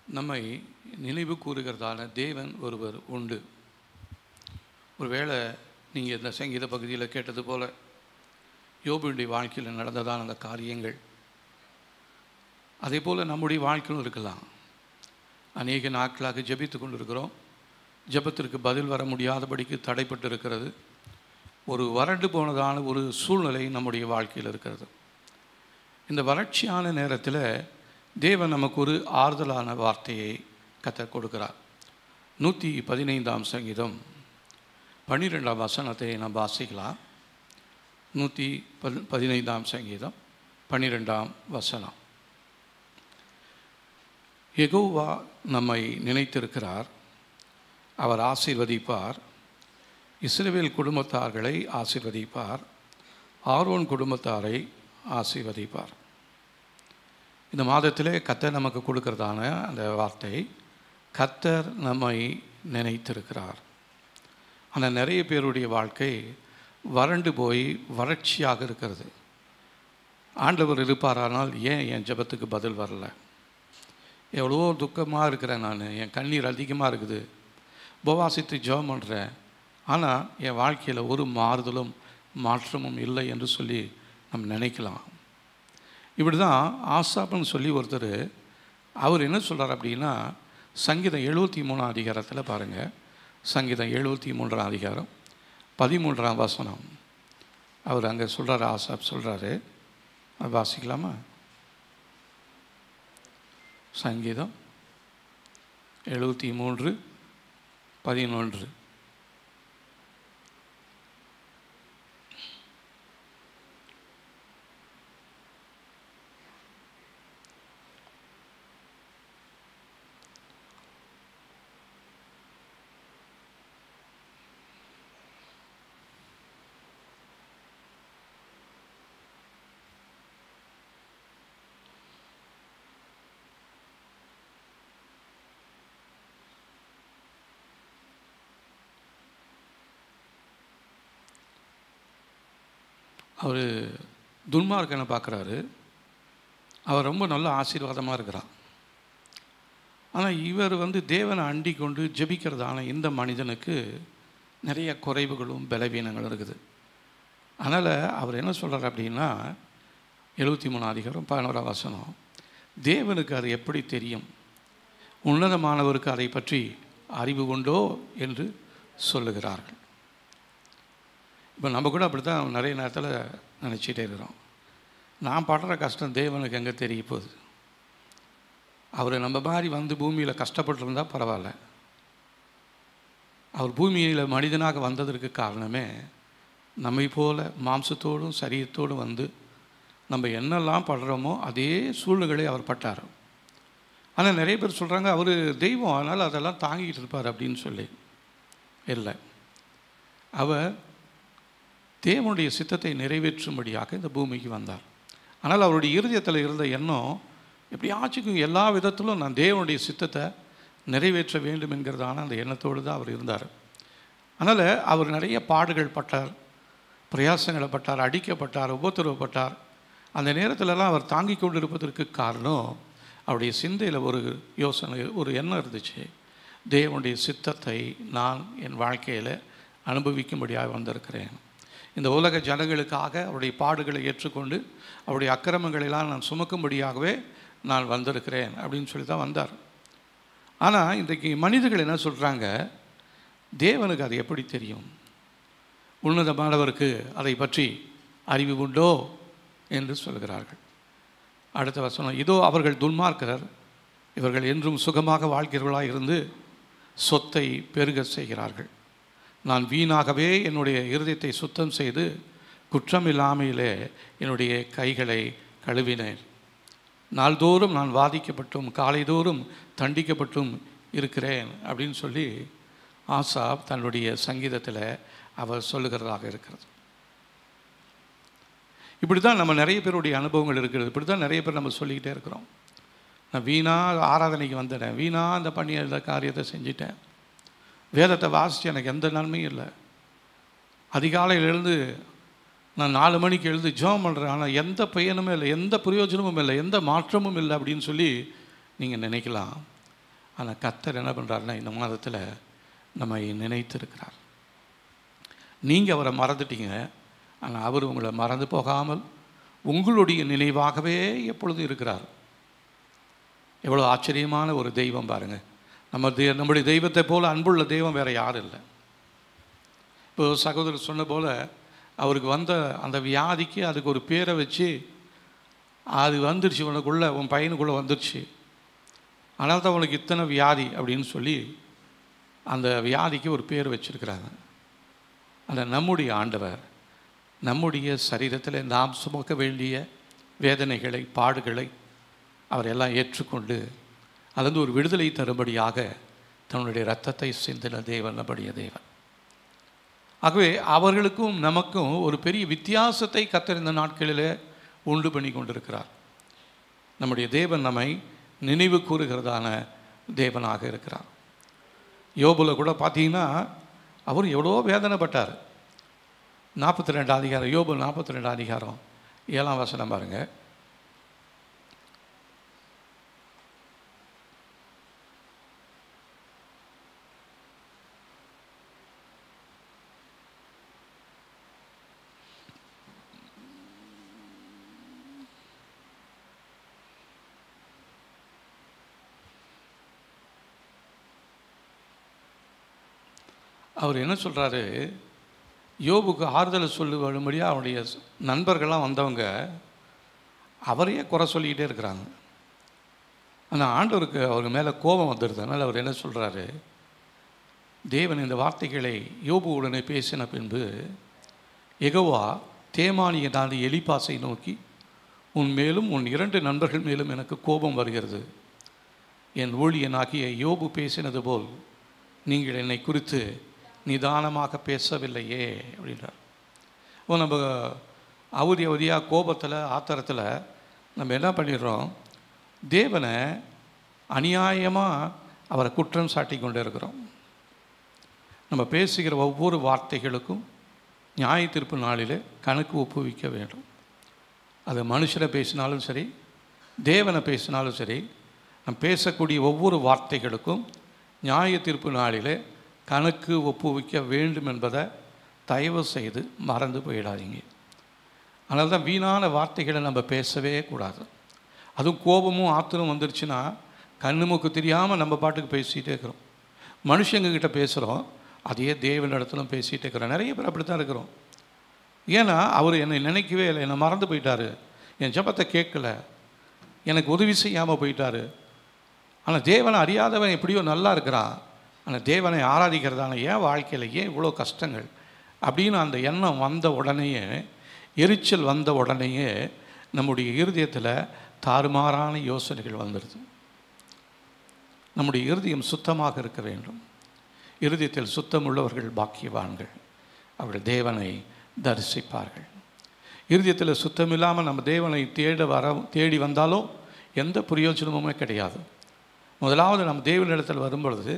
நம்மை நினைவு கூறுகிறதான தேவன் ஒருவர் உண்டு. ஒருவேளை நீங்கள் இந்த சங்கீத பகுதியில் கேட்டது போல் யோபுடைய வாழ்க்கையில் நடந்ததான அந்த காரியங்கள் அதே போல் நம்முடைய வாழ்க்கையிலும் இருக்கலாம். அநேக நாட்களாக ஜெபித்து கொண்டிருக்கிறோம். ஜெபத்திற்கு பதில் வர முடியாதபடிக்கு தடைப்பட்டு இருக்கிறது. ஒரு வறண்டு போனதான ஒரு சூழ்நிலை நம்முடைய வாழ்க்கையில் இருக்கிறது. இந்த வறட்சியான நேரத்தில் தேவன் நமக்கு ஒரு ஆறுதலான வார்த்தையை கர்த்தர் கொடுக்கிறார். 115ஆம் சங்கீதம் 12ஆம் வசனத்தை நாம் வாசிக்கலாம். 115ஆம் சங்கீதம் 12ஆம் வசனம். யெகோவா நம்மை நினைத்திருக்கிறார், அவர் ஆசீர்வதிப்பார். இஸ்ரவேல் குடும்பத்தார்களை ஆசீர்வதிப்பார், ஆரோன் குடும்பத்தாரை ஆசீர்வதிப்பார். இந்த மாதத்திலே கர்த்தர் நமக்கு கொடுக்கிறதான அந்த வார்த்தை, கர்த்தர் நம்மை நினைத்திருக்கிறார். ஆனால் நிறைய பேருடைய வாழ்க்கை வறண்டு போய் வறட்சியாக இருக்கிறது. ஆண்டவர் இருப்பாரானால் ஏன் என் ஜெபத்துக்கு பதில் வரல? எவ்வளோ துக்கமாக இருக்கிறேன், நான் என் கண்ணீர் அதிகமாக இருக்குது, உபவாசித்து ஜெபம் பண்ணுறேன், ஆனால் என் வாழ்க்கையில் ஒரு மாறுதலும் மாற்றமும் இல்லை என்று சொல்லி நம்ம நினைக்கலாம். இப்படி தான் ஆசாப்னு சொல்லி ஒருத்தர், அவர் என்ன சொல்கிறார் அப்படின்னா, சங்கீதம் 73ஆம் அதிகாரத்தில் பாருங்கள், சங்கீதம் 73ஆம் அதிகாரம் 13ஆம் வசனம். அவர் அங்கே சொல்கிறார், ஆசாப் சொல்கிறாரு, அது வாசிக்கலாமா? சங்கீதம் 73:11. அவர் துன்மார்க்கனை பார்க்குறாரு. அவர் ரொம்ப நல்ல ஆசீர்வாதமாக இருக்கிறார். ஆனால் இவர் தேவனை அண்டிக் கொண்டு ஜெபிக்கிறதான இந்த மனிதனுக்கு நிறைய குறைவுகளும் பலவீனங்களும் இருக்குது. அதனால் அவர் என்ன சொல்கிறார் அப்படின்னா, 73ஆம் அதிகாரம் 11ஆம் வசனம், தேவனுக்கு அது எப்படி தெரியும், உன்னதமானவருக்கு அதை பற்றி அறிவு உண்டோ என்று சொல்லுகிறார்கள். இப்போ நம்ம கூட அப்படி தான் நிறைய நேரத்தில் நினச்சிட்டே இருக்கிறோம், நான் படுற கஷ்டம் தேவனுக்கு எங்கே தெரிய போகுது? அவர் நம்ம மாதிரி பூமியில் கஷ்டப்பட்டுருந்தால் பரவாயில்ல. அவர் பூமியில் மனிதனாக வந்ததற்கு காரணமே நம்மை போல மாம்சத்தோடும் சரீரத்தோடும் நம்ம என்னெல்லாம் படுறோமோ அதே சூழ்நிலை அவர் பட்டார். ஆனால் நிறைய பேர் சொல்கிறாங்க அவர் தெய்வம், அதனால் அதெல்லாம் தாங்கிட்டு இருப்பார் அப்படின்னு சொல்லி. இல்லை, அவர் தேவனுடைய சித்தத்தை நிறைவேற்றும்படியாக இந்த பூமிக்கு வந்தார். ஆனால் அவருடைய இருதயத்தில் இருந்த எண்ணம் எப்படியாச்சும் எல்லா விதத்திலும் நான் தேவனுடைய சித்தத்தை நிறைவேற்ற வேண்டும் என்கிறதான அந்த எண்ணத்தோடு தான் அவர் இருந்தார். அதனால் அவர் நிறைய பாடுகள் பட்டார், பிரயாசங்களை பட்டார், அடிக்கப்பட்டார், உபத்திரவப்பட்டார். அந்த நேரத்திலலாம் அவர் தாங்கி கொண்டு இருப்பதற்கு காரணம் அவருடைய சிந்தையில் ஒரு யோசனை, ஒரு எண்ணம் இருந்துச்சு, தேவனுடைய சித்தத்தை நான் என் வாழ்க்கையில் அனுபவிக்கும்படியாக வந்திருக்கிறேன். இந்த உலக ஜனங்களுக்காக அவருடைய பாடுகளை ஏற்றுக்கொண்டு அவருடைய அக்கிரமங்களெல்லாம் நான் சுமக்கும்படியாகவே நான் வந்திருக்கிறேன் அப்படின்னு சொல்லி தான் வந்தார். ஆனால் இன்றைக்கு மனிதர்கள் என்ன சொல்கிறாங்க, தேவனுக்கு அது எப்படி தெரியும், உன்னதமானவருக்கு அதை பற்றி அறிவு உண்டோ என்று சொல்கிறார்கள். அடுத்த வசனம், இதோ அவர்கள் துன்மார்க்கர், இவர்கள் என்றும் சுகமாக வாழ்கிறவர்களாக இருந்து சொத்தை பெருக செய்கிறார்கள். நான் வீணாகவே என்னுடைய இருதயத்தை சுத்தம் செய்து குற்றம் இல்லாமையிலே என்னுடைய கைகளை கழுவினேன். நாள்தோறும் நான் வாதிக்கப்பட்டும் காலைதோறும் தண்டிக்கப்பட்டும் இருக்கிறேன் அப்படின்னு சொல்லி ஆசாப் தன்னுடைய சங்கீதத்தில் அவர் சொல்லுகிறதாக இருக்கிறது. இப்படி தான் நம்ம நிறைய பேருடைய அனுபவங்கள் இருக்கிறது. இப்படி தான் நிறைய பேர் நம்ம சொல்லிக்கிட்டே இருக்கிறோம், நான் வீணாக ஆராதனைக்கு வந்துட்டேன், வீணாக அந்த பண்ணிய காரியத்தை செஞ்சிட்டேன், வேதத்தை வாசித்து எனக்கு எந்த நன்மையும் இல்லை, அதிகாலையில் எழுந்து நான் 4 மணிக்கு எழுந்து ஜெபம் பண்ணுறேன், ஆனால் எந்த பயனுமே இல்லை, எந்த பிரயோஜனமும் இல்லை, எந்த மாற்றமும் இல்லை அப்படின்னு சொல்லி நீங்கள் நினைக்கலாம். ஆனால் கர்த்தர் என்ன பண்ணுறாருன்னா இந்த மாதத்தில் நம்மை நினைத்திருக்கிறார். நீங்கள் அவரை மறந்துட்டீங்க, ஆனால் அவர் உங்களை மறந்து போகாமல் உங்களுடைய நினைவாகவே எப்பொழுதும் இருக்கிறார். எவ்வளோ ஆச்சரியமான ஒரு தெய்வம் பாருங்கள். நம்முடைய தெய்வத்தை போல் அன்புள்ள தெய்வம் வேறு யாரும் இல்லை. இப்போ சகோதரர் சொன்ன போல் அவருக்கு வந்த அந்த வியாதிக்கு அதுக்கு ஒரு பேரை வச்சு அது வந்துடுச்சு, உனக்குள்ளே உன் பையனுக்குள்ளே வந்துடுச்சு, ஆனால் தான் உனக்கு இத்தனை வியாதி அப்படின்னு சொல்லி அந்த வியாதிக்கு ஒரு பேர் வச்சுருக்கிறாங்க. அந்த நம்முடைய ஆண்டவர் நம்முடைய சரீரத்தில் நாம் சுமக்க வேண்டிய வேதனைகளை பாடுகளை அவர் எல்லாம் ஏற்றுக்கொண்டு அதிலிருந்து ஒரு விடுதலை தரும்படியாக தன்னுடைய இரத்தத்தை சிந்தின தேவன் நம்முடைய தேவன். ஆகவே அவர்களுக்கும் நமக்கும் ஒரு பெரிய வித்தியாசத்தை கர்த்தர் இந்த நாட்களில் உண்டு பண்ணி கொண்டிருக்கிறார். நம்முடைய தேவன் நம்மை நினைவு கூறுகிறதான தேவனாக இருக்கிறார். யோபுல கூட பார்த்தீங்கன்னா அவர் எவ்வளோ வேதனைப்பட்டார். 42 அதிகாரம், யோபு 42 அதிகாரம் 7ஆம் வசனம் பாருங்கள். அவர் என்ன சொல்கிறாரு, யோபுக்கு ஆறுதலை சொல்லும்படியாக அவருடைய நண்பர்கள்லாம் வந்தவங்க அவரையே குறை சொல்லிக்கிட்டே இருக்கிறாங்க. ஆனால் ஆண்டவருக்கு அவர் மேலே கோபம் வந்துடுது. அதனால் அவர் என்ன சொல்கிறாரு, தேவன் இந்த வார்த்தைகளை யோபு உடனே பேசின பின்பு யெகோவா தேமானியனான எலிப்பாசை நோக்கி, உன் மேலும் உன் 2 நண்பர்கள் மேலும் எனக்கு கோபம் வருகிறது. என் ஊழியனாகிய யோபு பேசினது போல் நீங்கள் என்னை குறித்து நிதானமாக பேசவில்லையே அப்படின்றார். நம்ம அவதியாக கோபத்தில் ஆத்திரத்தில் நம்ம என்ன பண்ணிடுறோம், தேவனை அநியாயமாக அவரை குற்றம் சாட்டி கொண்டே இருக்கிறோம். நம்ம பேசுகிற ஒவ்வொரு வார்த்தைகளுக்கும் நியாய தீர்ப்பு நாளில் கணக்கு ஒப்புவிக்க வேண்டும். அது மனுஷனை பேசினாலும் சரி, தேவனை பேசினாலும் சரி, நம்ம பேசக்கூடிய ஒவ்வொரு வார்த்தைகளுக்கும் நியாய தீர்ப்பு நாளில் கணக்கு ஒப்புவிக்க வேண்டும் என்பதை தயவு செய்து மறந்து போயிடாதீங்க. அதனால தான் வீணான வார்த்தைகளை நம்ம பேசவே கூடாது. அதுவும் கோபமும் ஆத்திரம் வந்துடுச்சுன்னா கண்ணு மூக்கு தெரியாமல் நம்ம பாட்டுக்கு பேசிகிட்டே இருக்கிறோம். மனுஷங்கக்கிட்ட பேசுகிறோம், அதே தேவனிடத்திலும் பேசிகிட்டே இருக்கிறோம். நிறைய பேர் அப்படி தான் இருக்கிறோம். ஏன்னா அவர் என்னை நினைக்கவே இல்லை, என்னை மறந்து போயிட்டார், என் ஜெபத்தை கேட்கல, எனக்கு உதவி செய்யாமல் போயிட்டார். ஆனால் தேவனை அறியாதவன் எப்படியோ நல்லா இருக்கிறான், ஆனால் தேவனை ஆராதிக்கிறதான ஏன் வாழ்க்கையில் ஏன் இவ்வளோ கஷ்டங்கள் அப்படின்னு அந்த எண்ணம் வந்த உடனேயே, எரிச்சல் வந்த உடனேயே நம்முடைய இருதயத்தில் தாறுமாறான யோசனைகள் வந்துடுது. நம்முடைய இருதயம் சுத்தமாக இருக்க வேண்டும். இருதயத்தில் சுத்தம் உள்ளவர்கள் பாக்கியவான்கள், அவர்கள் தேவனை தரிசிப்பார்கள். இருதயத்தில் சுத்தம் இல்லாமல் நம்ம தேவனை தேடி வந்தாலும் எந்த பிரயோஜனமுமே கிடையாது. முதலாவது நம்ம தேவனிடத்தில் வரும்பொழுது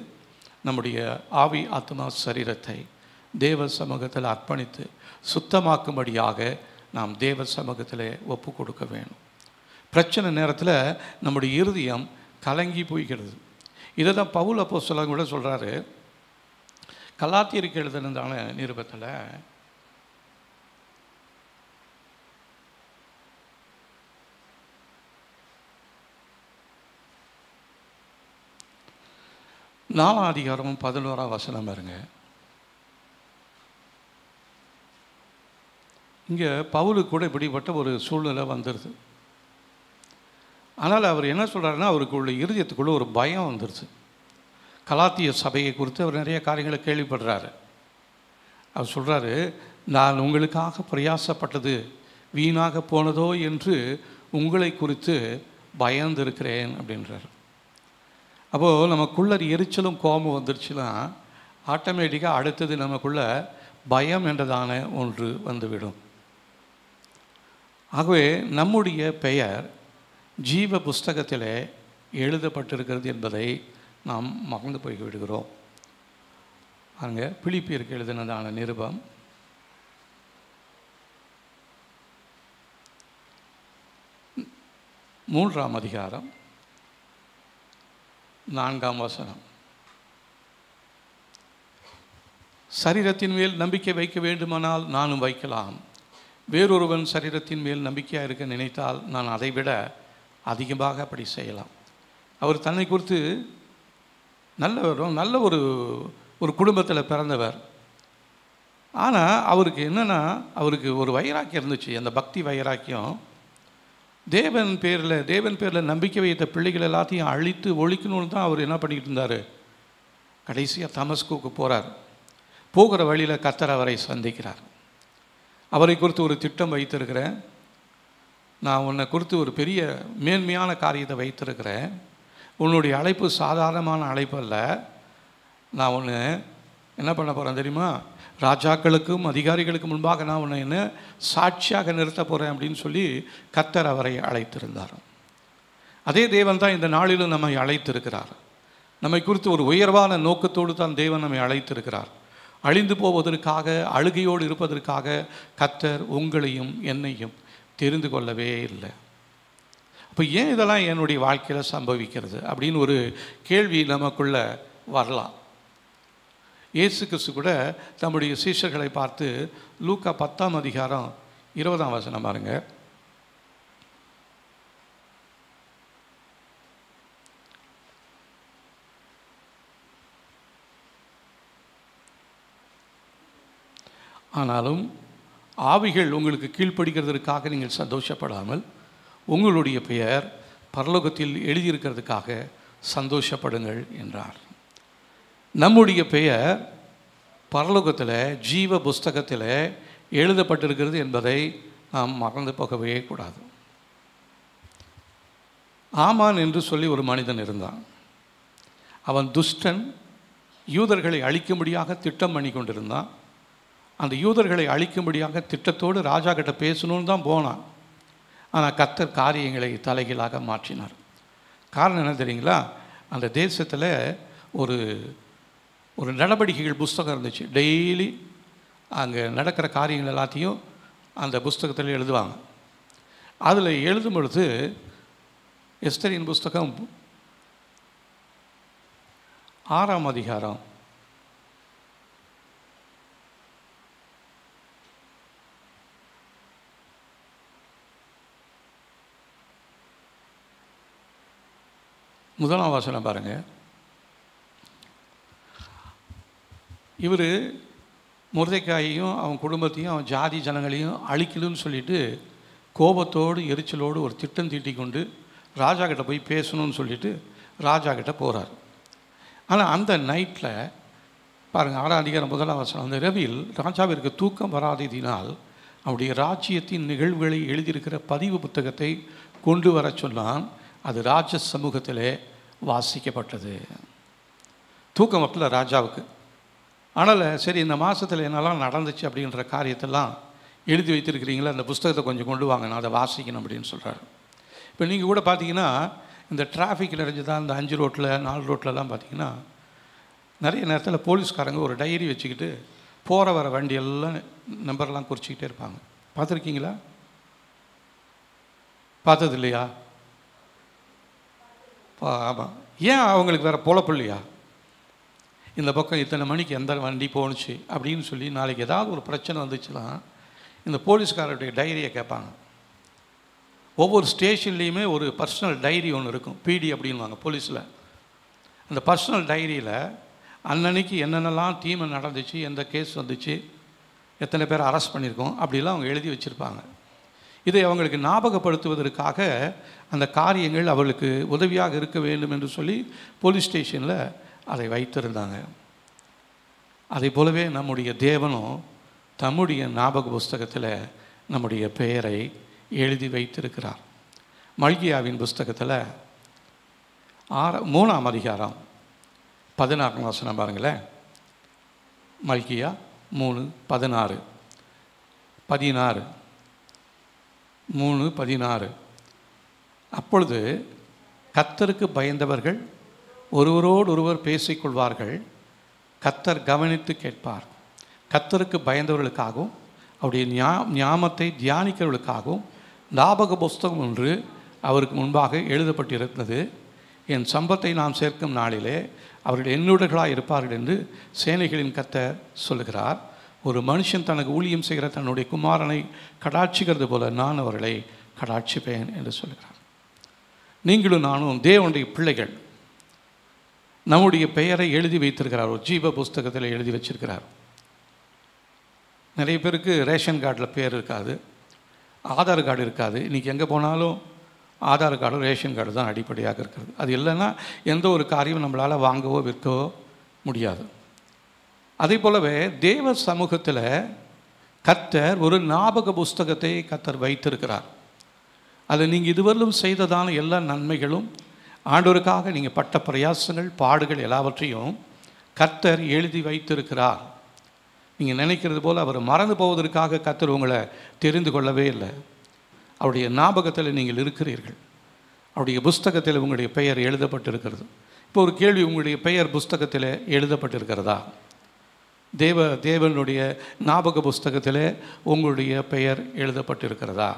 நம்முடைய ஆவி ஆத்மா சரீரத்தை தேவ சமூகத்தில் அர்ப்பணித்து சுத்தமாக்கும்படியாக நாம் தேவ சமூகத்தில் ஒப்பு கொடுக்க வேணும். பிரச்சனை நேரத்தில் நம்முடைய இருதயம் கலங்கி போய்கிறது. இதை தான் பவுல் அப்போஸ்தலன் கூட சொல்கிறாரு. கலாத்தியருக்கு எழுதினதான நிருபத்தில் நாலாம் அதிகாரமும் 11ஆம் வசனம் பாருங்க. இங்கே பவுலுக்கு கூட இப்படிப்பட்ட ஒரு சூழ்நிலை வந்துடுது. ஆனால் அவர் என்ன சொல்கிறாருன்னா, அவருக்குள்ள இருதயத்துக்குள்ளே ஒரு பயம் வந்துடுது. கலாத்திய சபையை குறித்து அவர் நிறைய காரியங்களை கேள்விப்படுறாரு. அவர் சொல்கிறாரு, நான் உங்களுக்காக பிரயாசப்பட்டது வீணாக போனதோ என்று உங்களை குறித்து பயந்திருக்கிறேன் அப்படின்றார். அப்போது நமக்குள்ள எரிச்சலும் கோபம் வந்துருச்சுன்னா ஆட்டோமேட்டிக்காக அடுத்தது நமக்குள்ள பயம் என்றதான ஒன்று வந்துவிடும். ஆகவே நம்முடைய பெயர் ஜீவ புஸ்தகத்தில் எழுதப்பட்டிருக்கிறது என்பதை நாம் மறந்து போய் விடுகிறோம். அங்கே பிலிப்பியருக்கு எழுதினதான நிருபம் 3ஆம் அதிகாரம் 4ஆம் வசனம். சரீரத்தின் மேல் நம்பிக்கை வைக்க வேண்டுமானால் நானும் வைக்கலாம். வேறொருவன் சரீரத்தின் மேல் நம்பிக்கையாக இருக்க நினைத்தால் நான் அதைவிட அதிகமாக அப்படி செய்யலாம். அவர் தன்னை குறித்து நல்ல ஒரு குடும்பத்தில் பிறந்தவர். ஆனால் அவருக்கு என்னென்னா, அவருக்கு ஒரு வைராக்கியம் இருந்துச்சு. அந்த பக்தி வைராக்கியம். தேவன் பேரில் நம்பிக்கை வைத்த பிள்ளைகள் எல்லாத்தையும் அழித்து ஒழிக்கணும்னு தான் அவர் என்ன பண்ணிக்கிட்டு இருந்தார். கடைசியாக தமஸ்குக்கு போகிறார். போகிற வழியில் கர்த்தர் அவரை சந்திக்கிறார். அவரை குறித்து ஒரு திட்டம் வைத்திருக்கிறேன், நான் உன்னை குறித்து ஒரு பெரிய மேன்மையான காரியத்தை வைத்திருக்கிறேன், உன்னுடைய அழைப்பு சாதாரணமான அழைப்பு அல்ல, நான் உன்னை என்ன பண்ண போகிறேன் தெரியுமா, ராஜாக்களுக்கும் அதிகாரிகளுக்கு முன்பாக நான் உன்னை என்ன சாட்சியாக நிறுத்த போகிறேன் அப்படின்னு சொல்லி கர்த்தர் அவரை அழைத்திருந்தார். அதே தேவன் தான் இந்த நாளிலும் நம்மை அழைத்திருக்கிறார். நம்மை குறித்து ஒரு உயர்வான நோக்கத்தோடு தான் தேவன் நம்மை அழைத்திருக்கிறார். அழிந்து போவதற்காக, அழுகையோடு இருப்பதற்காக கர்த்தர் உங்களையும் என்னையும் தெரிந்து கொள்ளவே இல்லை. அப்போ ஏன் இதெல்லாம் என்னுடைய வாழ்க்கையில் சம்பவிக்கிறது அப்படின்னு ஒரு கேள்வி நமக்குள்ள வரலாம். இயேசு கிறிஸ்து கூட தம்முடைய சீஷர்களை பார்த்து லூக்கா 10ஆம் அதிகாரம் 20ஆம் வசனம் பாருங்க. ஆனாலும் ஆவிகள் உங்களுக்கு கீழ்ப்படுகிறதற்காக நீங்கள் சந்தோஷப்படாமல் உங்களுடைய பெயர் பரலோகத்தில் எழுதியிருக்கிறதுக்காக சந்தோஷப்படுங்கள் என்றார். நம்முடைய பெயர் பரலோகத்தில் ஜீவ புஸ்தகத்தில் எழுதப்பட்டிருக்கிறது என்பதை நாம் மறந்து போகவே கூடாது. ஆமான் என்று சொல்லி ஒரு மனிதன் இருந்தான். அவன் துஷ்டன், யூதர்களை அழிக்கும்படியாக திட்டம் பண்ணி கொண்டிருந்தான். அந்த யூதர்களை அழிக்கும்படியாக திட்டத்தோடு ராஜா கிட்ட பேசணுன்னு தான் போனான். ஆனால் கர்த்தர் காரியங்களை தலைகீழாக மாற்றினார். காரணம் என்ன தெரியுங்களா, அந்த தேசத்தில் ஒரு நடவடிக்கைகள் புஸ்தகம் இருந்துச்சு. டெய்லி அங்கே நடக்கிற காரியங்கள் எல்லாத்தையும் அந்த புஸ்தகத்தில் எழுதுவாங்க. அதில் எழுதும் பொழுது எஸ்தரின் புஸ்தகம் 6ஆம் அதிகாரம் 1ஆம் வசனம் பாருங்கள். இவர் மொர்தெக்காயையும் அவன் குடும்பத்தையும் அவன் ஜாதி ஜனங்களையும் அழிக்கணும்னு சொல்லிட்டு கோபத்தோடு எரிச்சலோடு ஒரு திட்டம் தீட்டி கொண்டு ராஜா கிட்ட போய் பேசணும்னு சொல்லிட்டு ராஜா கிட்ட போகிறார். ஆனால் அந்த நைட்டில் பாருங்கள், 6ஆம் அதிகாரம் 1ஆம் வசனம், அந்த இரவில் ராஜாவிற்கு தூக்கம் வராததினால் அவருடைய ராஜ்யத்தின் நிகழ்வுகளை எழுதியிருக்கிற பதிவு புத்தகத்தை கொண்டு வர சொன்னான். அது ராஜ சமூகத்திலே வாசிக்கப்பட்டது. தூக்கம் வரல ராஜாவுக்கு. ஆனால் சரி, இந்த மாதத்தில் என்னெல்லாம் நடந்துச்சு அப்படின்ற காரியத்தெல்லாம் எழுதி வைத்திருக்கிறீங்களா, அந்த புஸ்தகத்தை கொஞ்சம் கொண்டு வாங்க, நான் அதை வாசிக்கணும் அப்படின்னு சொல்கிறாரு. இப்போ நீங்கள் கூட பார்த்தீங்கன்னா இந்த டிராஃபிக் நிறைஞ்சதான் இந்த 5 ரோட்டில் 4 ரோட்லலாம் பார்த்தீங்கன்னா நிறைய நேரத்தில் போலீஸ்காரங்க ஒரு டைரி வச்சுக்கிட்டு போகிற வர வண்டியெல்லாம் நம்பர்லாம் குறிச்சிக்கிட்டே இருப்பாங்க. பார்த்துருக்கீங்களா? பார்த்தது இல்லையா? ஆமாம். ஏன் அவங்களுக்கு வேறு பொழப்பு இல்லையா? இந்த பக்கம் இத்தனை மணிக்கு எந்த வண்டி போணுச்சு அப்படின்னு சொல்லி நாளைக்கு ஏதாவது ஒரு பிரச்சனை வந்துச்சுன்னா இந்த போலீஸ்காரருடைய டைரியை கேட்பாங்க. ஒவ்வொரு ஸ்டேஷன்லேயுமே ஒரு பர்சனல் டைரி ஒன்று இருக்கும், பிடி அப்படின்வாங்க போலீஸில். அந்த பர்சனல் டைரியில் அன்னன்னைக்கு என்னென்னலாம் தீமை நடந்துச்சு, எந்த கேஸ் வந்துச்சு, எத்தனை பேர் அரெஸ்ட் பண்ணியிருக்கோம் அப்படிலாம் அவங்க எழுதி வச்சுருப்பாங்க. இதை அவங்களுக்கு ஞாபகப்படுத்துவதற்காக அந்த காரியங்கள் அவர்களுக்கு உதவியாக இருக்க வேண்டும் என்று சொல்லி போலீஸ் ஸ்டேஷனில் அதை வைத்திருந்தாங்க. அதை போலவே நம்முடைய தேவனும் தம்முடைய ஞாபக புஸ்தகத்தில் நம்முடைய பெயரை எழுதி வைத்திருக்கிறார். மல்கியாவின் புஸ்தகத்தில் 3ஆம் அதிகாரம் 16ஆம் வசனம் பாருங்களேன். மல்கியா 3:16 3:16. அப்பொழுது கர்த்தருக்கு பயந்தவர்கள் ஒருவரோடு ஒருவர் பேசிக்கொள்வார்கள், கர்த்தர் கவனித்து கேட்பார். கர்த்தருக்கு பயந்தவர்களுக்காகவும் அவருடைய ஞாபகத்தை தியானிக்கிறவர்களுக்காகவும் ஞாபக புஸ்தகம் ஒன்று அவருக்கு முன்பாக எழுதப்பட்டிருந்தது. என் சம்பத்தை நான் சேர்க்கும் நாளிலே அவர்கள் என்னுடையவர்களாக இருப்பார்கள் என்று சேனைகளின் கர்த்தர் சொல்லுகிறார். ஒரு மனுஷன் தனக்கு ஊழியம் செய்கிற தன்னுடைய குமாரனை கடாட்சிக்கிறது போல நான் அவர்களை கடாட்சிப்பேன் என்று சொல்லுகிறார். நீங்களும் நானும் தேவனுடைய பிள்ளைகள். நம்முடைய பெயரை எழுதி வைத்திருக்கிறார், ஒரு ஜீவ புஸ்தகத்தில் எழுதி வச்சிருக்கிறார். நிறைய பேருக்கு ரேஷன் கார்டில் பேர் இருக்காது, ஆதார் கார்டு இருக்காது. இன்றைக்கி எங்கே போனாலும் ஆதார் கார்டு ரேஷன் கார்டு தான் அடிப்படையாக இருக்கிறது. அது இல்லைன்னா எந்த ஒரு காரியமும் நம்மளால் வாங்கவோ விற்கவோ முடியாது. அதே போலவே தேவ சமூகத்தில் கர்த்தர் ஒரு ஞாபக புஸ்தகத்தை கர்த்தர் வைத்திருக்கிறார். அது நீங்கள் இதுவரையிலும் செய்ததான எல்லா நன்மைகளும், ஆண்டவருக்காக நீங்கள் பட்ட பிரயாசங்கள், பாடுகள் எல்லாவற்றையும் கர்த்தர் எழுதி வைத்திருக்கிறார். நீங்கள் நினைக்கிறது போல் அவர் மறந்து போவதற்காக கர்த்தர் உங்களை தெரிந்து கொள்ளவே இல்லை. அவருடைய ஞாபகத்தில் நீங்கள் இருக்கிறீர்கள். அவருடைய புஸ்தகத்தில் உங்களுடைய பெயர் எழுதப்பட்டிருக்கிறது. இப்போ ஒரு கேள்வி, உங்களுடைய பெயர் புஸ்தகத்தில் எழுதப்பட்டிருக்கிறதா? தேவனுடைய ஞாபக புஸ்தகத்தில் உங்களுடைய பெயர் எழுதப்பட்டிருக்கிறதா?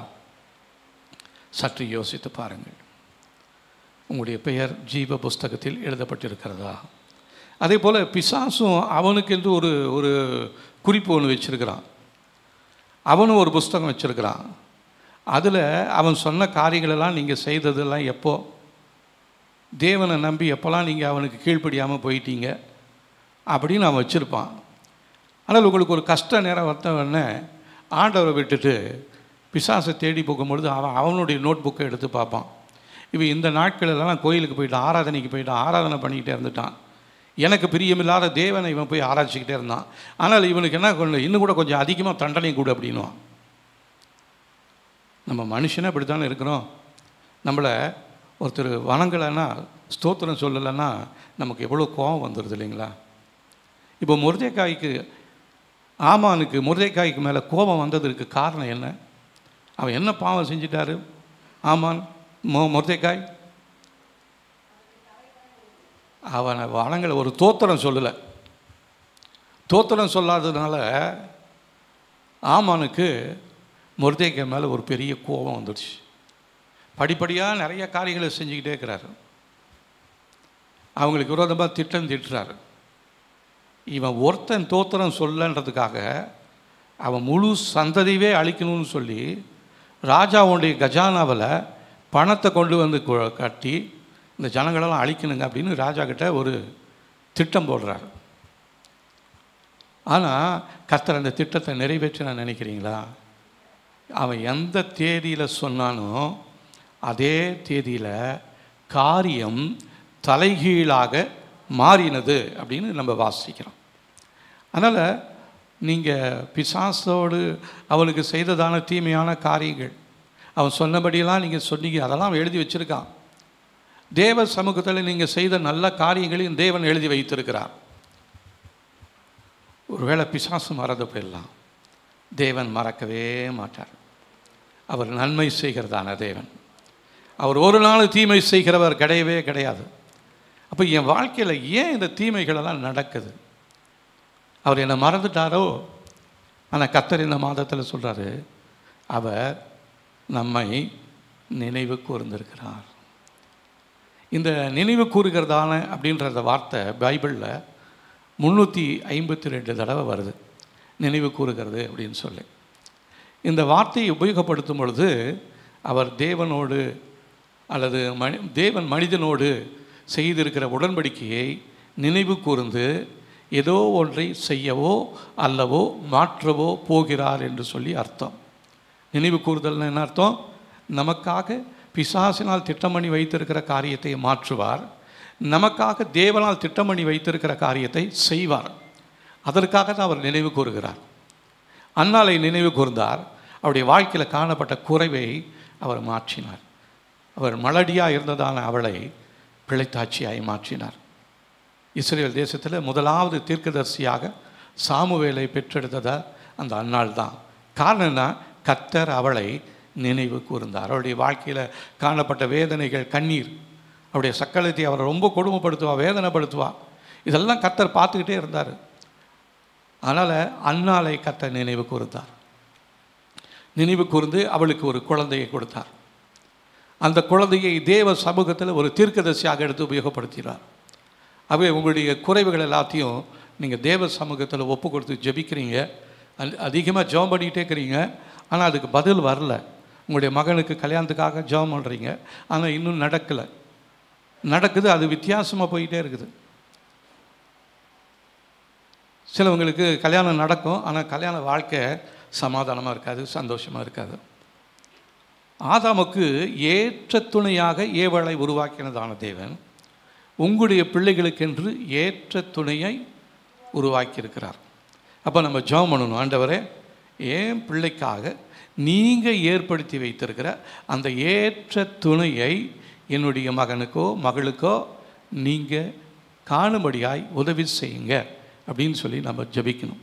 சற்று யோசித்து பாருங்கள். உங்களுடைய பெயர் ஜீவ புஸ்தகத்தில் எழுதப்பட்டிருக்கிறதா? அதே போல் பிசாசும் அவனுக்கென்று ஒரு குறிப்பு ஒன்று வச்சுருக்கிறான். அவனும் ஒரு புஸ்தகம் வச்சுருக்கிறான். அதில் அவன் சொன்ன காரியங்களெல்லாம் நீங்கள் செய்ததெல்லாம் எப்போ, தேவனை நம்பி எப்போல்லாம் நீங்கள் அவனுக்கு கீழ்ப்படியாமல் போயிட்டீங்க அப்படின்னு அவன் வச்சுருப்பான். ஆனால் உங்களுக்கு ஒரு கஷ்ட நேரம் வந்தவொடனே ஆண்டவரை விட்டுட்டு பிசாசை தேடி போகும்பொழுது அவனுடைய நோட் புக்கை எடுத்து பார்ப்பான். இவன் இந்த நாட்களெல்லாம் நான் கோயிலுக்கு போயிட்டான், ஆராதனைக்கு போயிட்டான், ஆராதனை பண்ணிக்கிட்டே இருந்துட்டான், எனக்கு பிரியமில்லாத தேவனை இவன் போய் ஆராய்ச்சிக்கிட்டே இருந்தான். ஆனால் இவனுக்கு என்ன, இன்னும் கூட கொஞ்சம் அதிகமாக தண்டனையும் கூட அப்படின்னுவான். நம்ம மனுஷனே அப்படி தானே இருக்கிறோம். நம்மளை ஒருத்தர் வணங்கலைன்னா, ஸ்தோத்திரம் சொல்லலைன்னா நமக்கு எவ்வளோ கோபம் வந்துடுது இல்லைங்களா? இப்போ முருதைக்காய்க்கு மேலே கோபம் வந்ததற்கு காரணம் என்ன? அவன் என்ன பாவம் செஞ்சிட்டாரு? ஆமான் முருதைக்காய் அவனை வணங்கலை, ஒரு தோத்திரம் சொல்லலை. தோத்திரம் சொல்லாததுனால ஆமானுக்கு முருதைக்காய் மேலே ஒரு பெரிய கோபம் வந்துடுச்சு. படிப்படியாக நிறைய காரியங்களை செஞ்சுக்கிட்டே இருக்கிறாரு. அவங்களுக்கு விரோதமாக திட்டம் தீட்டுறாரு. இவன் ஒருத்தன் தோத்திரம் சொல்லன்றதுக்காக அவன் முழு சந்ததியவே அழிக்கணும்னு சொல்லி ராஜாவுடைய கஜானாவில் பணத்தை கொண்டு வந்து கட்டி இந்த ஜனங்களெல்லாம் அழிக்கணுங்க அப்படின்னு ராஜா கிட்ட ஒரு திட்டம் போடுறார். ஆனால் கர்த்தர் அந்த திட்டத்தை நிறைவேற்ற நினைக்கிறீங்களா? அவன் எந்த தேதியில் சொன்னானோ அதே தேதியில் காரியம் தலைகீழாக மாறினது அப்படின்னு நம்ம வாசிக்கிறோம். அதனால் நீங்கள் பிசாசோடு அவனுக்கு செய்ததான தீமையான காரியங்கள், அவன் சொன்னபடியெல்லாம் நீங்கள் சொன்னீங்க, அதெல்லாம் அவன் எழுதி வச்சுருக்கான். தேவ சமூகத்தில் நீங்கள் செய்த நல்ல காரியங்களையும் தேவன் எழுதி வைத்திருக்கிறார். ஒருவேளை பிசாசு மறந்து போயிடலாம், தேவன் மறக்கவே மாட்டார். அவர் நன்மை செய்கிறதான தேவன். அவர் ஒரு நாள் தீமை செய்கிறவர் கிடையவே கிடையாது. அப்போ என் வாழ்க்கையில் ஏன் இந்த தீமைகளெல்லாம் நடக்குது? அவர் என்னை மறந்துட்டாரோ? ஆனால் கர்த்தர் இந்த மாதத்தில் சொல்கிறாரு, அவர் நம்மை நினைவு கூர்ந்திருக்கிறார். இந்த நினைவு கூறுகிறதான அப்படின்ற வார்த்தை பைபிளில் 352 தடவை வருது, நினைவு கூறுகிறது அப்படின்னு சொல்லி. இந்த வார்த்தையை உபயோகப்படுத்தும் பொழுது அவர் தேவனோடு அல்லது தேவன் மனிதனோடு செய்திருக்கிற உடன்படிக்கையை நினைவு கூர்ந்து ஏதோ ஒன்றை செய்யவோ அல்லவோ மாற்றவோ போகிறார் என்று சொல்லி அர்த்தம். நினைவு கூறுதல்னு என்ன அர்த்தம்? நமக்காக பிசாசினால் திட்டம் பண்ணி வைத்திருக்கிற காரியத்தை மாற்றுவார், நமக்காக தேவனால் திட்டம் பண்ணி வைத்திருக்கிற காரியத்தை செய்வார். அதற்காக தான் அவர் நினைவு கூறுகிறார். அன்னாளை நினைவு கூர்ந்தார். அவருடைய வாழ்க்கையில் காணப்பட்ட குறைவை அவர் மாற்றினார். அவர் மலடியாக இருந்ததான அவளை பிழைத்தாட்சியாய் மாற்றினார். இஸ்ரேல் தேசத்தில் முதலாவது தீர்க்கதரிசியாக சாமுவேலை பெற்றெடுத்ததா அந்த அன்னாள் தான். காரணம் என்ன? கர்த்தர் அவளை நினைவு கூர்ந்தார். அவருடைய வாழ்க்கையில் காணப்பட்ட வேதனைகள், கண்ணீர், அவருடைய சக்களத்தை அவரை ரொம்ப கொடுமைப்படுத்துவா, வேதனைப்படுத்துவா, இதெல்லாம் கர்த்தர் பார்த்துக்கிட்டே இருந்தார். அதனால் அன்னாளை கர்த்தர் நினைவு கூர்ந்தார். நினைவு கூர்ந்து அவளுக்கு ஒரு குழந்தையை கொடுத்தார். அந்த குழந்தையை தேவ சமூகத்தில் ஒரு தீர்க்கதரிசியாக எடுத்து உபயோகப்படுத்தினார். ஆகவே உங்களுடைய குறைவுகள் எல்லாத்தையும் நீங்கள் தேவ சமூகத்தில் ஒப்பு கொடுத்து ஜெபிக்கிறீங்க, அதிகமாக ஜெபம் பண்ணிக்கிட்டே இருக்கிறீங்க, ஆனால் அதுக்கு பதில் வரல. உங்களுடைய மகனுக்கு கல்யாணத்துக்காக ஜெபம் பண்ணுறீங்க, ஆனால் இன்னும் நடக்கலை. நடக்குது, அது வித்தியாசமாக போயிட்டே இருக்குது. சிலவங்களுக்கு கல்யாணம் நடக்கும், ஆனால் கல்யாண வாழ்க்கை சமாதானமாக இருக்காது, சந்தோஷமாக இருக்காது. ஆதாமுக்கு ஏற்ற துணையாக ஏவலை உருவாக்கினதான தேவன் உங்களுடைய பிள்ளைகளுக்கென்று ஏற்ற துணையை உருவாக்கியிருக்கிறார். அப்போ நம்ம ஜெபம் பண்ணணும், ஆண்டவரே என் பிள்ளைக்காக நீங்கள் ஏற்படுத்தி வைத்திருக்கிற அந்த ஏற்ற துணையை என்னுடைய மகனுக்கோ மகளுக்கோ நீங்கள் காணும்படியாய் உதவி செய்யுங்க அப்படின்னு சொல்லி நம்ம ஜெபிக்கணும்.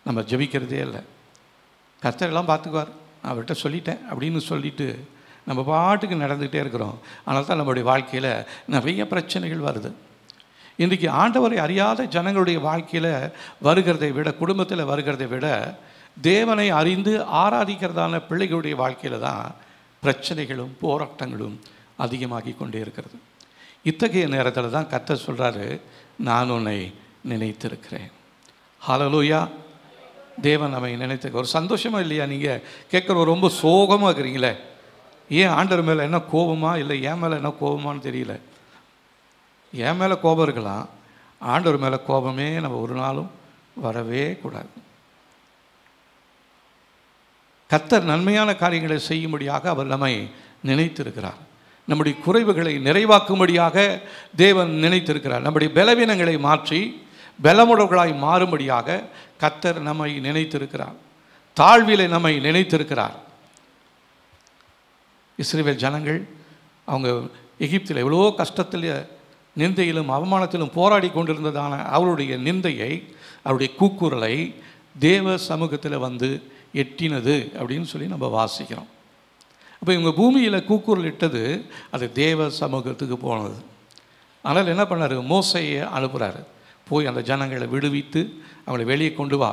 நம்ம ஜெபிக்கிறதே இல்லை. கர்த்தரெல்லாம் பார்த்துக்குவார், நான் அவர்கிட்ட சொல்லிட்டேன் அப்படின்னு சொல்லிட்டு நம்ம பாட்டுக்கு நடந்துகிட்டே இருக்கிறோம். ஆனால் தான் நம்மளுடைய வாழ்க்கையில் நிறைய பிரச்சனைகள் வருது. இன்றைக்கி ஆண்டவரை அறியாத ஜனங்களுடைய வாழ்க்கையில் வருகிறதை விட, குடும்பத்தில் வருகிறதை விட, தேவனை அறிந்து ஆராதிக்கிறதான பிள்ளைகளுடைய வாழ்க்கையில் தான் பிரச்சனைகளும் போராட்டங்களும் அதிகமாகி கொண்டே இருக்கிறது. இத்தகைய நேரத்தில் தான் கர்த்தர் சொல்கிறாரு, நான் உன்னை நினைத்திருக்கிறேன். ஹல்லேலூயா. தேவன் நம்மை நினைத்திருக்க ஒரு சந்தோஷமாக இல்லையா? நீங்கள் கேட்குற ரொம்ப சோகமாக இருக்கிறீங்களே, ஏன் ஆண்டவர் மேலே என்ன கோபமா இல்லை என் மேலே என்ன கோபமானு தெரியல. என் மேலே கோபம் இருக்கலாம், ஆண்டவர் மேலே கோபமே நம்ம ஒரு நாளும் வரவே கூடாது. கர்த்தர் நன்மையான காரியங்களை செய்யும்படியாக அவர் நம்மை நினைத்திருக்கிறார். நம்முடைய குறைவுகளை நிறைவாக்கும்படியாக தேவன் நினைத்திருக்கிறார். நம்முடைய பலவீனங்களை மாற்றி பலமுடர்களாய் மாறும்படியாக கர்த்தர் நம்மை நினைத்திருக்கிறார். தாழ்விலை நம்மை நினைத்திருக்கிறார். இஸ்ரவேல் ஜனங்கள் அவங்க எகிப்தில் எவ்வளோ கஷ்டத்தில் நிந்தையிலும் அவமானத்திலும் போராடி கொண்டிருந்ததான அவருடைய நிந்தையை, அவருடைய கூக்குரலை தேவ சமூகத்தில் வந்து எட்டினது அப்படின்னு சொல்லி நம்ம வாசிக்கிறோம். அப்போ இவங்க பூமியில் கூக்குரல் இட்டது அது தேவ சமூகத்துக்கு போனது. ஆனால் என்ன பண்ணார்? மோசையை அனுப்புகிறாரு, போய் அந்த ஜனங்களை விடுவித்து அவங்களை வெளியே கொண்டு வா,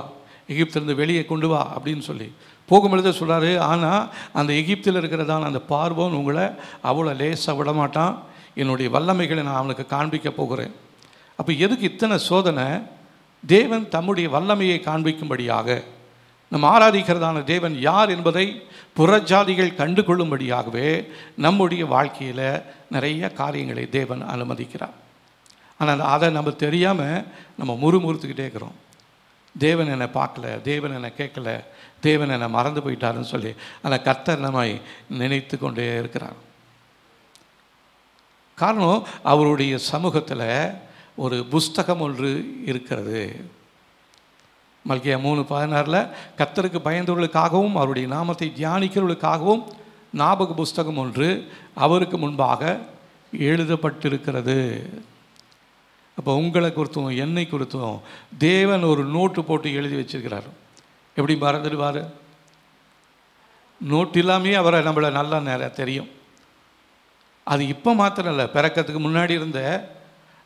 எகிப்திலிருந்து வெளியே கொண்டு வா அப்படின்னு சொல்லி போகும்பொழுது சொல்கிறாரு. ஆனால் அந்த எகிப்தில் இருக்கிறதான அந்த பார்வோன் உங்களை அவ்வளோ லேசாக விடமாட்டான், என்னுடைய வல்லமைகளை நான் அவனுக்கு காண்பிக்க போகிறேன். அப்போ எதுக்கு இத்தனை சோதனை? தேவன் தம்முடைய வல்லமையை காண்பிக்கும்படியாக, நம்ம ஆராதிக்கிறதான தேவன் யார் என்பதை புறஜாதிகள் கண்டு கொள்ளும்படியாகவே நம்முடைய வாழ்க்கையில் நிறைய காரியங்களை தேவன் அனுமதிக்கிறார். ஆனால் அதை நம்ம தெரியாமல் நம்ம முறுமுறுத்துக்கிட்டே இருக்கிறோம். தேவன் என்னை பார்க்கல, தேவன் என்னை கேட்கல, தேவன் என்னை மறந்து போயிட்டாருன்னு சொல்லி அந்த கர்த்தர் நம்மை நினைத்து கொண்டே இருக்கிறார். காரணம், அவருடைய சமூகத்தில் ஒரு புஸ்தகம் ஒன்று இருக்கிறது. மல்கியா 3:16 கர்த்தருக்கு பயந்தவர்களுக்காகவும் அவருடைய நாமத்தை தியானிக்கிறவர்களுக்காகவும் ஞாபக புஸ்தகம் ஒன்று அவருக்கு முன்பாக எழுதப்பட்டிருக்கிறது. அப்போ உங்களை குறித்தும் என்னை குறித்தும் தேவன் ஒரு நோட்டு போட்டு எழுதி வச்சிருக்கிறார். எப்படி மறந்துடுவார்? நோட்டு இல்லாமே அவரை நம்மளை நல்லா நேரம் தெரியும். அது இப்போ மாத்திரம் இல்லை, பிறக்கிறதுக்கு முன்னாடி இருந்த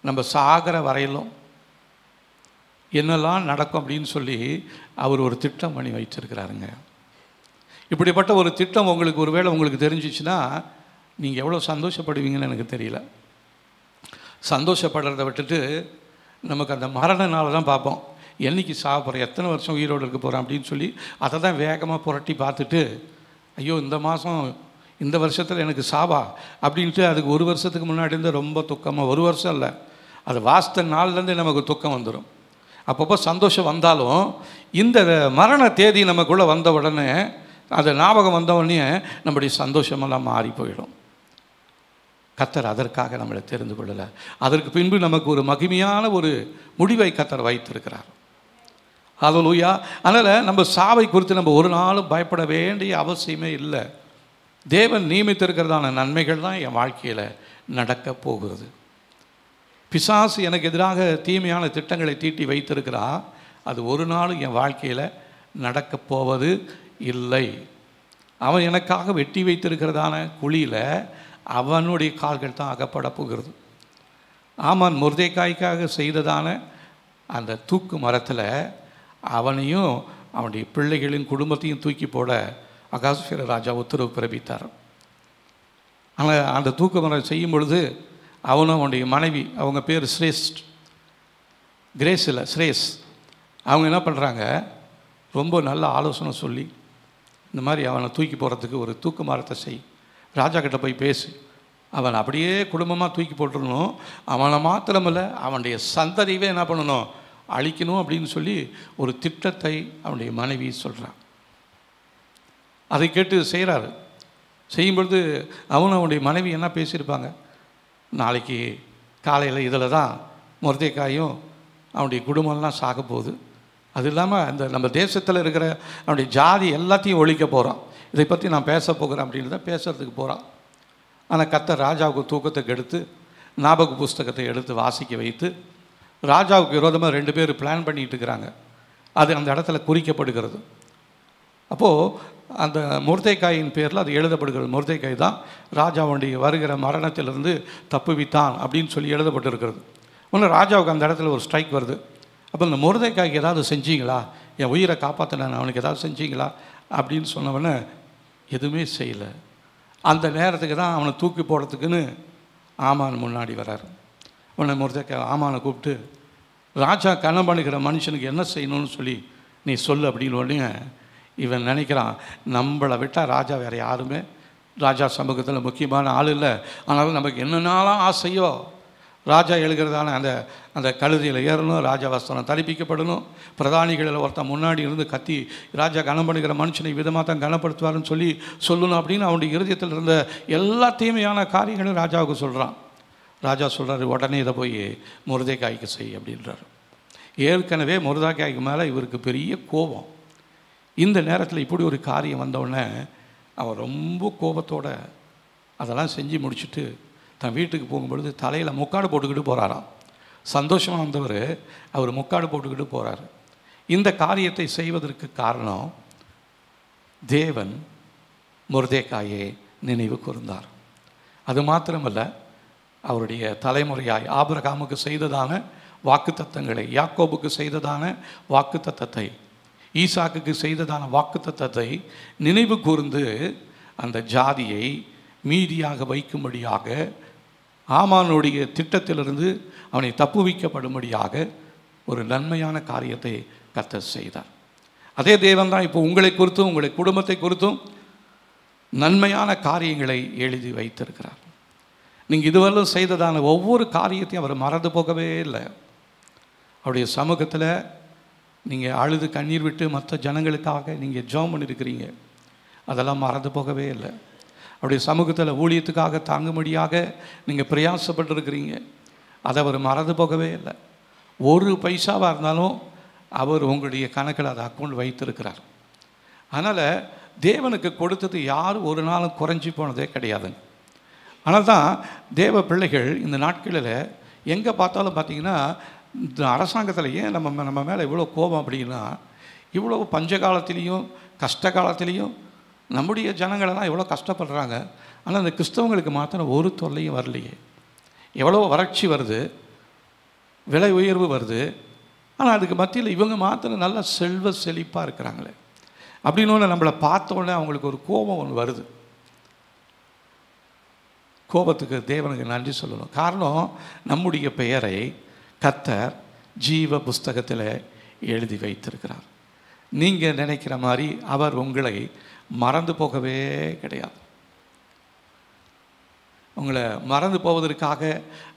நம்ம சாகர வரையிலும் என்னெல்லாம் நடக்கும் அப்படின்னு சொல்லி அவர் ஒரு திட்டம் பண்ணி வச்சிருக்கிறாருங்க. இப்படிப்பட்ட ஒரு திட்டம் உங்களுக்கு ஒருவேளை உங்களுக்கு தெரிஞ்சிச்சுன்னா நீங்கள் எவ்வளோ சந்தோஷப்படுவீங்கன்னு எனக்கு தெரியல. சந்தோஷப்படுறதை விட்டுட்டு நமக்கு அந்த மரண நாளை தான் பார்ப்போம். என்றைக்கு சாக போகிறேன், எத்தனை வருஷம் உயிரோடு இருக்க போகிறேன் அப்படின்னு சொல்லி அதை தான் வேகமாக புரட்டி பார்த்துட்டு, ஐயோ இந்த மாதம் இந்த வருஷத்தில் எனக்கு சாவா அப்படின்ட்டு அதுக்கு ஒரு வருஷத்துக்கு முன்னாடி இருந்து ரொம்ப துக்கமாக, ஒரு வருஷம் இல்லை, அது வாஸ்த நாள்லேருந்து நமக்கு துக்கம் வந்துடும். அப்பப்போ சந்தோஷம் வந்தாலும் இந்த மரண தேதி நமக்குள்ளே வந்த உடனே, அது ஞாபகம் வந்த உடனே நம்முடைய சந்தோஷமெல்லாம் மாறி போயிடும். கர்த்தர் அதற்காக நம்மளை தெரிந்து கொள்ளலை. அதற்கு பின்பு நமக்கு ஒரு மகிமையான ஒரு முடிவை கர்த்தர் வைத்திருக்கிறார். ஹல்லேலூயா. அதனால் நம்ம சாவை குறித்து நம்ம ஒரு நாளும் பயப்பட வேண்டிய அவசியமே இல்லை. தேவன் நியமித்திருக்கிறதான நன்மைகள் தான் என் வாழ்க்கையில் நடக்க போகிறது. பிசாசு எனக்கு எதிராக தீமையான திட்டங்களை தீட்டி வைத்திருக்கிறா, அது ஒரு நாளும் என் வாழ்க்கையில் நடக்கப் போவது இல்லை. அவன் எனக்காக வெட்டி வைத்திருக்கிறதான குழியில் அவனுடைய கால்கள் தான் அகப்பட போகிறது. ஆமான் மொர்தெகாய்க்காக செய்ததான அந்த தூக்கு மரத்தில் அவனையும் அவனுடைய பிள்ளைகளின் குடும்பத்தையும் தூக்கி போட அகாஸ்வேர ராஜா உத்தரவு பிறப்பித்தார். ஆனால் அந்த தூக்கு மரம் செய்யும் பொழுது அவனும் அவனுடைய மனைவி, அவங்க பேர் கிரேஸ் இல்லை ஸ்ரேஸ், அவங்க என்ன பண்ணுறாங்க, ரொம்ப நல்ல ஆலோசனை சொல்லி இந்த மாதிரி அவனை தூக்கி போகிறதுக்கு ஒரு தூக்கு மரத்தை செய், ராஜா கிட்ட போய் பேசு, அவன் அப்படியே குடும்பமாக தூக்கி போட்டுடணும், அவனை மாத்திரமில்லை அவனுடைய சந்ததியவே என்ன பண்ணணும், அழிக்கணும் அப்படின்னு சொல்லி ஒரு திட்டத்தை அவனுடைய மனைவி சொல்கிறான். அதை கேட்டு செய்கிறாரு. செய்யும்பொழுது அவனுடைய மனைவி என்ன பேசியிருப்பாங்க, நாளைக்கு காலையில் இதில் தான் மொர்தெக்காயும் அவனுடைய குடும்பம்லாம் சாக போகுது, அது இல்லாமல் அந்த நம்ம தேசத்தில் இருக்கிற அவனுடைய ஜாதி எல்லாத்தையும் ஒழிக்க போகிறான், இதை பற்றி நான் பேச போகிறேன் அப்படின்னு தான் பேசுகிறதுக்கு போகிறான். ஆனால் கர்த்தர் ராஜாவுக்கு தூக்கத்தை கெடுத்து ஞாபக புஸ்தகத்தை எடுத்து வாசிக்க வைத்து ராஜாவுக்கு விரோதமாக 2 பேர் பிளான் பண்ணிகிட்டு இருக்கிறாங்க. அது அந்த இடத்துல குறிக்கப்படுகிறது. அப்போது அந்த மொர்தெக்காயின் பேரில் அது எழுதப்படுகிறது. மொர்தெக்காய் தான் ராஜாவுடைய வருகிற மரணத்திலிருந்து தப்புவித்தான் அப்படின்னு சொல்லி எழுதப்பட்டிருக்கிறது. ஒன்று ராஜாவுக்கு அந்த இடத்துல ஒரு ஸ்ட்ரைக் வருது. அப்போ இந்த மொர்தெக்காய்க்கு ஏதாவது செஞ்சீங்களா, என் உயிரை காப்பாற்றினேன் அவனுக்கு ஏதாவது செஞ்சீங்களா அப்படின்னு சொன்னவொடனே எதுவுமே செய்யலை. அந்த நேரத்துக்கு தான் அவனை தூக்கி போடுறதுக்குன்னு ஆமான் முன்னாடி வர்றார். உடனே மொர்தெக்காய் ஆமானை கூப்பிட்டு, ராஜா கனம் பண்ணுகிற மனுஷனுக்கு என்ன செய்யணும்னு சொல்லி நீ சொல்லு அப்படின்னு. உடனே இவன் நினைக்கிறான், நம்மளை விட்டால் ராஜா வேறு யாருமே ராஜா சமூகத்தில் முக்கியமான ஆள் இல்லை, ஆனாலும் நமக்கு என்னென்னாலும் ஆசையோ, ராஜா எழுகிறதான அந்த கழுதையில் ஏறணும், ராஜா வஸ்திரம் தரிப்பிக்கப்படணும், பிரதானிகளில் ஒருத்தன் முன்னாடி இருந்து கத்தி ராஜா கனம் பண்ணுகிற மனுஷனை விதமாக தான் கனப்படுத்துவாருன்னு சொல்லணும் அப்படின்னு அவனுடைய இருதயத்தில் இருந்த எல்லா தீமையான காரியங்களும் ராஜாவுக்கு சொல்கிறான். ராஜா சொல்கிறாரு, உடனே இதை போய் மொர்தெக்காய்க்கு செய் அப்படின்றார். ஏற்கனவே மொர்தெக்காய்க்கு மேலே இவருக்கு பெரிய கோபம். இந்த நேரத்தில் இப்படி ஒரு காரியம் வந்தவுடனே அவன் ரொம்ப கோபத்தோடு அதெல்லாம் செஞ்சு முடிச்சுட்டு தன் வீட்டுக்கு போகும்பொழுது தலையில் முக்காடு போட்டுக்கிட்டு போகிறாராம். சந்தோஷமாக வந்தவர் அவர் முக்காடு போட்டுக்கிட்டு போகிறார். இந்த காரியத்தை செய்வதற்கு காரணம் தேவன் மொர்தெக்காயை நினைவு கூர்ந்தார். அது மாத்திரமல்ல, அவருடைய தலைமுறையாய் ஆபிரகாமுக்கு செய்ததான வாக்குத்தத்தங்களை, யாக்கோபுக்கு செய்ததான வாக்குத்தத்தத்தை, ஈசாக்குக்கு செய்ததான வாக்குத்தத்தத்தை நினைவு கூர்ந்து அந்த ஜாதியை மீதியாக வைக்கும்படியாக, ஆமானுடைய திட்டத்திலிருந்து அவனை தப்புவிக்கப்படும்படியாக ஒரு நன்மையான காரியத்தை கர்த்தர் செய்தார். அதே தேவன் தான் இப்போ உங்களை குறித்தும் உங்களுடைய குடும்பத்தை குறித்தும் நன்மையான காரியங்களை எழுதி வைத்திருக்கிறார். நீங்கள் இதுவரையிலும் செய்ததான ஒவ்வொரு காரியத்தையும் அவர் மறந்து போகவே இல்லை. அவருடைய சமூகத்தில் நீங்கள் அழுது கண்ணீர் விட்டு மற்ற ஜனங்களுக்காக நீங்கள் ஜெபம் பண்ணியிருக்கிறீங்க, அதெல்லாம் மறந்து போகவே இல்லை. அவருடைய சமூகத்தில் ஊழியத்துக்காக தாங்கும்படியாக நீங்கள் பிரயாசப்பட்டுருக்கிறீங்க, அதை அவர் மறந்து போகவே இல்லை. ஒரு பைசாவாக இருந்தாலும் அவர் உங்களுடைய கணக்கில் அதை அக்கௌண்ட் வைத்திருக்கிறார். அதனால் தேவனுக்கு கொடுத்தது யாரும் ஒரு நாளும் குறைஞ்சி போனதே கிடையாதுங்க. ஆனால் தான் தேவ பிள்ளைகள் இந்த நாட்களில் எங்கே பார்த்தாலும் பார்த்திங்கன்னா, இந்த அரசாங்கத்தில் ஏன் நம்ம மேலே இவ்வளோ கோபம் அப்படின்னா, இவ்வளோ பஞ்ச காலத்திலையும் கஷ்ட காலத்திலையும் நம்முடைய ஜனங்களெல்லாம் எவ்வளோ கஷ்டப்படுறாங்க, ஆனால் அந்த கிறிஸ்தவங்களுக்கு மாத்திரம் ஒரு தொல்லையும் வரலையே. எவ்வளோ வறட்சி வருது, விலை உயர்வு வருது, ஆனால் அதுக்கு மத்தியில் இவங்க மாத்திரம் நல்லா செல்வ செழிப்பாக இருக்கிறாங்களே அப்படின்னு நம்மளை பார்த்தோன்னே அவங்களுக்கு ஒரு கோபம் ஒன்று வருது. கோபத்துக்கு தேவனுக்கு நன்றி சொல்லணும். காரணம், நம்முடைய பெயரை கர்த்தர் ஜீவ புஸ்தகத்தில் எழுதி வைத்திருக்கிறார். நீங்கள் நினைக்கிற மாதிரி அவர் உங்களை மறந்து போகவே கிடையாது. உங்களை மறந்து போவதற்காக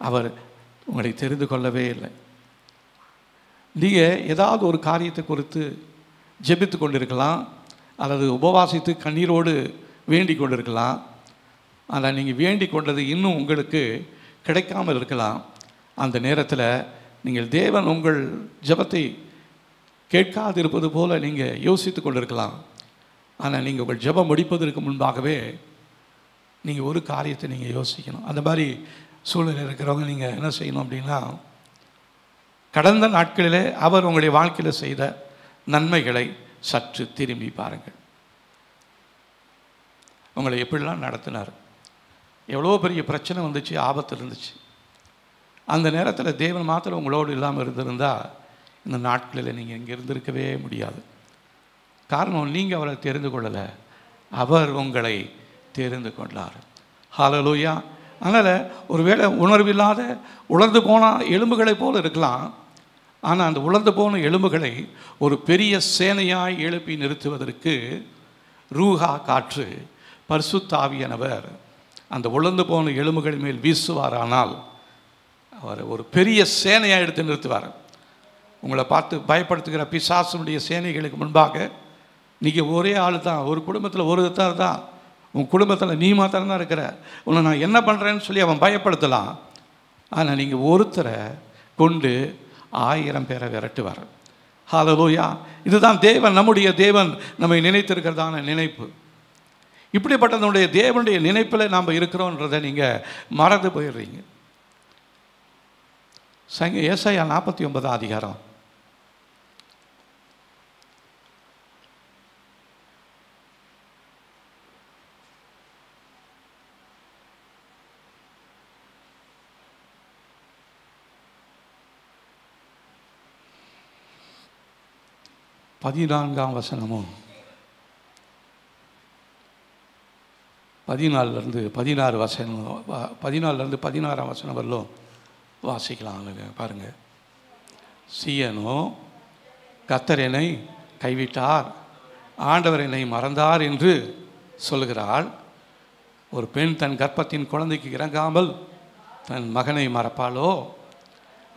அவர் உங்களை தெரிந்து கொள்ளவே இல்லை. நீங்கள் ஏதாவது ஒரு காரியத்தை குறித்து ஜெபித்து கொண்டிருக்கலாம், அல்லது உபவாசித்து கண்ணீரோடு வேண்டிக் கொண்டிருக்கலாம். ஆனால் நீங்கள் வேண்டிக் கொண்டது இன்னும் உங்களுக்கு கிடைக்காமல் இருக்கலாம். அந்த நேரத்தில் நீங்கள் தேவன் உங்கள் ஜெபத்தை கேட்காது இருப்பது போல் நீங்கள் யோசித்து கொண்டிருக்கலாம். ஆனால் நீங்கள் உங்கள் ஜெபம் முடிப்பதற்கு முன்பாகவே நீங்கள் ஒரு காரியத்தை நீங்கள் யோசிக்கணும். அந்த மாதிரி சூழ்நிலை இருக்கிறவங்க நீங்கள் என்ன செய்யணும் அப்படின்னா, கடந்த நாட்களிலே அவர் உங்களுடைய வாழ்க்கையில் செய்த நன்மைகளை சற்று திரும்பி பாருங்கள். உங்களை எப்படிலாம் நடத்தினார், எவ்வளோ பெரிய பிரச்சனை வந்துச்சு, ஆபத்து இருந்துச்சு. அந்த நேரத்தில் தேவன் மாத்திரம் உங்களோடு இல்லாமல் இருந்திருந்தால் இந்த நாட்களில் நீங்கள் இங்கே இருந்திருக்கவே முடியாது. காரணம், நீங்கள் அவரை தெரிந்து கொள்ளலை, அவர் உங்களை தெரிந்து கொண்டார். ஹல்லேலூயா. அதனால் ஒருவேளை உணர்வில்லாத உலர்ந்து போன எலும்புகளை போல் இருக்கலாம். ஆனால் அந்த உலர்ந்து போன எலும்புகளை ஒரு பெரிய சேனையாய் எழுப்பி நிறுத்துவதற்கு ரூஹா காற்று, பரிசுத்த ஆவியானவர் அந்த உலர்ந்து போன எலும்புகள் மேல் வீசுவாரானால் அவர் ஒரு பெரிய சேனையாக எடுத்து நிறுத்துவார். உங்களை பார்த்து பயப்படுத்துகிற பிசாசுடைய சேனைகளுக்கு முன்பாக நீங்கள் ஒரே ஆள் தான், ஒரு குடும்பத்தில் ஒரு தான், உன் குடும்பத்தில் நீ மாத்திரம் தான் இருக்கிற, உன்னை நான் என்ன பண்ணுறேன்னு சொல்லி அவன் பயப்படுத்தலாம். ஆனால் நீங்கள் ஒருத்தரை கொண்டு 1000 பேரை விரட்டுவார். ஹல்லேலூயா. இதுதான் தேவன், நம்முடைய தேவன் நம்மை நினைத்திருக்கிறதான நினைப்பு. இப்படிப்பட்டதனுடைய தேவனுடைய நினைப்பில் நாம் இருக்கிறோன்றதை நீங்கள் மறந்து போயிடுறீங்க. ஏசாயா 49 அதிகாரம் 14ஆம் வசனமும் 14லேருந்து 16 வசனம், 14லேருந்து 16ஆம் வசனம் வரலும் வாசிக்கலாம் பாருங்கள். சீயோனோ, கர்த்தர் என்னை கைவிட்டார், ஆண்டவர் என்னை மறந்தார் என்று சொல்கிறாள். ஒரு பெண் தன் கர்ப்பத்தின் குழந்தைக்கு இறங்காமல் தன் மகனை மறப்பாளோ?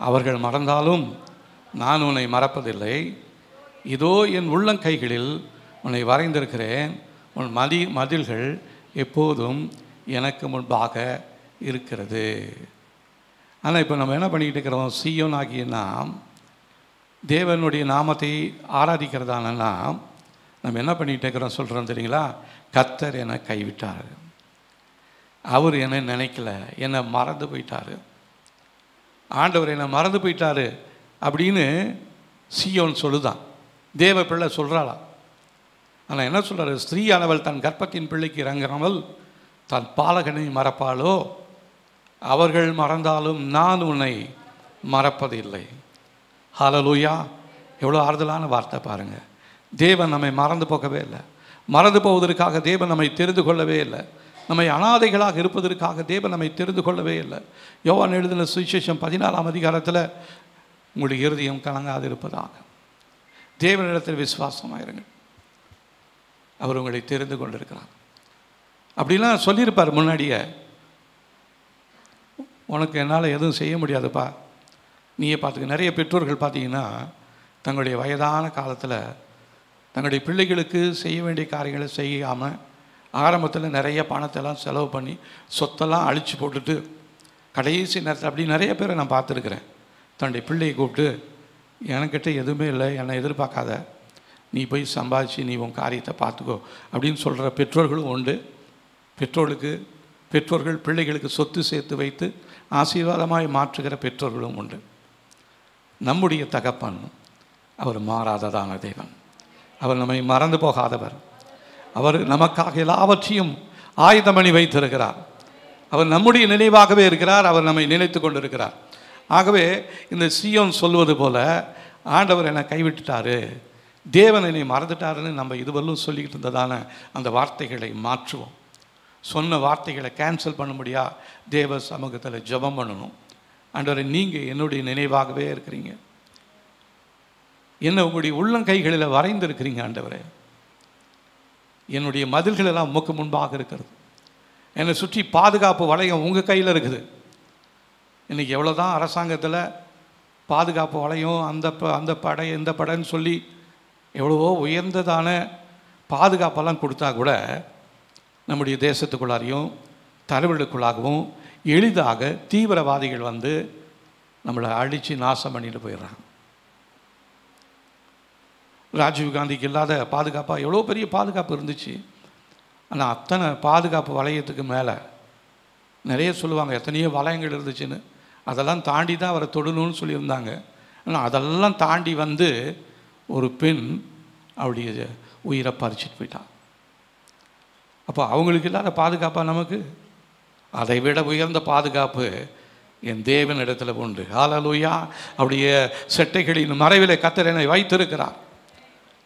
அவர்கள் மறந்தாலும் நான் உன்னை மறப்பதில்லை. இதோ என் உள்ளங்கைகளில் உன்னை வரைந்திருக்கிறேன், உன் மதில்கள் எப்போதும் எனக்கு முன்பாக இருக்கிறது. ஆனால் இப்போ நம்ம என்ன பண்ணிக்கிட்டு இருக்கிறோம்? சீயோன் ஆகிய நாம் தேவனுடைய நாமத்தை ஆராதிக்கிறதான நாம் நம்ம என்ன பண்ணிகிட்டு இருக்கிறோம் சொல்கிறோம் தெரியுங்களா? கர்த்தர் என்னை கைவிட்டார், அவர் என்னை நினைக்கல, என்னை மறந்து போயிட்டார், ஆண்டவர் என்னை மறந்து போயிட்டார் அப்படின்னு சீயோன் சொல்லுதான். தேவ பிள்ளை சொல்கிறாளா? ஆனால் என்ன சொல்கிறாரு? ஸ்திரீயானவள் தன் கர்ப்பத்தின் பிள்ளைக்கு இறங்காமல் தன் பாலகனை மறப்பாளோ? அவர்கள் மறந்தாலும் நான் உன்னை மறப்பதில்லை. ஹல்லேலூயா. எவ்வளோ ஆறுதலான வார்த்தை பாருங்கள். தேவன் நம்மை மறந்து போகவே இல்லை. மறந்து போவதற்காக தேவன் நம்மை தெரிந்து கொள்ளவே இல்லை. நம்மை அனாதைகளாக இருப்பதற்காக தேவன் நம்மை தெரிந்து கொள்ளவே இல்லை. யோவான் எழுதின சுவிசேஷம் 14ஆம் அதிகாரத்தில் உங்களுடைய இருதயம் கலங்காது இருப்பதாக தேவனிடத்தில் விசுவாசமாயிருங்கள், அவர் உங்களை தெரிந்து கொண்டிருக்கிறார். அப்படிலாம் சொல்லியிருப்பார் முன்னாடியே. உனக்கு என்னால் எதுவும் செய்ய முடியாதுப்பா, நீயே பார்த்துக்க. நிறைய பெற்றோர்கள் பார்த்தீங்கன்னா தங்களுடைய வயதான காலத்தில் தங்களுடைய பிள்ளைகளுக்கு செய்ய வேண்டிய காரியங்களை செய்யாமல் ஆரம்பத்தில் நிறைய பணத்தெல்லாம் செலவு பண்ணி சொத்தெல்லாம் அழித்து போட்டுட்டு கடைசி நேரத்தில் அப்படி நிறைய பேரை நான் பார்த்துருக்குறேன். தன்னுடைய பிள்ளையை கூப்பிட்டு, எனக்கிட்ட எதுவுமே இல்லை, என்னை எதிர்பார்க்காத, நீ போய் சம்பாதிச்சு நீ உன் காரியத்தை பார்த்துக்கோ அப்படின்னு சொல்கிற பெற்றோர்களும் உண்டு. பெற்றோர்கள் பிள்ளைகளுக்கு சொத்து சேர்த்து வைத்து ஆசீர்வாதமாய் மாற்றுகிற பெற்றோர்களும் உண்டு. நம்முடைய தகப்பன் அவர் மாறாததான தேவன், அவர் நம்மை மறந்து போகாதவர். அவர் நமக்காக எல்லாவற்றையும் ஆயுதம் பண்ணி வைத்திருக்கிறார். அவர் நம்முடைய நினைவாகவே இருக்கிறார், அவர் நம்மை நினைத்து கொண்டிருக்கிறார். ஆகவே இந்த சீயோன் சொல்வது போல ஆண்டவர் என்னை கைவிட்டுட்டாரு, தேவன் என்னை மறந்துட்டாருன்னு நம்ம இதுவரையும் சொல்லிக்கிட்டு இருந்ததான அந்த வார்த்தைகளை மாற்றுவோம். சொன்ன வார்த்தைகளை கேன்சல் பண்ண முடியா தேவ சமூகத்தில் ஜெபம் பண்ணணும். ஆண்டவரை, நீங்கள் என்னுடைய நினைவாகவே இருக்கிறீங்க, என்ன உங்களுடைய உள்ளங்கைகளில் வரைந்திருக்கிறீங்க ஆண்டவரே, என்னுடைய மதில்களெல்லாம் உமக்கு முன்பாக இருக்கிறது, என்னை சுற்றி பாதுகாப்பு வளையம் உங்கள் கையில் இருக்குது. இன்றைக்கி எவ்வளோ தான் அரசாங்கத்தில் பாதுகாப்பு வளையம் அந்த படை இந்த படைன்னு சொல்லி எவ்வளவோ உயர்ந்ததான பாதுகாப்பெல்லாம் கொடுத்தா கூட நம்முடைய தேசத்துக்குள்ளாரையும் தலைவர்களுக்குள்ளாகவும் எளிதாக தீவிரவாதிகள் வந்து நம்மளை அழித்து நாசம் பண்ணிட்டு போயிடுறாங்க. ராஜீவ்காந்திக்கு இல்லாத பாதுகாப்பாக எவ்வளோ பெரிய பாதுகாப்பு இருந்துச்சு. ஆனால் அத்தனை பாதுகாப்பு வளையத்துக்கு மேலே நிறைய சொல்லுவாங்க, எத்தனையோ வளையங்கள் இருந்துச்சுன்னு. அதெல்லாம் தாண்டி தான் அவரை தொடணும்னு சொல்லியிருந்தாங்க. ஆனால் அதெல்லாம் தாண்டி வந்து ஒரு பெண் அவருடைய உயிரை பறிச்சிட்டு போயிட்டான். அப்போ அவங்களுக்கு இல்லாத பாதுகாப்பாக நமக்கு அதை விட உயர்ந்த பாதுகாப்பு என் தேவன் இடத்துல உண்டு. ஹல்லேலூயா. அவருடைய செட்டைகளின் மறைவிலே கர்த்தர் என்னை வைத்திருக்கிறார்.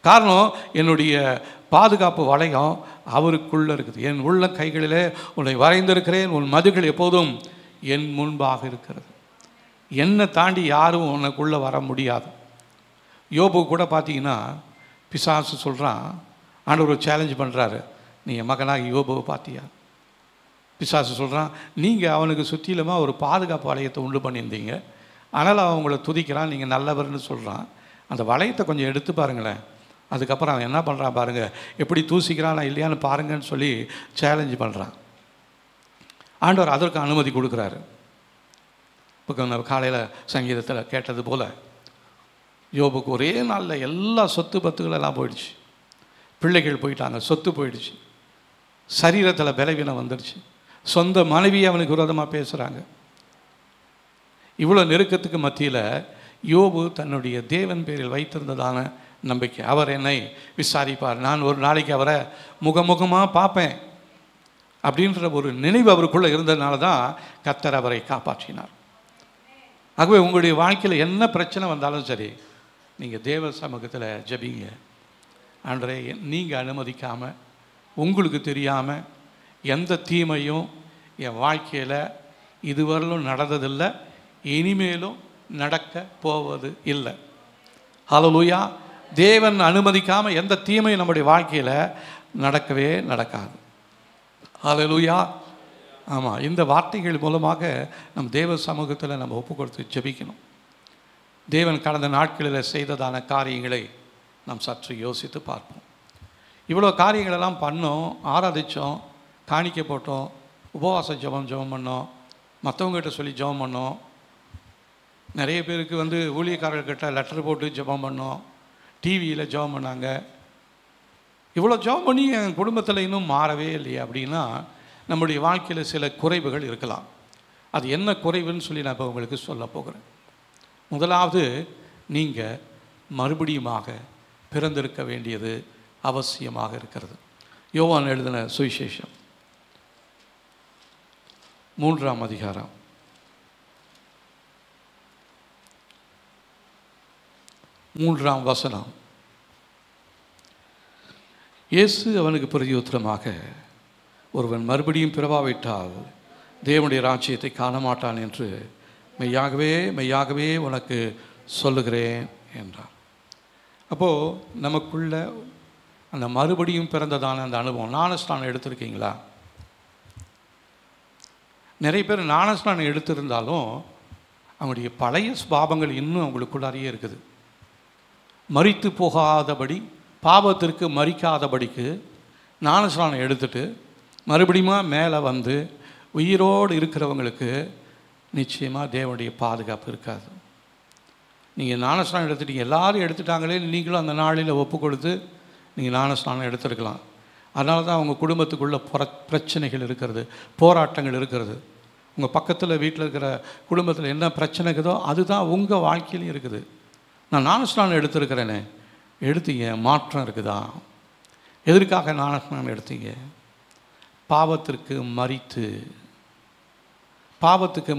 காரணம், என்னுடைய பாதுகாப்பு வளையம் அவருக்குள்ளே இருக்குது. என் உள்ள கைகளிலே உன்னை வரைந்திருக்கிறேன், உன் மதில்கள் எப்போதும் என் முன்பாக இருக்கிறது. என்னை தாண்டி யாரும் உனக்குள்ளே வர முடியாது. யோபு கூட பார்த்தீங்கன்னா பிசாசு சொல்கிறான், ஆண்டவர் ஒரு சேலஞ்ச் பண்ணுறாரு, நீ என் மகனாக யோபுவை பார்த்தியா? பிசாசு சொல்கிறான், நீங்கள் அவனுக்கு சுற்றிலுமாக ஒரு பாதுகாப்பு வளையத்தை உண்டு பண்ணியிருந்தீங்க, ஆனால் அவன் உங்களை துதிக்கிறான், நீங்கள் நல்லவர்னு சொல்கிறான். அந்த வளையத்தை கொஞ்சம் எடுத்து பாருங்களேன். அதுக்கப்புறம் அவன் என்ன பண்ணுறான் பாருங்கள், எப்படி தூசிக்கிறானா இல்லையான்னு பாருங்கன்னு சொல்லி சேலஞ்சு பண்ணுறான். ஆண்டவர் அதற்கு அனுமதி கொடுக்குறாரு. இப்போ நம்ம காலையில் சங்கீதத்தில் கேட்டது போல் யோபுக்கு ஒரே நாளில் எல்லா சொத்து பத்துகளெல்லாம் போயிடுச்சு. பிள்ளைகள் போயிட்டாங்க, சொத்து போயிடுச்சு, சரீரத்தில் பலவீனம் வந்துடுச்சு, சொந்த மனைவியை அவனுக்கு விரோதமாக பேசுகிறாங்க. இவ்வளோ நெருக்கத்துக்கு மத்தியில் யோபு தன்னுடைய தேவன் பேரில் வைத்திருந்ததான நம்பிக்கை, அவர் என்னை விசாரிப்பார், நான் ஒரு நாளைக்கு அவரை முகமுகமாக பார்ப்பேன் அப்படின்ற ஒரு நினைவு அவருக்குள்ளே இருந்ததுனால தான் கர்த்தர் அவரை காப்பாற்றினார். ஆகவே உங்களுடைய வாழ்க்கையில் என்ன பிரச்சனை வந்தாலும் சரி, நீங்கள் தேவ சமூகத்தில் ஜெபிங்க. ஆண்டவரே, நீங்கள் அனுமதிக்காமல், உங்களுக்கு தெரியாமல் எந்த தீமையும் என் வாழ்க்கையில் இதுவரையிலும் நடந்ததில்லை, இனிமேலும் நடக்க போவது இல்லை. ஹல்லேலூயா. தேவன் அனுமதிக்காமல் எந்த தீமையும் நம்முடைய வாழ்க்கையில் நடக்கவே நடக்காது. ஹல்லேலூயா. ஆமாம், இந்த வார்த்தைகள் மூலமாக நம் தேவ சமூகத்தில் நம்ம ஒப்பு கொடுத்து ஜெபிக்கணும். தேவன் கடந்த நாட்களில் செய்ததான காரியங்களை நாம் சற்று யோசித்து பார்ப்போம். இவ்வளோ காரியங்களெல்லாம் பண்ணோம், ஆராதித்தோம், காணிக்க போட்டோம், உபவாச ஜெபம் பண்ணோம், மற்றவங்ககிட்ட சொல்லி ஜெபம் பண்ணோம், நிறைய பேருக்கு ஊழியக்காரர்கிட்ட லெட்டர் போட்டு ஜெபம் பண்ணோம், டிவியில் ஜெபம் பண்ணாங்க. இவ்வளோ ஜெபம் பண்ணி என் குடும்பத்தில் இன்னும் மாறவே இல்லையே அப்படின்னா நம்முடைய வாழ்க்கையில் சில குறைவுகள் இருக்கலாம். அது என்ன குறைவுன்னு சொல்லி நான் இப்போ உங்களுக்கு சொல்ல போகிறேன். முதலாவது, நீங்கள் மறுபடியுமாக பிறந்திருக்க வேண்டியது அவசியமாக இருக்கிறது. யோவான் எழுதின சுவிசேஷம் 3ஆம் அதிகாரம் 3ஆம் வசனம். இயேசு அவனுக்கு பிரதியுத்தரமாக, ஒருவன் மறுபடியும் பிறவாவிட்டால் தேவனுடைய ராஜ்யத்தை காண மாட்டான் என்று மெய்யாகவே மெய்யாகவே உனக்கு சொல்லுகிறேன் என்றார். அப்போது நமக்குள்ள அந்த மறுபடியும் பிறந்ததான அந்த அனுபவம், ஞானஸ்நானம் எடுத்திருக்கீங்களா? நிறைய பேர் ஞானஸ்நானம் எடுத்திருந்தாலும் அவங்களுடைய பழைய சுபாவங்கள் இன்னும் அவங்களுக்குள்ளாரியே இருக்குது. மரித்து போகாதபடி, பாவத்திற்கு மரிக்காதபடிக்கு ஞானஸ்நானம் எடுத்துட்டு மறுபடியும் மேலே வந்து உயிரோடு இருக்கிறவங்களுக்கு நிச்சயமாக தேவனுடைய பாதுகாப்பு இருக்காது. நீங்கள் ஞானஸ்நானம் எடுத்துட்டீங்க, எல்லோரும் எடுத்துட்டாங்களே, நீங்களும் அந்த நாளில் ஒப்பு கொடுத்து நீங்கள் ஞானஸ்நானம் எடுத்துருக்கலாம். அதனால தான் அவங்க குடும்பத்துக்குள்ளே பிரச்சனைகள் இருக்கிறது, போராட்டங்கள் இருக்கிறது. உங்கள் பக்கத்தில் வீட்டில் இருக்கிற குடும்பத்தில் என்ன பிரச்சனை இருக்குதோ அதுதான் உங்கள் வாழ்க்கையிலையும் இருக்குது. நான் ஞானஸ்நானம் எடுத்துருக்கிறேனே, எடுத்தீங்க, மாற்றம் இருக்குதா? எதற்காக ஞானஸ்நானம் எடுத்தீங்க? பாவத்துக்கு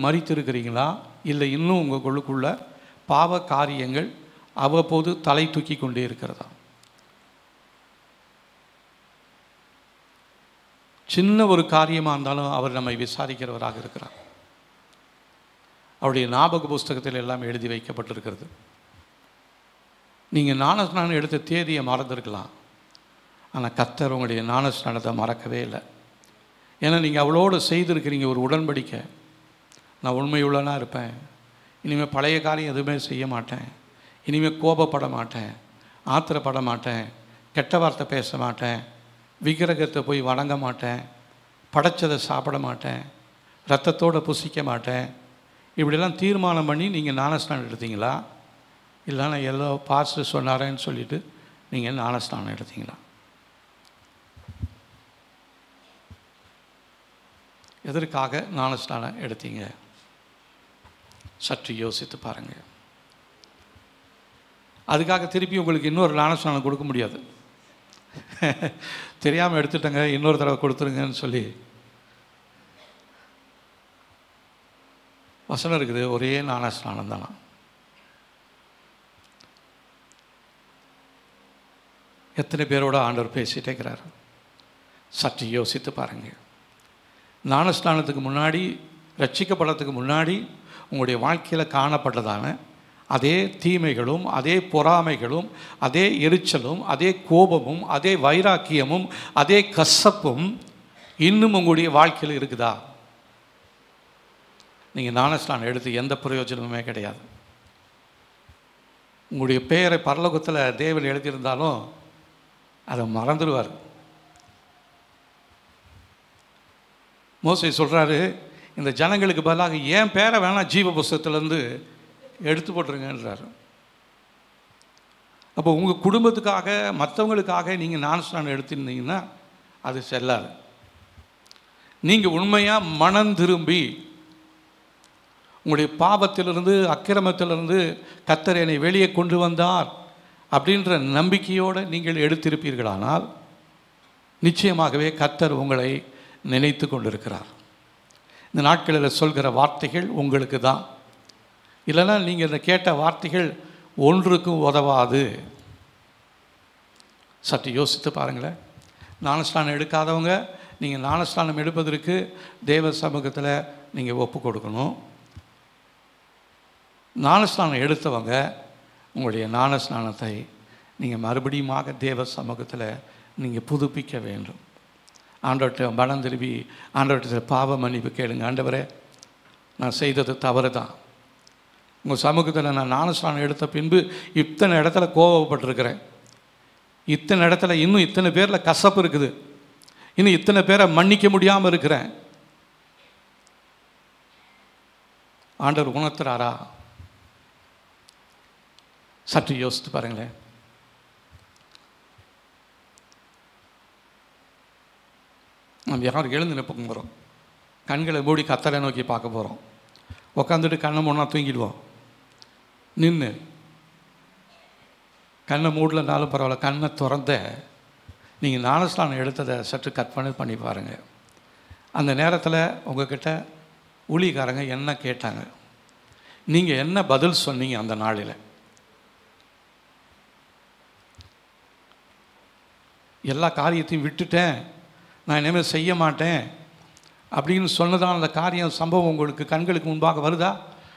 மரித்து இருக்கிறீங்களா? இல்லை இன்னும் உங்களுக்குள்ள பாவ காரியங்கள் அவ்வப்போது தலை தூக்கி கொண்டே இருக்கிறதா? சின்ன ஒரு காரியமாக இருந்தாலும் அவர் நம்மை விசாரிக்கிறவராக இருக்கிறார். அவருடைய ஞாபக புஸ்தகத்தில் எல்லாம் எழுதி வைக்கப்பட்டிருக்கிறது. நீங்கள் ஞானஸ்நானம் எடுத்த தேதியை மறந்துருக்கலாம், ஆனால் கர்த்தர் உங்களுடைய ஞானஸ்நானத்தை மறக்கவே இல்லை. ஏன்னா நீங்கள் அவளோடு செய்திருக்கிறீங்க ஒரு உடன்படிக்கை. நான் உண்மையுள்ளனா இருப்பேன், இனிமேல் பழைய காரியம் எதுவுமே செய்ய மாட்டேன், இனிமேல் கோபப்பட மாட்டேன், ஆத்திரப்பட மாட்டேன், கெட்ட வார்த்தை பேச மாட்டேன், விக்கிரகத்தை போய் வணங்க மாட்டேன், படைச்சதை சாப்பிட மாட்டேன், ரத்தத்தோடு புசிக்க மாட்டேன். இப்படிலாம் தீர்மானம் பண்ணி நீங்கள் ஞானஸ்நானம் எடுத்தீங்களா? இல்லைன்னா எல்லோ பாஸ்டர் சொன்னாரேன்னு சொல்லிவிட்டு நீங்கள் ஞானஸ்நானம் எடுத்தீங்களா? எதற்காக ஞானஸ்நானம் எடுத்தீங்க? சற்று யோசித்து பாருங்கள். அதுக்காக திருப்பி உங்களுக்கு இன்னொரு ஞானஸ்நானம் கொடுக்க முடியாது. தெரியாமல் எடுத்துட்டங்க, இன்னொரு தடவை கொடுத்துருங்கன்னு சொல்லி வசனம் இருக்குது. ஒரே ஞானஸ்நானம் தானா? எத்தனை பேரோட ஆண்டவர் பேசிகிட்டே இருக்கிறார்? சற்று யோசித்து பாருங்கள். ஞானஸ்நானத்துக்கு முன்னாடி, ரட்சிக்கப்படுறதுக்கு முன்னாடி உங்களுடைய வாழ்க்கையில் காணப்பட்டதான அதே தீமைகளும், அதே பொறாமைகளும், அதே எரிச்சலும், அதே கோபமும், அதே வைராக்கியமும், அதே கசப்பும் இன்னும் உங்களுடைய வாழ்க்கையில் இருக்குதா? நீங்கள் ஞானஸ்நானம் எடுத்து எந்த பிரயோஜனமுமே கிடையாது. உங்களுடைய பெயரை பரலோகத்தில் தேவன் எழுதியிருந்தாலும் அதை மறந்துடுவார். மோசே சொல்கிறாரு, இந்த ஜனங்களுக்கு பதிலாக என் பேரை வேணால் ஜீவ புஸ்தகத்திலேருந்து எடுத்து போட்டுருங்கன்றாரு. அப்போ உங்கள் குடும்பத்துக்காக, மற்றவங்களுக்காக நீங்கள் ஞானஸ்நானம் எடுத்துருந்தீங்கன்னா அது செல்லாது. நீங்கள் உண்மையாக மனம் திரும்பி உங்களுடைய பாவத்திலிருந்து, அக்கிரமத்திலிருந்து கர்த்தர் என்னை வெளியே கொண்டு வந்தார் அப்படின்ற நம்பிக்கையோடு நீங்கள் எடுத்திருப்பீர்களானால் நிச்சயமாகவே கர்த்தர் உங்களை நினைத்து கொண்டிருக்கிறார். இந்த நாட்களில் சொல்கிற வார்த்தைகள் உங்களுக்கு தான். இல்லைன்னா நீங்கள் இந்த கேட்ட வார்த்தைகள் ஒன்றுக்கும் உதவாது. சற்று யோசித்து பாருங்களேன். ஞானஸ்நானம் எடுக்காதவங்க, நீங்கள் ஞானஸ்நானம் எடுப்பதற்கு தேவ சமூகத்தில் நீங்கள் ஒப்பு கொடுக்கணும். ஞானஸ்நானம் எடுத்தவங்க உங்களுடைய ஞானஸ்நானத்தை நீங்கள் மறுபடியுமாக தேவ சமூகத்தில் நீங்கள் புதுப்பிக்க வேண்டும். ஆண்டவர்கிட்ட மனம் திரும்பி ஆண்டவர்கிட்ட பாவ மன்னிப்பு கேளுங்க. ஆண்டவரே, நான் செய்தது தவறு தான். உங்கள் சமூகத்தில் நான் ஞானஸ்நானம் எடுத்த பின்பு இத்தனை இடத்துல கோபப்பட்டிருக்கிறேன், இத்தனை இடத்துல இன்னும் இத்தனை பேரில் கசப்பு இருக்குது, இன்னும் இத்தனை பேரை மன்னிக்க முடியாமல் இருக்கிறேன். ஆண்டவர் உணர்த்துறாரா? சற்று யோசித்து பாருங்களேன். நம்ம யாரும் எழுந்து நிற்ப போகிறோம், கண்களை மூடி கர்த்தரை நோக்கி பார்க்க போகிறோம். உக்காந்துட்டு கண்ணை மூடனா தூங்கிடுவோம். நின்று கண்ணை மூடலனாலும் பரவாயில்ல, கண்ணை திறந்த நீங்கள் ஞானஸ்நானம் எடுத்ததை சற்று கற்பனை பண்ணி பாருங்கள். அந்த நேரத்தில் உங்கள்கிட்ட ஊழியக்காரங்க என்ன கேட்டாங்க, நீங்கள் என்ன பதில் சொன்னீங்க? அந்த நாளில் எல்லா காரியத்தையும் விட்டுட்டேன், நான் இனிமேல் செய்ய மாட்டேன் அப்படின்னு சொன்னதான அந்த காரியம், சம்பவம் உங்களுக்கு கண்களுக்கு முன்பாக வருதா?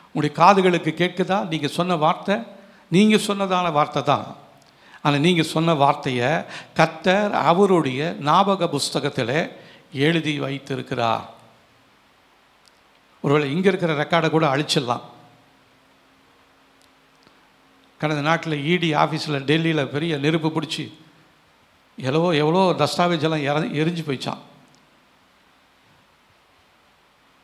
உங்களுடைய காதுகளுக்கு கேட்குதா? நீங்கள் சொன்ன வார்த்தை நீங்கள் சொன்னதான வார்த்தை தான். ஆனால் நீங்கள் சொன்ன வார்த்தையை கர்த்தர் அவருடைய ஞாபக புஸ்தகத்தில் எழுதி வைத்திருக்கிறார். ஒருவேளை இங்கே இருக்கிற ரெக்கார்டை கூட அழிச்சிடலாம். கடந்த நாட்டில் இடி ஆஃபீஸில் டெல்லியில் பெரிய நெருப்பு பிடிச்சி எவ்வளோ தஸ்தாவேஜெல்லாம் எரிஞ்சு போயிச்சான்.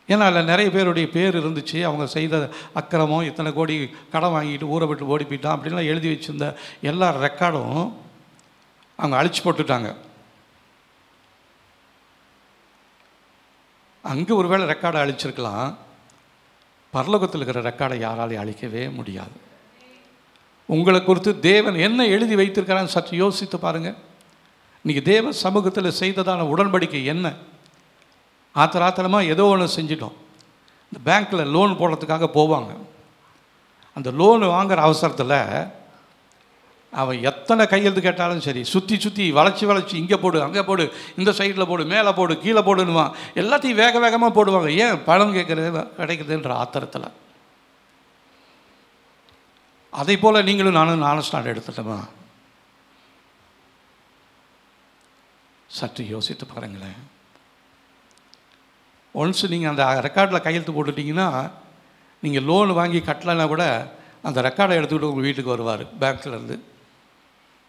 ஏன்னா அதில் நிறைய பேருடைய பேர் இருந்துச்சு. அவங்க செய்த அக்கிரமம், இத்தனை கோடி கடன் வாங்கிட்டு ஊரை விட்டு ஓடி போயிட்டான் அப்படின்லாம் எழுதி வச்சுருந்த எல்லா ரெக்கார்டும் அவங்க அழிச்சு போட்டுட்டாங்க. அங்கே ஒரு வேளை ரெக்கார்டை அழிச்சிருக்கலாம், பரலோகத்தில் இருக்கிற ரெக்கார்டை யாராலையும் அழிக்கவே முடியாது. உங்களை குறித்து தேவன் என்ன எழுதி வைத்திருக்கிறான்னு சற்று யோசித்து பாருங்கள். இன்றைக்கி தேவ சமூகத்தில் செய்ததான உடன்படிக்கை என்ன? ஆத்திரமாக ஏதோ ஒன்று செஞ்சிட்டோம். இந்த பேங்க்கில் லோன் போடுறதுக்காக போவாங்க. அந்த லோனு வாங்குகிற அவசரத்தில் அவன் எத்தனை கையெழுத்து கேட்டாலும் சரி, சுற்றி வளைச்சி இங்கே போடு, அங்கே போடு, இந்த சைடில் போடு, மேலே போடு, கீழே போடுன்னுவான். எல்லாத்தையும் வேகமாக போடுவாங்க. ஏன்? பணம் கேட்குறது கிடைக்குதுன்ற ஆத்திரத்தில். அதே போல் நீங்களும் நானும் ஞானஸ்நானம் எடுத்துட்டோமா? சற்று யோசித்து பாருங்களேன். ஒன்ஸ் நீங்கள் அந்த ரெக்கார்டில் கையெழுத்து போட்டுட்டிங்கன்னா, நீங்கள் லோன் வாங்கி கட்டலைன்னா கூட அந்த ரெக்கார்டை எடுத்துக்கிட்டு உங்கள் வீட்டுக்கு வருவார் பேங்க்லேருந்து.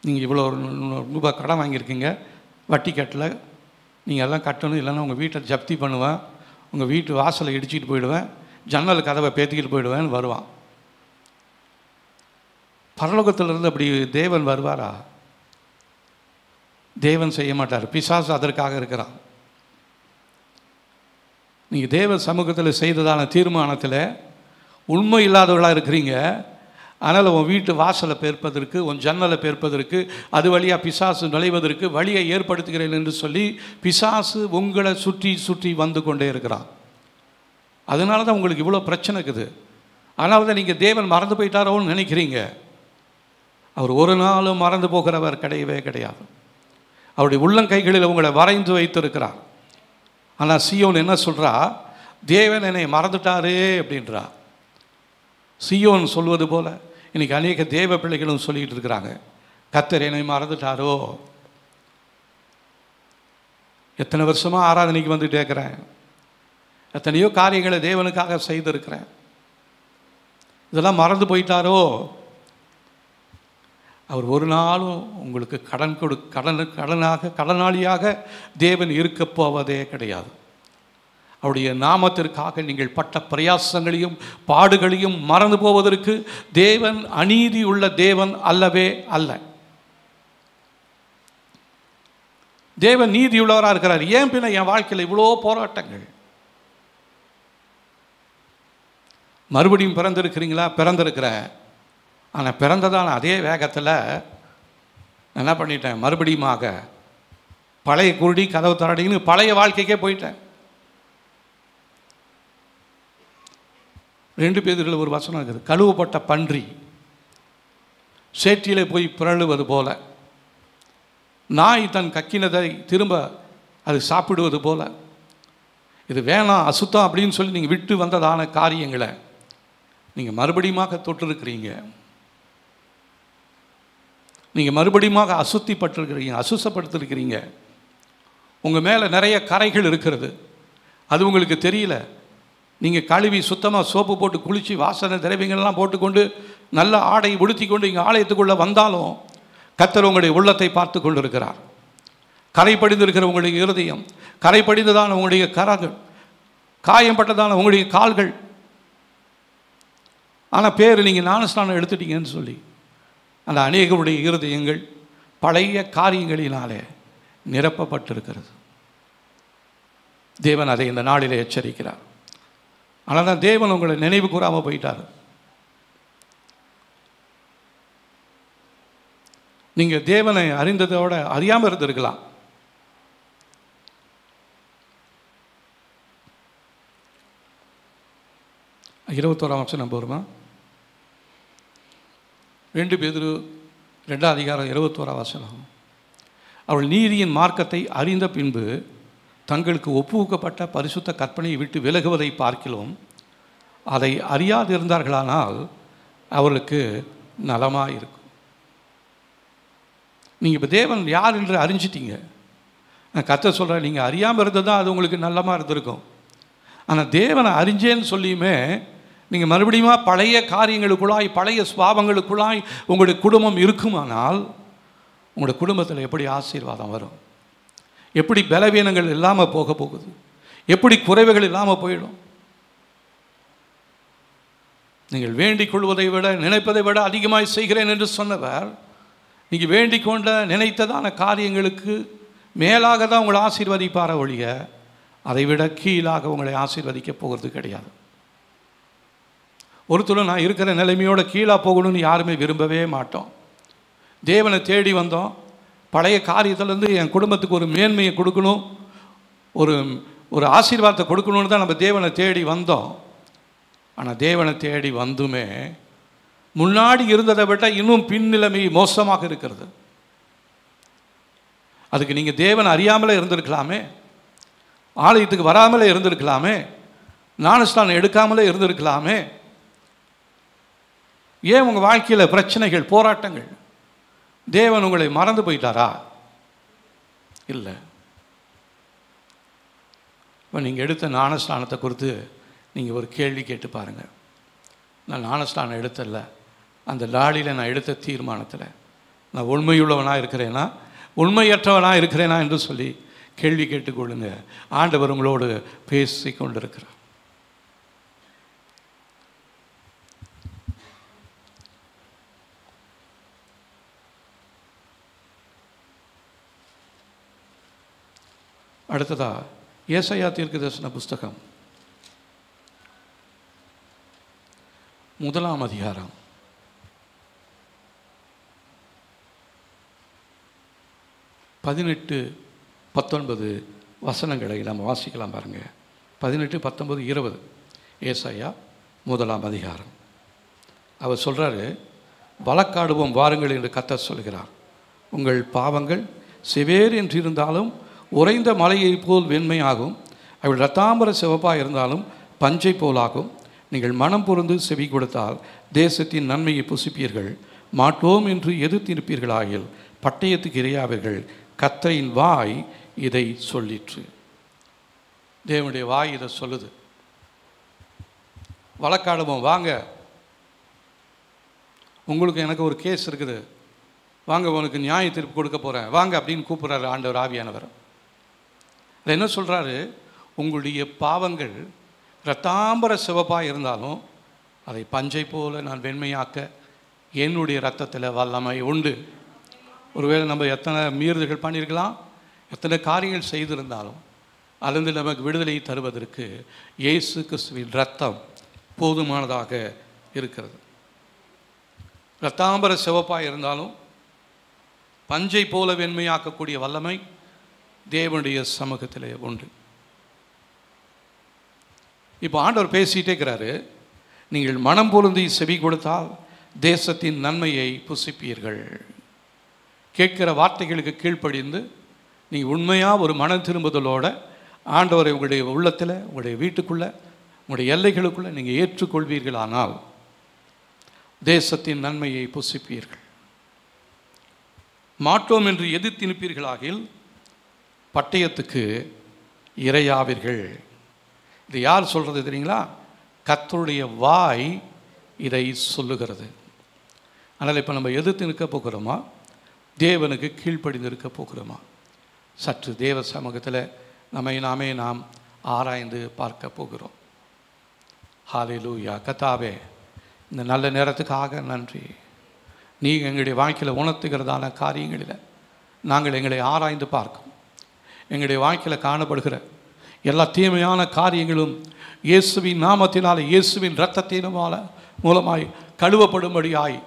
நீங்கள் இவ்வளோ ரூபாய் கடன் வாங்கியிருக்கீங்க, வட்டி கட்டலை, நீங்கள் எல்லாம் கட்டணும், இல்லைன்னா உங்கள் வீட்டை ஜப்தி பண்ணுவேன், உங்கள் வீட்டு வாசலை இடிச்சிட்டு போயிடுவேன், ஜன்னல் கதவை பேத்திக்கிட்டு போயிடுவேன்னு வருவான். பரலோகத்திலிருந்து அப்படி தேவன் வருவாரா? தேவன் செய்ய மாட்டார். பிசாசு அதற்காக இருக்கிறான். நீங்கள் தேவ சமூகத்தில் செய்ததான தீர்மானத்தில் உண்மை இல்லாதவர்களாக இருக்கிறீங்க. அதனால் உன் வீட்டு வாசலை பெருப்பதற்கு, உன் ஜன்னலை பெருப்பதற்கு, அது வழியாக பிசாசு நுழைவதற்கு வழியை ஏற்படுத்துகிறேன் என்று சொல்லி பிசாசு உங்களை சுற்றி வந்து கொண்டே இருக்கிறான். அதனால தான் உங்களுக்கு இவ்வளோ பிரச்சனை இருக்குது. அதனால தான் நீங்கள் தேவன் மறந்து போயிட்டாரோன்னு நினைக்கிறீங்க. அவர் ஒரு நாளும் மறந்து போகிறவர் கிடையவே கிடையாது. அவருடைய உள்ளங்கைகளில் உங்களை வரைந்து வைத்திருக்கிறார். ஆனால் சீயோன் என்ன சொல்கிறா? தேவன் என்னை மறந்துட்டாரே அப்படின்றா. சீயோன் சொல்வது போல இன்றைக்கி அநேக தேவ பிள்ளைகளும் சொல்லிக்கிட்டு இருக்கிறாங்க, கர்த்தர் என்னை மறந்துட்டாரோ. எத்தனை வருஷமாக ஆராதனைக்கு வந்துகிட்டே இருக்கிறேன், எத்தனையோ காரியங்களை தேவனுக்காக செய்திருக்கிறேன், இதெல்லாம் மறந்து போயிட்டாரோ. அவர் ஒரு நாளும் உங்களுக்கு கடனாளியாக தேவன் இருக்க போவதே கிடையாது. அவருடைய நாமத்திற்காக நீங்கள் பட்ட பிரயாசங்களையும் பாடுகளையும் மறந்து போவதற்கு தேவன் அநீதி உள்ள தேவன் அல்லவே அல்ல. தேவன் நீதியுள்ளவராக இருக்கிறார். ஏன் பின்ன என் வாழ்க்கையில் இவ்வளோ போராட்டங்கள்? மறுபடியும் பிறந்திருக்கிறீங்களா? பிறந்திருக்கிறேன். ஆனால் பிறந்ததான அதே வேகத்தில் என்ன பண்ணிட்டேன், மறுபடியுமாக பழைய குருடி கதவு தரடின்னு பழைய வாழ்க்கைக்கே போயிட்டேன். 2 பேதுல ஒரு வசனம் இருக்குது, கழுவப்பட்ட பன்றி சேற்றிலே போய் பிறழுவது போல, நாய் தன் கக்கினதை திரும்ப அது சாப்பிடுவது போல, இது வேணாம் அசுத்தம் அப்படின்னு சொல்லி நீங்கள் விட்டு வந்ததான காரியங்களை நீங்கள் மறுபடியுமாக தொட்டிருக்கிறீங்க. நீங்கள் மறுபடியுமாக அசுத்திப்பட்டிருக்கிறீங்க, அசுத்தப்படுத்திருக்கிறீங்க. உங்கள் மேலே நிறைய கரைகள் இருக்கிறது, அது உங்களுக்கு தெரியல. நீங்கள் கழுவி சுத்தமாக சோப்பு போட்டு குளித்து வாசனை திரவியங்கள்லாம் போட்டுக்கொண்டு நல்ல ஆடை உடுத்தி கொண்டு இங்கே ஆலயத்துக்குள்ளே வந்தாலும் கர்த்தர் உங்களுடைய உள்ளத்தை பார்த்து கொண்டு இருக்கிறார். கரை படிந்திருக்கிற உங்களுடைய இருதயம், கரை படிந்ததான உங்களுடைய கரங்கள், காயம்பட்டதான உங்களுடைய கால்கள். ஆனால் பேர் நீங்கள் ஞானஸ்நானம் எடுத்துட்டீங்கன்னு சொல்லி அந்த அநேகருடைய இருதயங்கள் பழைய காரியங்களினாலே நிரப்பப்பட்டிருக்கிறது. தேவன் அதை இந்த நாளிலே எச்சரிக்கிறார். ஆனால் தான் தேவன் உங்களை நினைவு கூறாமல் போயிட்டார். நீங்கள் தேவனை அறிந்ததோட அறியாமல் இருந்திருக்கலாம். இருபத்தோராம் நம்ம வருமா? 2 பேதுரு 2 அதிகாரம் 21 அவள் நீதியின் மார்க்கத்தை அறிந்த பின்பு தங்களுக்கு ஒப்புவிக்கப்பட்ட பரிசுத்த கற்பனையை விட்டு விலகுவதை பார்க்கிலும் அதை அறியாதிருந்தார்களானால் அவர்களுக்கு நலமாக இருக்கும். நீங்கள் இப்போ தேவன் யார் என்று அறிஞ்சிட்டீங்க. நான் கர்த்தர் சொல்கிறேன், நீங்கள் அறியாமல் இருந்தது தான் அது உங்களுக்கு நல்லமாக இருந்திருக்கும். ஆனால் தேவனை அறிஞ்சேன்னு சொல்லியுமே நீங்கள் மறுபடியும் பழைய காரியங்களுக்குள்ளாய் பழைய சுபாவங்களுக்குள்ளாய் உங்களுடைய குடும்பம் இருக்குமானால் உங்களுடைய குடும்பத்தில் எப்படி ஆசீர்வாதம் வரும்? எப்படி பலவீனங்கள் இல்லாமல் போக போகுது? எப்படி குறைவுகள் இல்லாமல் போயிடும்? நீங்கள் வேண்டிக் கொள்வதை விட நினைப்பதை விட அதிகமாக செய்கிறேன் என்று சொன்னவர் நீங்கள் வேண்டிக் கொண்ட நினைத்ததான காரியங்களுக்கு மேலாக தான் உங்களை ஆசீர்வதிப்பார ஒழிய அதை விட கீழாக உங்களை ஆசீர்வதிக்க போகிறது கிடையாது. ஒருத்தரும் நான் இருக்கிற நிலைமையோட கீழாக போகணும்னு யாருமே விரும்பவே மாட்டோம். தேவனை தேடி வந்தோம், பழைய காரியத்திலேருந்து என் குடும்பத்துக்கு ஒரு மேன்மையை கொடுக்கணும், ஒரு ஆசீர்வாதத்தை கொடுக்கணும்னு தான் நம்ம தேவனை தேடி வந்தோம். ஆனால் தேவனை தேடி வந்துமே முன்னாடி இருந்ததை விட இன்னும் பின்னிலைமை மோசமாக இருக்கிறது. அதுக்கு நீங்கள் தேவனை அறியாமலே இருந்திருக்கலாமே, ஆலயத்துக்கு வராமலே இருந்திருக்கலாமே, ஞானஸ்நானம் எடுக்காமலே இருந்திருக்கலாமே. ஏன் உங்கள் வாழ்க்கையில் பிரச்சனைகள் போராட்டங்கள்? தேவன் உங்களை மறந்து போயிட்டாரா? இல்லை. இப்போ நீங்கள் எடுத்த ஞானஸ்நானத்தை குறித்து நீங்கள் ஒரு கேள்வி கேட்டு பாருங்கள். நான் ஞானஸ்நானம் எடுத்தல, அந்த நாளில் நான் எடுத்த தீர்மானத்தில் நான் உண்மையுள்ளவனாக இருக்கிறேனா உண்மையற்றவனாக இருக்கிறேனா என்று சொல்லி கேள்வி கேட்டுக்கொள்ளுங்க. ஆண்டவர் உங்களோடு பேசி கொண்டிருக்கிறார். அடுத்ததா ஏசாயா தீர்க்கதரிசன புஸ்தகம் 1 அதிகாரம் 18, 19 வசனங்களை நம்ம வாசிக்கலாம் பாருங்கள். 18, 19, 20 ஏசாயா 1 அதிகாரம். அவர் சொல்கிறாரு, வழக்காடுவோம் வாருங்கள் என்று கர்த்தர் சொல்கிறார். உங்கள் பாவங்கள் செவேர் என்று இருந்தாலும் உறைந்த மலையைப் போல் வெண்மையாகும், அவள் இரத்தாம்பர சிவப்பாக இருந்தாலும் பஞ்சை போலாகும். நீங்கள் மனம் பொருந்து செவி கொடுத்தால் தேசத்தின் நன்மையை புசிப்பீர்கள். மாட்டோம் என்று எதிர்த்திருப்பீர்களாயில் பட்டயத்துக்கு இரையாவீர்கள். கர்த்தரின் வாய் இதை சொல்லிற்று. தேவனுடைய வாய் இதை சொல்லுது. வழக்காடுவோம் வாங்க, உங்களுக்கு எனக்கு ஒரு கேஸ் இருக்குது, வாங்க உனக்கு நியாய தீர்ப்பு கொடுக்க போகிறேன் வாங்க அப்படின்னு கூப்பிட்றாரு ஆண்டவர் ஆவியானவர். அதில் என்ன சொல்கிறாரு? உங்களுடைய பாவங்கள் இரத்தாம்பர சிவப்பாக இருந்தாலும் அதை பஞ்சை போல நான் வெண்மையாக்க என்னுடைய இரத்தத்தில் வல்லமை உண்டு. ஒருவேளை நம்ம எத்தனை மீறுதல்கள் பண்ணியிருக்கலாம், எத்தனை காரியங்கள் செய்திருந்தாலும் அதிலிருந்து நமக்கு விடுதலை தருவதற்கு இயேசு கிறிஸ்துவின் இரத்தம் போதுமானதாக இருக்கிறது. இரத்தாம்பர சிவப்பாக இருந்தாலும் பஞ்சை போல வெண்மையாக்கக்கூடிய வல்லமை தேவனுடைய சமூகத்திலே உண்டு. இப்போ ஆண்டவர் பேசிகிட்டே இருக்கிறாரு. நீங்கள் மனம் பொருந்தி செவி கொடுத்தால் தேசத்தின் நன்மையை புசிப்பீர்கள். கேட்கிற வார்த்தைகளுக்கு கீழ்ப்படிந்து நீங்கள் உண்மையாக ஒரு மனம் திரும்புதலோட ஆண்டவரை உங்களுடைய உள்ளத்தில், உங்களுடைய வீட்டுக்குள்ளே, உங்களுடைய எல்லைகளுக்குள்ளே நீங்கள் ஏற்றுக்கொள்வீர்களானால் தேசத்தின் நன்மையை புசிப்பீர்கள். மாட்டோம் என்று எதிர்த்து நிற்பீர்களாகில் பட்டயத்துக்கு இரையாவீர்கள். இது யார் சொல்கிறது தெரியுங்களா? கர்த்தருடைய வாய் இதை சொல்லுகிறது. அதனால் இப்போ நம்ம எதிர்த்து நிற்க போகிறோமா, தேவனுக்கு கீழ்ப்படிந்து இருக்க போகிறோமா? சற்று தேவ சமூகத்தில் நாம் ஆராய்ந்து பார்க்க போகிறோம். ஹல்லேலூயா. கர்த்தாவே, இந்த நல்ல நேரத்துக்காக நன்றி. நீங்கள் எங்களுடைய வாழ்க்கையில் உணர்த்துகிறதான காரியங்களில் நாங்கள் எங்களை ஆராய்ந்து பார்க்கும். எங்களுடைய வாழ்க்கையில் காணப்படுகிற எல்லா தீமையான காரியங்களும் இயேசுவின் நாமத்தினால், இயேசுவின் இரத்தத்தினால மூலமாய் கழுவப்படும்படியாய்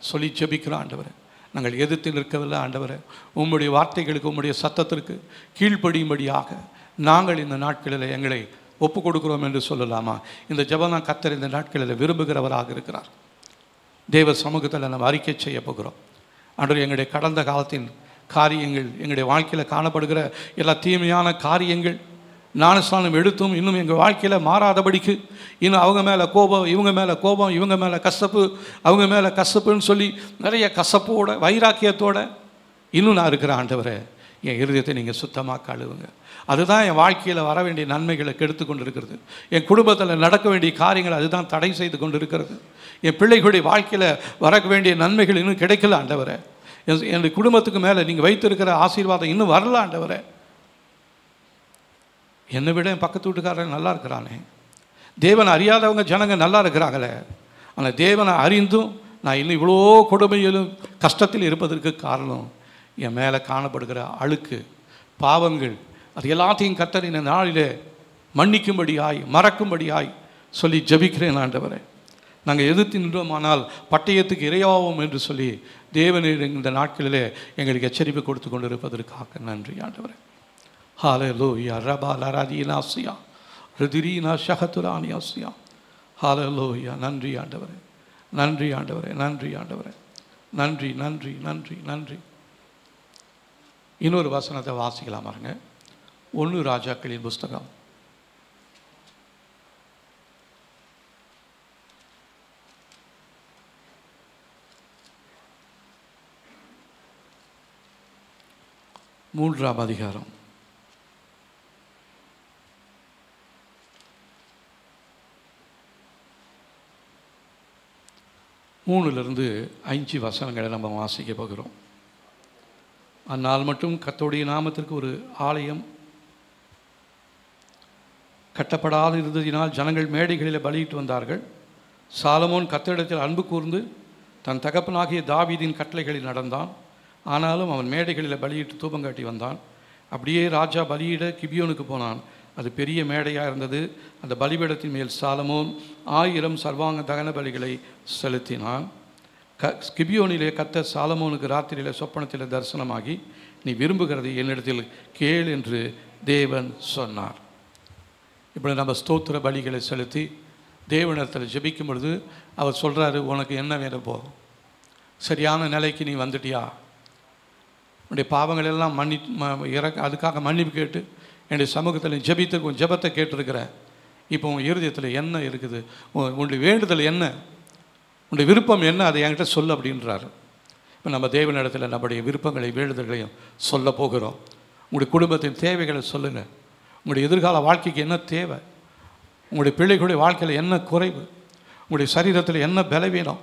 சொல்லி ஜெபிக்கிற ஆண்டவரே, நாங்கள் எதிர்த்து நிற்கவில்லை ஆண்டவரே. உம்முடைய வார்த்தைகளுக்கு, உம்முடைய சத்தத்திற்கு கீழ்ப்படியும்படியாக நாங்கள் இந்த நாட்களில் எங்களை ஒப்பு கொடுக்கிறோம் என்று சொல்லலாமா? இந்த ஜெபம் கர்த்தர் இந்த நாட்களில் விரும்புகிறவராக இருக்கிறார். தேவ சமூகத்தில் நம்ம அறிக்கை செய்ய போகிறோம். ஆண்டவர், எங்களுடைய கடந்த காலத்தின் காரியங்கள், எங்களுடைய வாழ்க்கையில் காணப்படுகிற எல்லா தீமையான காரியங்கள் ஞானஸ்நானம் எடுத்தும் இன்னும் எங்கள் வாழ்க்கையில் மாறாதபடிக்கு, இன்னும் அவங்க மேலே கோபம், இவங்க மேலே கோபம், இவங்க மேலே கசப்பு, அவங்க மேலே கசப்புன்னு சொல்லி நிறைய கசப்போட வைராக்கியத்தோட இன்னும் நான் இருக்கிற ஆண்டவரே, என் இருதயத்தை நீங்கள் சுத்தமாக கழுவுங்க. அதுதான் என் வாழ்க்கையில் வர வேண்டிய நன்மைகளை கெடுத்து கொண்டு இருக்கிறது. என் குடும்பத்தில் நடக்க வேண்டிய காரியங்கள் அதுதான் தடை செய்து கொண்டு இருக்கிறது. என் பிள்ளைகளுடைய வாழ்க்கையில் வர வேண்டிய நன்மைகள் இன்னும் கிடைக்கல ஆண்டவரே. என்னுடைய குடும்பத்துக்கு மேலே நீங்கள் வைத்திருக்கிற ஆசீர்வாதம் இன்னும் வரல ஆண்டவரே. என்னை விட என் பக்கத்து வீட்டுக்காரன் நல்லா இருக்கிறானே. தேவனை அறியாதவங்க ஜனங்க நல்லா இருக்கிறாங்களே. ஆனால் தேவனை அறிந்தும் நான் இன்னும் இவ்வளோ கொடுமையிலும் கஷ்டத்தில் இருப்பதற்கு காரணம் என் மேலே காணப்படுகிற அழுக்கு, பாவங்கள், அது எல்லாத்தையும் கர்த்தர் இந்த நாளிலே மன்னிக்கும்படியாய், மறக்கும்படியாய் சொல்லி ஜெபிக்கிறேன் ஆண்டவரே. நாங்கள் எதிர்த்து நின்றோமானால் பட்டயத்துக்கு இரையாவோம் என்று சொல்லி தேவனின் இந்த நாட்களிலே எங்களுக்கு எச்சரிப்பு கொடுத்து கொண்டு இருப்பதற்காக நன்றி ஆண்டவரே. ஹல்லேலூயா. ரபா லரதீனாசியா ருதிரீனா ஷஹதுரானியாசியா. ஹல்லேலூயா. நன்றி ஆண்டவரே, நன்றி ஆண்டவரே, நன்றி ஆண்டவரே, நன்றி நன்றி நன்றி நன்றி. இன்னொரு வசனத்தை வாசிக்கலாம் பாருங்க. 1 ராஜாக்களின் புஸ்தகம் 3ஆம் அதிகாரம் 3லிருந்து 5 வசனங்களை நம்ம வாசிக்க போகிறோம். அந்நாள் மட்டும் கர்த்தருடைய நாமத்திற்கு ஒரு ஆலயம் கட்டப்படாது இருந்ததினால் ஜனங்கள் மேடைகளில் பலியிட்டு வந்தார்கள். சாலமோன் கர்த்தரிடத்தில் அன்பு கூர்ந்து தன் தகப்பனாகிய தாவீதின் கட்டளைகளில் நடந்தான். ஆனாலும் அவன் மேடைகளில் பலியிட்டு தூபங்காட்டி வந்தான். அப்படியே ராஜா பலியிட கிபியோனுக்கு போனான். அது பெரிய மேடையாக இருந்தது. அந்த பலிபீடத்தின் மேல் சாலமோன் 1000 சர்வாங்க தகன பலிகளை செலுத்தினான். கிபியோனிலே கர்த்தர் சாலமோனுக்கு ராத்திரியில் சொப்பனத்தில் தரிசனமாகி, நீ விரும்புகிறது என்னிடத்தில் கேள் என்று தேவன் சொன்னார். இப்படி நம்ம ஸ்தோத்திர பலிகளை செலுத்தி தேவனிடத்தில் ஜெபிக்கும் பொழுது அவர் சொல்கிறாரு, உனக்கு என்ன வேணும் போ. சரியான நிலைக்கு நீ வந்துட்டியா? உன்னுடைய பாவங்கள் எல்லாம் அதுக்காக மன்னிப்பு கேட்டு என்னுடைய சமூகத்தில் ஜெபித்து ஜெபத்தை கேட்டிருக்கிறேன். இப்போ உன் இருதயத்தில் என்ன இருக்குது? உன்னுடைய வேண்டுதல் என்ன? உன்னுடைய விருப்பம் என்ன? அதை என்கிட்ட சொல்ல அப்படின்றாரு. இப்போ நம்ம தேவனிடத்தில் நம்முடைய விருப்பங்களை வேண்டுதல்களையும் சொல்ல போகிறோம். உங்களுடைய குடும்பத்தின் தேவைகளை சொல்லுங்கள். உங்களுடைய எதிர்கால வாழ்க்கைக்கு என்ன தேவை? உங்களுடைய பிள்ளைகளுடைய வாழ்க்கையில் என்ன குறைவு? உங்களுடைய சரீரத்தில் என்ன பலவீனம்?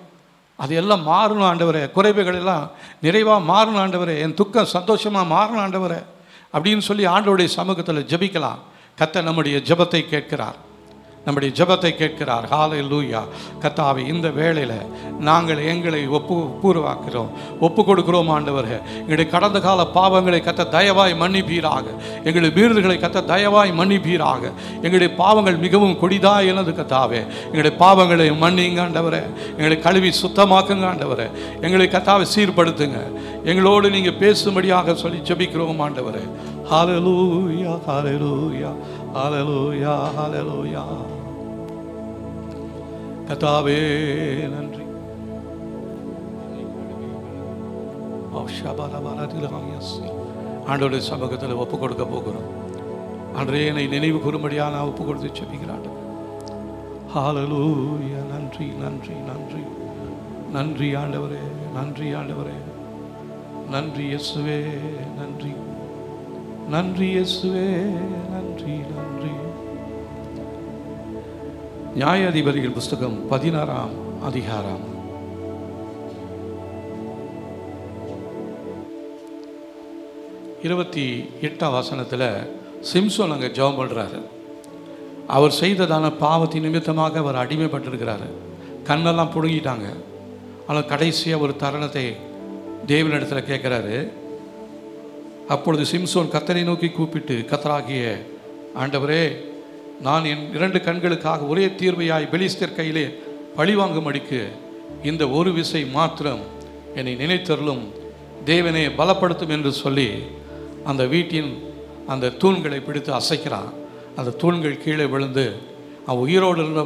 அது எல்லாம் மாறணும் ஆண்டவரே. குறைவுகள் எல்லாம் நிறைவாக மாறணும் ஆண்டவரே. என் துக்கம் சந்தோஷமாக மாறணும் ஆண்டவரே அப்படின்னு சொல்லி ஆண்டவருடைய சமூகத்தில் ஜெபிக்கலாம். கர்த்தர் நம்முடைய ஜெபத்தை கேட்கிறார். நம்முடைய ஜெபத்தை கேட்கிறார். ஹல்லேலூயா. கர்த்தாவே, இந்த வேளையில் நாங்கள் எங்களை ஒப்பு கொடுக்கிறோம் ஆண்டவரே. எங்களுடைய கடந்த கால பாவங்களை கர்த்தர் தயவாய் மன்னிப்பீராக. எங்களுடைய மீறுதல்களை கர்த்தர் தயவாய் மன்னிப்பீராக. எங்களுடைய பாவங்கள் மிகவும் கொடிதா எனது கர்த்தாவே. எங்களுடைய பாவங்களை மன்னிங்க ஆண்டவரே. எங்களை கழுவி சுத்தமாக்குங்க ஆண்டவரே. எங்களை கர்த்தாவை சீர்படுத்துங்க. எங்களோடு நீங்கள் பேசும்படியாக சொல்லி ஜெபிக்கிறோம் ஆண்டவரே. ஹல்லேலூயா, ஹல்லேலூயா, ஹல்லேலூயா, ஹல்லேலூயா. கர்த்தாவே நன்றி. ஆண்டவருடைய சமூகத்தில் ஒப்பு கொடுக்க போகிறோம். அன்றே என்னை நினைவு கூறும்படியாக நான் ஒப்பு கொடுத்து ஜெபிக்கிறேன். ஹல்லேலூயா. நன்றி, நன்றி, நன்றி, நன்றி ஆண்டவரே. நன்றி ஆண்டவரே. நன்றி இயேசுவே. நன்றி, நன்றி இயேசுவே. நன்றி, நன்றி. நியாயாதிபதிகள் புஸ்தகம் 16ஆம் அதிகாரம் 28ஆம் வசனத்தில் சிம்சோன் அங்கே ஜெபம் பண்ணுறாரு. அவர் செய்ததான பாவத்தின் நிமித்தமாக அவர் அடிமைப்பட்டிருக்கிறாரு. கண்ணெல்லாம் பிடுங்கிட்டாங்க. ஆனால் கடைசியாக ஒரு தருணத்தை தேவனிடத்தில் கேட்குறாரு. அப்பொழுது சிம்சோன் கர்த்தரை நோக்கி கூப்பிட்டு, கர்த்தராகிய ஆண்டவரே, நான் என் 2 கண்களுக்காக ஒரே தீர்வையாய் பெலிஸ்தர் கையிலே பழிவாங்கும்படிக்கு இந்த ஒரு விசை மாத்திரம் என்னை நினைத்தருளும், தேவனே பலப்படுத்தும் என்று சொல்லி அந்த வீட்டின் அந்த தூண்களை பிடித்து அசைக்கிறான். அந்த தூண்கள் கீழே விழுந்து அவன் உயிரோடு இருந்த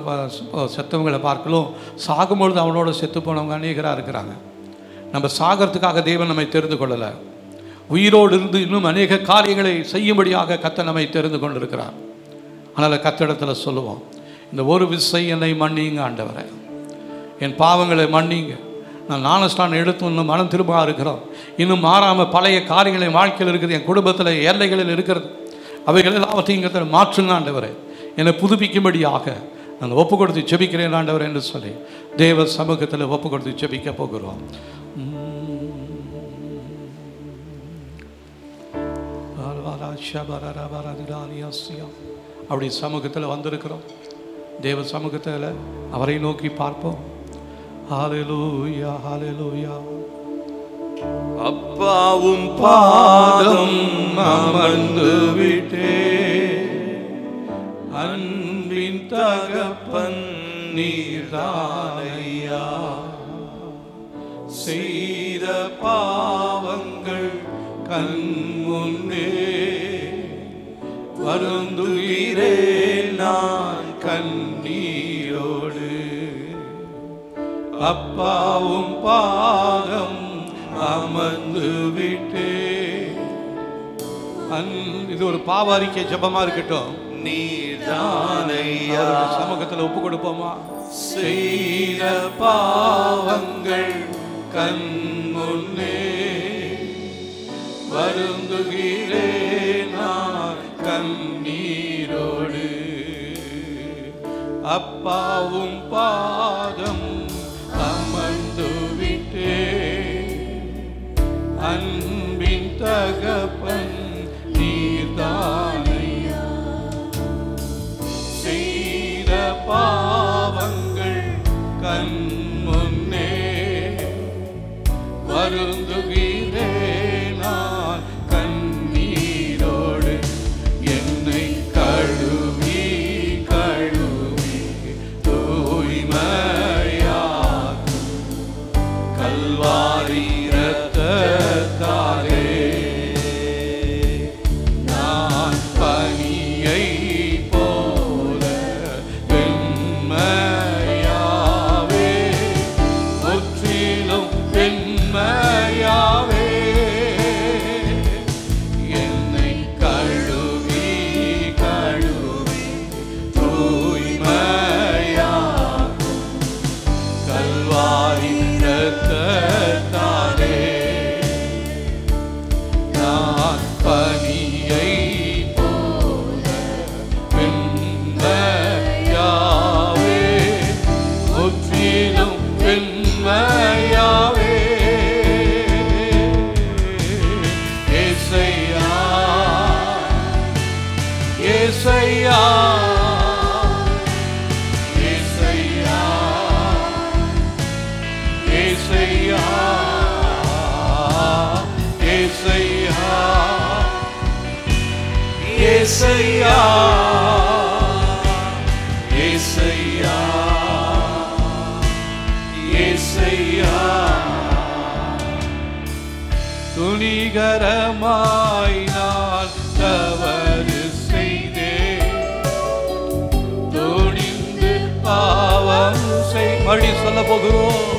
செத்தவங்களை பார்க்கலும் சாகும்பொழுது அவனோட செத்து போனவங்க அநேகராக இருக்கிறாங்க. நம்ம சாகிறதுக்காக தேவன் நம்மை தெரிந்து கொள்ளலை. உயிரோடு இருந்து இன்னும் அநேக காரியங்களை செய்யும்படியாக கர்த்தர் நம்மை தெரிந்து கொண்டிருக்கிறார். அதனால் கர்த்தரிடத்தில் சொல்லுவோம், இந்த ஒரு விசை என்னை மன்னிங்க ஆண்டவரே. என் பாவங்களை மன்னிங்க. நான் ஞானஸ்நானம் எடுத்து இன்னும் மனம் திரும்ப இருக்கிறோம். இன்னும் மாறாமல் பழைய காரியங்களை வாழ்க்கையில் இருக்குது, என் குடும்பத்தில் எல்லைகளில் இருக்கிறது. அவைகள் எல்லாவற்றையும் மாற்றுங்க ஆண்டவரே. என்னை புதுப்பிக்கும்படியாக நான் ஒப்பு கொடுத்து ஜெபிக்கிறேன் ஆண்டவர் என்று சொல்லி தேவ சமூகத்தில் ஒப்பு கொடுத்து ஜெபிக்க போகிறோம். அப்படி சமூகத்தில் வந்திருக்கிறோம். தேவ சமூகத்தில் அவரை நோக்கி பார்ப்போம். ஹல்லேலூயா, ஹல்லேலூயா. அப்பாவும் பாதம் அமர்ந்து விட்டே, அன்பின் தகப்பன் நீர்தானையா. செய்த பாவங்கள் கண் முன்னே வருந்துகிறேன் நான் கண்ணீரோடு. அப்பாவும் பாதம் அமர்ந்து விட்டே. இது ஒரு பாவ அறிக்கை ஜெபமா இருக்கட்டும். நீர்தானையா. சமூகத்தில் ஒப்பு கொடுப்போமா? செய்த பாவங்கள் கண் முன்னே வருந்துகிறேன் நான் கண்ணீரோடு. அப்பாவும் பாதம் அமர்ந்து விட்டே, அன்பின் தகப்பன் நீர்தானையா. செய்த பாவங்கள் கண் முன்னே வருந்துகிறேன் நான் கண்ணீரோடு. என்னை கழுவி கழுவி தூய்மையாக்கும் கல்வாரி இரத்தத்தாலே நான் பனியை போல வெண்மையாவே முற்றிலும் வெண்மையாவே வெண்மையாவே என்னை கழுவி கழுவி தூய்மையாக்கும் கல்வாரி இரத்தத்தாலே நான் பனியை போல வெண்மையாவே முற்றிலும் வெண்மையாவே ஏசையா ஏசையா ஏசையா ஏசையா ஏசையா ஏசையா ஏசையா ஏசையா துணிகரமாய் நான் தவறு செய்தேன் துணிந்து பாவம் மறுபடி சொல்ல போகிறோம்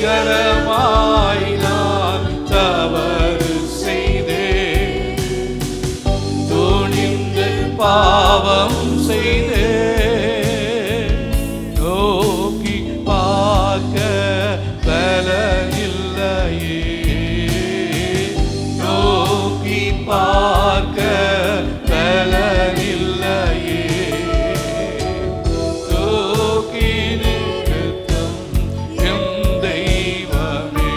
துணிகரமாய் நான் தவறு செய்தேன் துணிந்து பாவம் செய்தேன் நோக்கி பார்க்க பலனில்லையே நோக்கி பார்க்க பலனில்லையே நோக்கி நிறுத்தும் எம் தெய்வமே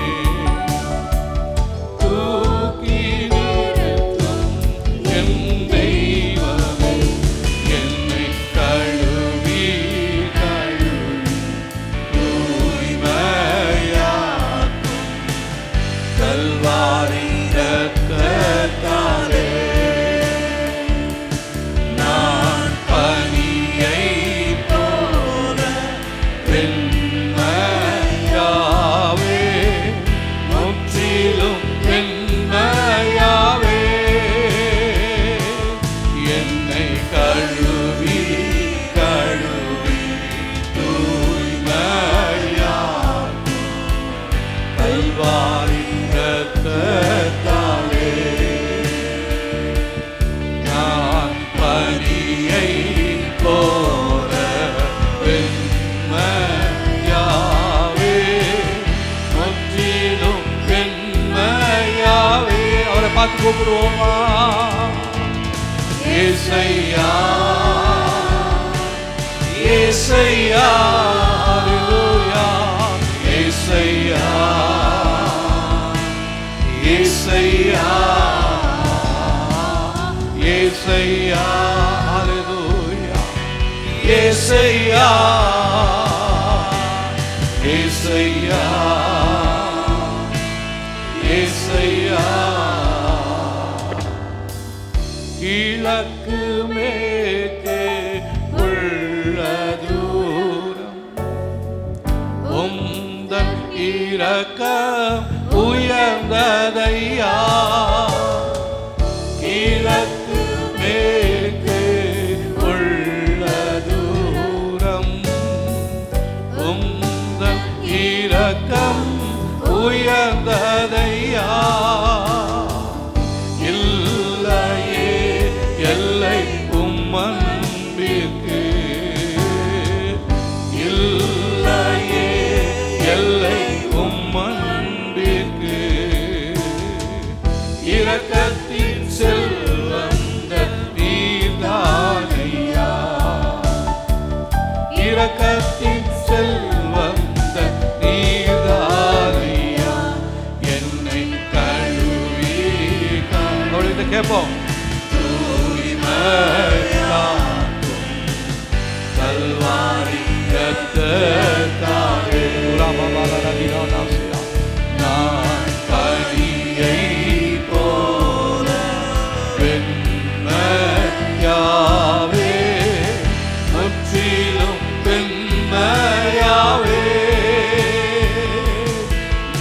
தூக்கி நிறுத்தும் எம் தெய்வமே என்னை கழுவி கழுவி தூய்மையாக்கும் கல்வாரி இரத்தத்தாலே நான் பனியை போல வெண்மையாவே முற்றிலும் வெண்மையாவே என்னை கழுவி கழுவி தூய்மையாக்கும் கல்வாரி இரத்தத்தாலே நான் பனியை போல வெண்மையாவே முற்றிலும் வெண்மையாவே அவரை பார்த்து கூப்பிடுவோமா ஏசையா ஏசையா ஹல்லேலூயா ஏசையா ஏசையா ஏசையா ஹல்லேலூயா ஏசையா ஏசையா ஏசையா கிழக்கு மேற்கே உள்ள தூரம் உந்தன் இரக்கம் உயர்ந்ததையா கிழக்கு மேற்கே உள்ள தூரம் உந்தன் இரக்கம் உயர்ந்ததையா இல்லையே எல்லை உம்மன்பிற்கு இல்லையே எல்லை உம்மன்பிற்கு இரக்கத்தின் செல்வந்த நீர்தானையா இரக்கத்தின் செல்வந்த நீர்தானையா என்னை கழுவி கழுவி கேட்போம் தூய்மையாக்கும் கல்வாரி இரத்தத்தாலே நான் பனியை போல வெண்மையாவே முற்றிலும் வெண்மையாவே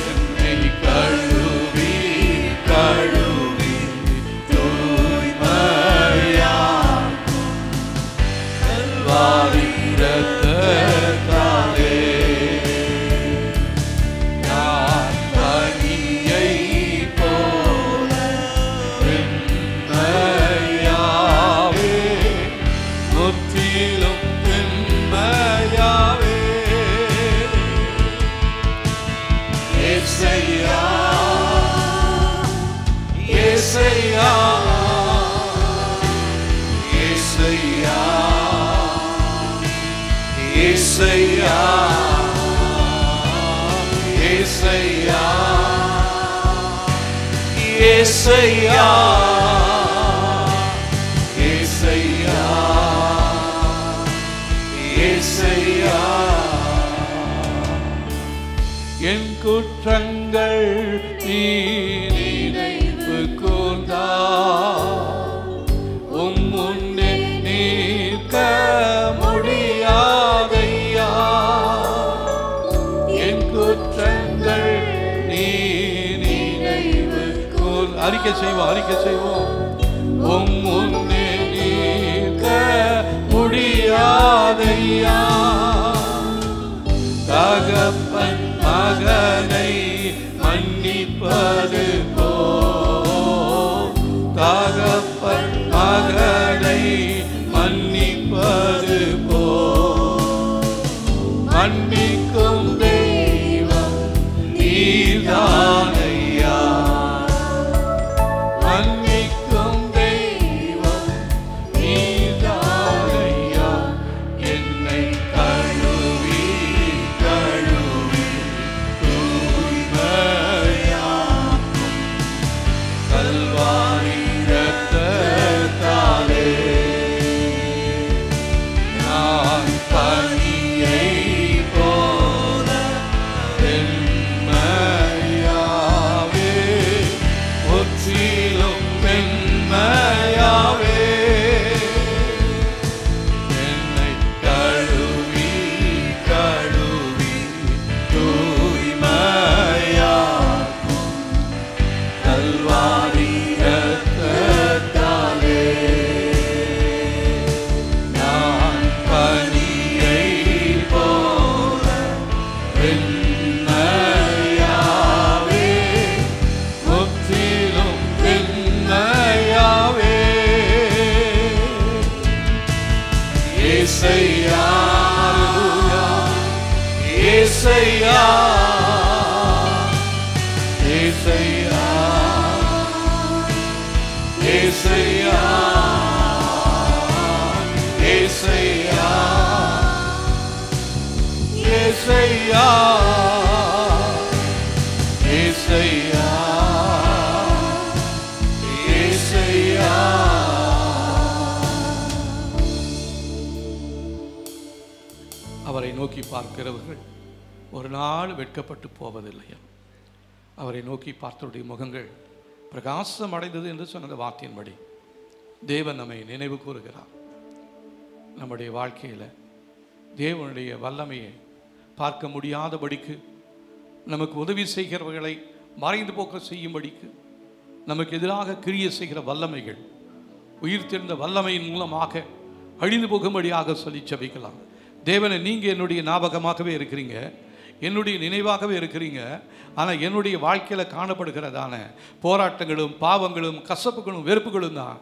என்னை கழுவி கழுவி தூய்மையாக்கும் கல்வாரி இரத்தத்தாலே ஏசையா ஏசையா ஏசையா என் குற்றங்கள் நீ நினைவு கூர்ந்தா உம் முன்னே நிற்க முடியாதையா என் குற்றங்கள் நீ நினைவு கூர் அறிக்கை செய்வோம் உம் முன்னே நிற்க முடியாதையா தகப்பன் மகனை மன்னிப்பது போ தகப்பன் மகனை மன்னிப்பது போ மன்னிக்கும் தெய்வம் நீதானையா மன்னிக்கும் தெய்வம் நீதானையா என்னை கழுவி கழுவி தூய்மையாக்கும் கல்வாரி இரத்தத்தாலே நான் பனியை போல வெண்மையாவே முற்றிலும் வெண்மையாவே என்னை கழுவி கழுவி தூய்மையாக்கும் கல்வாரி இரத்தத்தாலே நான் பனியை போல வெண்மையாவே முற்றிலும் வெண்மையாவே ஏசையா ஏசையா ஏசையா ஏசையா ஏசையா ஏசையா ஏசையா ஏசையா அவரை நோக்கி பார்க்கிறவர்கள் ஒரு நாள் வெட்கப்பட்டு போவதில்லையா அவரை நோக்கி பார்த்தவருடைய முகங்கள் பிரகாசம் அடைந்தது என்று சொன்ன வார்த்தையின்படி தேவன் நம்மை நினைவு கூறுகிறார். நம்முடைய வாழ்க்கையில் தேவனுடைய வல்லமையை பார்க்க முடியாதபடிக்கு நமக்கு உதவி செய்கிறவர்களை மறைந்து போக்க செய்யும்படிக்கு நமக்கு எதிராக கிரியை செய்கிற வல்லமைகள் உயிர்த்தெழுந்த வல்லமையின் மூலமாக அழிந்து போகும்படியாக சொல்லி ஜெபிக்கலாம். தேவனை நீங்கள் என்னுடைய ஞாபகமாகவே இருக்கிறீங்க, என்னுடைய நினைவாகவே இருக்கிறீங்க. ஆனால் என்னுடைய வாழ்க்கையில் காணப்படுகிறதான போராட்டங்களும் பாவங்களும் கசப்புகளும் வெறுப்புகளும் தான்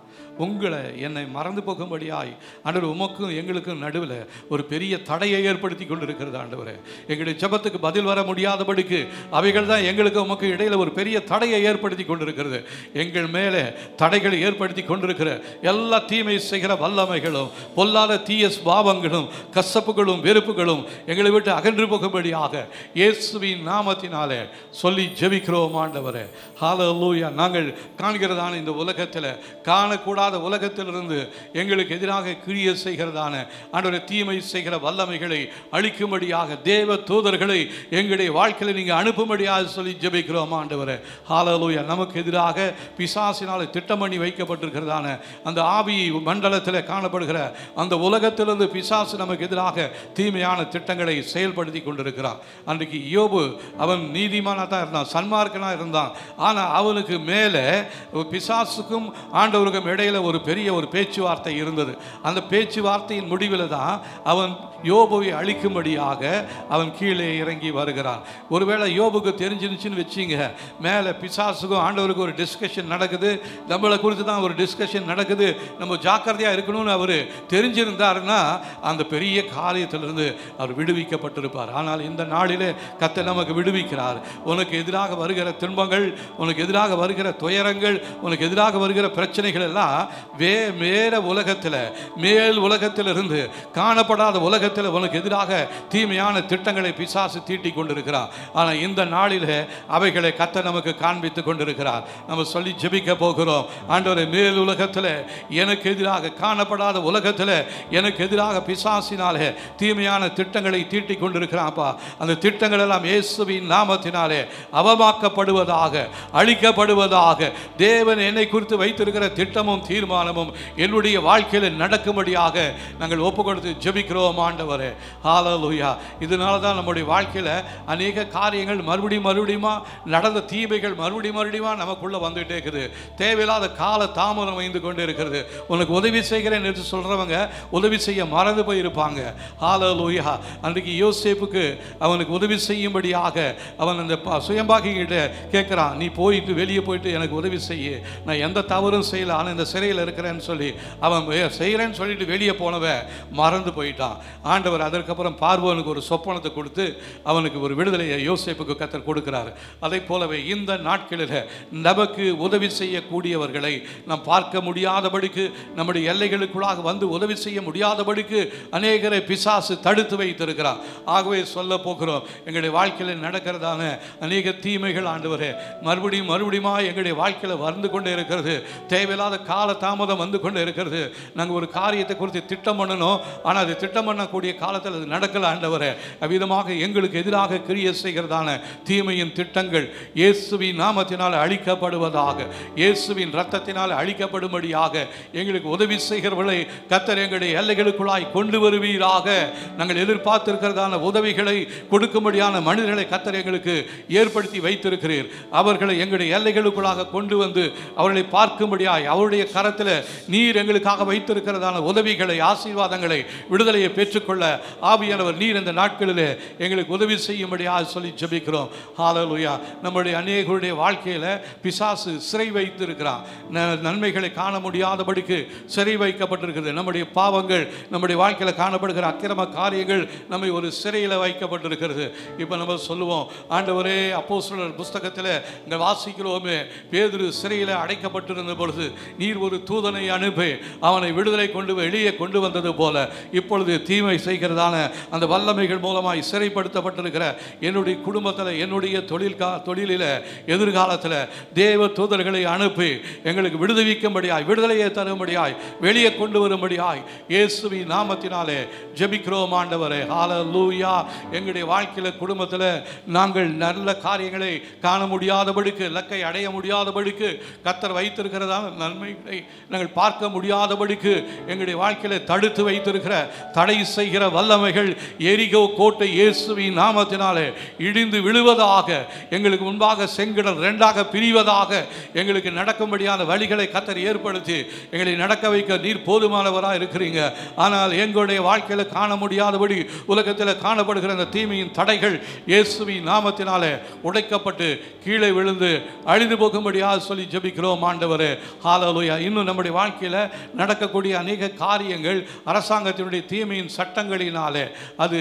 உங்களை என்னை மறந்து போகும்படியாய் ஆண்டவர் உமக்கும் எங்களுக்கும் நடுவில் ஒரு பெரிய தடையை ஏற்படுத்தி கொண்டிருக்கிறது. ஆண்டவரே, எங்களுடைய ஜெபத்துக்கு பதில் வர முடியாதபடிக்கு அவைகள் தான் எங்களுக்கு உமக்கு இடையில் ஒரு பெரிய தடையை ஏற்படுத்தி கொண்டிருக்கிறது. எங்கள் மேலே தடைகளை ஏற்படுத்தி கொண்டிருக்கிற எல்லா தீமை செய்கிற வல்லமைகளும் பொல்லாத தீய பாவங்களும் கசப்புகளும் வெறுப்புகளும் எங்களை விட்டு அகன்று போகும்படியாக இயேசுவின் நாமத்தினாலே சொல்லி ஜெபிக்கிறோம். ஆண்டவரே, ஹல்லேலூயா. நாங்கள் காண்கிறதான இந்த உலகத்தில் காணக்கூடாத உலகத்திலிருந்து எங்களுக்கு எதிராக கிரியை செய்கிறதான ஆண்டவரே தீமை செய்கிற வல்லமைகளை அழிக்கும்படியாக தேவ தூதர்களை எங்களுடைய வாழ்க்கையில் நீங்கள் அனுப்பும்படியாக சொல்லி ஜெபிக்கிறோம். ஆண்டவரே, ஹல்லேலூயா. நமக்கு எதிராக பிசாசினால் திட்டம் பண்ணி வைக்கப்பட்டிருக்கிறதான அந்த ஆவி மண்டலத்தில் காணப்படுகிற அந்த உலகத்திலிருந்து பிசாசு நமக்கு எதிராக தீமையான திட்டங்களை செயல்படுத்தி கொண்டிருக்கிறான். அன்றைக்கு யோபு அவன் நீதிமானாக தான் இருந்தான், சன்மார்க்கனாக இருந்தான். ஆனால் அவனுக்கு மேலே பிசாசுக்கும் ஆண்டவருக்கும் இடையில் ஒரு பெரிய ஒரு பேச்சுவார்த்தை இருந்தது. அந்த பேச்சுவார்த்தையின் முடிவில் தான் அவன் யோபுவை அழிக்கும்படியாக அவன் கீழே இறங்கி வருகிறான். ஒருவேளை யோபுக்கு தெரிஞ்சிருச்சுன்னு வச்சிங்க, மேலே பிசாசுக்கும் ஆண்டவருக்கும் ஒரு டிஸ்கஷன் நடக்குது, நம்மளை குறித்து தான் ஒரு டிஸ்கஷன் நடக்குது, நம்ம ஜாக்கிரதையாக இருக்கணும்னு அவர் தெரிஞ்சிருந்தாருன்னா அந்த பெரிய காரியத்திலிருந்து அவர் விடுவிக்கப்பட்டிருப்பார். ஆனால் இந்த நாள் நாளிலே கர்த்தர் நமக்கு விடுவிக்கிறார். உனக்கு எதிராக வருகிற துன்பங்கள், உனக்கு எதிராக வருகிற துயரங்கள், உனக்கு எதிராக வருகிற பிரச்சனைகள் எல்லாம் வேற உலகத்தில், மேல் உலகத்திலிருந்து காணப்படாத உலகத்தில் உனக்கு எதிராக தீமையான திட்டங்களை பிசாசு தீட்டி கொண்டிருக்கிறார். ஆனால் இந்த நாளில் அவைகளை கர்த்தர் நமக்கு காண்பித்து கொண்டிருக்கிறார். நம்ம சொல்லி ஜெபிக்க போகிறோம். ஆண்டவரே, மேல் உலகத்தில் எனக்கு எதிராக, காணப்படாத உலகத்தில் எனக்கு எதிராக பிசாசினாலே தீமையான திட்டங்களை தீட்டி கொண்டிருக்கிறான்ப்பா. அந்த திட்டங்கள் எல்லாம் இயேசுவின் நாமத்தினாலே அவமாக்கப்படுவதாக, அழிக்கப்படுவதாக. தேவன் என்னை குறித்து வைத்திருக்கிற திட்டமும் தீர்மானமும் என்னுடைய வாழ்க்கையில் நடக்கும்படியாக நாங்கள் ஒப்பு கொடுத்து ஜெபிக்கிறோம் ஆண்டவரே. ஹல்லேலூயா. இதனால தான் நம்முடைய வாழ்க்கையில் அநேக காரியங்கள் மறுபடியும் நடந்த தீமைகள் மறுபடியும் நமக்குள்ள வந்துட்டே இருக்குது. தேவையில்லாத கால தாமதம் வைந்து கொண்டு இருக்கிறது. உனக்கு உதவி செய்கிறேன் என்று சொல்றவங்க உதவி செய்ய மறந்து போயிருப்பாங்க. ஹல்லேலூயா. அன்றைக்கு யோசேப்புக்கு அவனுக்கு உதவி செய்யும்படியாக அவன் அந்த சுயம்பாகிகிட்ட கேட்குறான், நீ போயிட்டு வெளியே போயிட்டு எனக்கு உதவி செய்ய, நான் எந்த தவறும் செய்யல, ஆனால் இந்த சிறையில் இருக்கிறேன்னு சொல்லி அவன் செய்கிறேன்னு சொல்லிட்டு வெளியே போனவன் மறந்து போயிட்டான். ஆண்டவர் அதற்கப்புறம் பார்வோனுக்கு ஒரு சொப்பனத்தை கொடுத்து அவனுக்கு ஒரு விடுதலையை யோசேப்புக்கு கர்த்தர் கொடுக்கிறார். அதை போலவே இந்த நாட்களில் நமக்கு உதவி செய்யக்கூடியவர்களை நாம் பார்க்க முடியாதபடிக்கு, நம்முடைய எல்லைகளுக்குள்ளாக வந்து உதவி செய்ய முடியாதபடிக்கு அநேகரை பிசாசு தடுத்து வைத்திருக்கிறார். ஆகவே சொல்ல போகிறோம், எங்களுடைய வாழ்க்கையில் நடக்கிறதான அநேக தீமைகள் ஆண்டவரே மறுபடியும் எங்களுடைய வாழ்க்கையில் வந்து கொண்டே இருக்கிறது. தேவையில்லாத கால தாமதம் வந்து கொண்டே இருக்கிறது. நாங்கள் ஒரு காரியத்தை குறித்து திட்டம் பண்ணணும், ஆனால் அது திட்டம் பண்ணக்கூடிய காலத்தில் அது நடக்கல ஆண்டவரே. அவ்விதமாக எங்களுக்கு எதிராக கிரியை செய்கிறதான தீமையின் திட்டங்கள் இயேசுவின் நாமத்தினால் அழிக்கப்படுவதாக, இயேசுவின் இரத்தத்தினால் அழிக்கப்படும்படியாக எங்களுக்கு உதவி செய்கிறவர்களை கர்த்தர் எங்களுடைய எல்லைகளுக்குள்ளாய் கொண்டு வருவீராக. நாங்கள் எதிர்பார்த்திருக்கிறதான உதவிகளை கொடுக்கும்படியான மனிதர்களை கர்த்தர் எங்களுக்கு ஏற்படுத்தி வைத்திருக்கிறீர். அவர்களை எங்களுடைய எல்லைகளுக்குள்ளாக கொண்டு வந்து அவர்களை பார்க்கும்படியாய் அவருடைய கரத்தில் நீர் எங்களுக்காக வைத்திருக்கிறதான உதவிகளை, ஆசீர்வாதங்களை, விடுதலையை பெற்றுக்கொள்ள ஆவியானவர் நீர் இந்த நாட்களிலே எங்களுக்கு உதவி செய்யும்படியாக சொல்லி ஜெபிக்கிறோம். ஹல்லேலூயா. நம்முடைய அநேகருடைய வாழ்க்கையில் பிசாசு சிறை வைத்திருக்கிறான். நன்மைகளை காண முடியாதபடிக்கு சிறை வைக்கப்பட்டிருக்கிறது. நம்முடைய பாவங்கள், நம்முடைய வாழ்க்கையில் காணப்படுகிற அக்கிரம காரியங்கள் நம்மை ஒரு சிறையில் வைக்கப்பட்டிருக்கிறது. இப்போ நம்ம சொல்லுவோம், ஆண்டவரே, அப்போஸ்தலர் புஸ்தகத்தில் இங்கே வாசிக்கிறோமே, பேதுரு சிறையில் அடைக்கப்பட்டிருந்த பொழுது நீர் ஒரு தூதனை அனுப்பி அவனை விடுதலை கொண்டு வெளியே கொண்டு வந்தது போல இப்பொழுது தீமை செய்கிறதான அந்த வல்லமைகள் மூலமாய் சிறைப்படுத்தப்பட்டிருக்கிற என்னுடைய குடும்பத்தில், என்னுடைய தொழிலில் எதிர்காலத்தில் தேவ தூதர்களை அனுப்பி எங்களுக்கு விடுவிக்கும்படியாய், விடுதலையை தரும்படியாய், வெளியே கொண்டு வரும்படியாய் இயேசுவின் நாமத்தினாலே ஜெபிக்கிறோம் ஆண்டவரே. ஹல்லேலூயா. எங்களுடைய வாழ்க்கையில், குடும்பத்தில் நாங்கள் நல்ல காரியங்களை காண முடியாதபடிக்கு, இலக்கை அடைய முடியாதபடிக்கு, கர்த்தர் வைத்திருக்கிறதான நன்மைகளை நாங்கள் பார்க்க முடியாதபடிக்கு எங்களுடைய வாழ்க்கையில் தடுத்து வைத்திருக்கிற, தடை செய்கிற வல்லமைகள் எரிகோ கோட்டை இயேசுவின் நாமத்தினாலே இடிந்து விழுவதாக, எங்களுக்கு முன்பாக செங்கடல் இரண்டாக பிரிவதாக, எங்களுக்கு நடக்கும்படியான வழிகளை கர்த்தர் ஏற்படுத்தி எங்களை நடக்க வைக்க நீர் போதுமானவராக இருக்கிறீங்க. ஆனால் எங்களுடைய வாழ்க்கையில் காண முடியாதபடி உலகத்தில் காணப்படுகிற அந்த தீமையின் தடைகள் இயேசுவின் நாமத்தினாலே உடைக்கப்பட்டு கீழே விழுந்து அழிந்து போகும்படியாக சொல்லி ஜெபிக்கிறோம் ஆண்டவரே. ஹல்லேலூயா. இன்னும் நம்முடைய வாழ்க்கையில் நடக்கக்கூடிய அநேக காரியங்கள் அரசாங்கத்தினுடைய தீமையின் சட்டங்களினாலே அது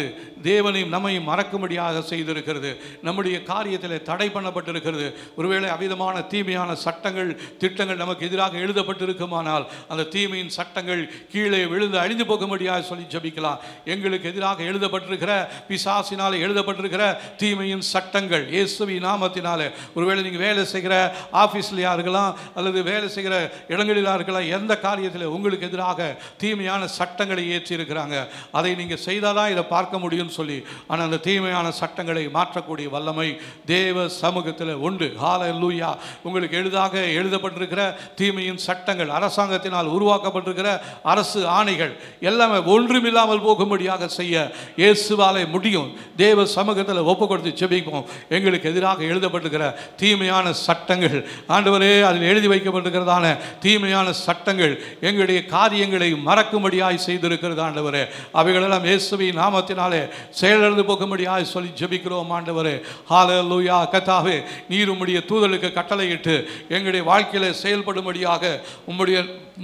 தேவனையும் நம்மையும் மறக்கும்படியாக செய்திருக்கிறது. நம்முடைய காரியத்தில் தடை பண்ணப்பட்டிருக்கிறது. ஒருவேளை அவிதமான தீமையான சட்டங்கள், திட்டங்கள் நமக்கு எதிராக எழுதப்பட்டிருக்குமானால் அந்த தீமையின் சட்டங்கள் கீழே விழுந்து அழிந்து போகும்படியாக சொல்லி ஜெபிக்கலாம். எங்களுக்கு எதிராக எழுதப்பட்டிருக்கிற, பிசாசினாலே எழுதப்பட்டிருக்கிற தீமையின் சட்டங்கள் இயேசுவின் நாமத்தினாலே, ஒருவேளை நீங்கள் வேலை செய்கிற ஆஃபீஸ்லையா இருக்கலாம், அல்லது வேலை செய்கிற இடங்களிலா இருக்கலாம், எந்த காரியத்தில் உங்களுக்கு எதிராக தீமையான சட்டங்களை ஏற்றி இருக்கிறாங்க, அதை நீங்கள் செய்தாதான் இதை பார்க்க முடியும்னு சொல்லி, ஆனால் அந்த தீமையான சட்டங்களை மாற்றக்கூடிய வல்லமை தேவ சமூகத்தில் உண்டு. ஹல்லேலூயா. உங்களுக்கு எளிதாக எழுதப்பட்டிருக்கிற தீமையின் சட்டங்கள், அரசாங்கத்தினால் உருவாக்கப்பட்டிருக்கிற அரசு ஆணைகள் எல்லாமே ஒன்றுமில்லாமல் போகும்படியாக செய்ய இயேசுவாலே முடியும். தேவ சமூகத்தில் ஒப்பு கொடுத்து ஜெபிப்போம். எங்களுக்கு எதிராக எழுதப்பட்டிருக்கிற தீமையான சட்டங்கள் ஆண்டவரே, அதில் எழுதி வைக்கப்பட்டிருக்கிறதான தீமையான சட்டங்கள் எங்களுடைய காரியங்களை மறக்கும்படியாய் செய்திருக்கிறது ஆண்டவரே. அவைகளெல்லாம் இயேசுவின் நாமத்தினாலே செயலிழந்து போகும்படியாய் சொல்லி ஜெபிக்கிறோம் ஆண்டவரே. ஹல்லேலூயா. கர்த்தாவே, நீர் உம்முடைய தூதர்களுக்கு கட்டளையிட்டு எங்களுடைய வாழ்க்கையில் செயல்படும்படியாக உம்முடைய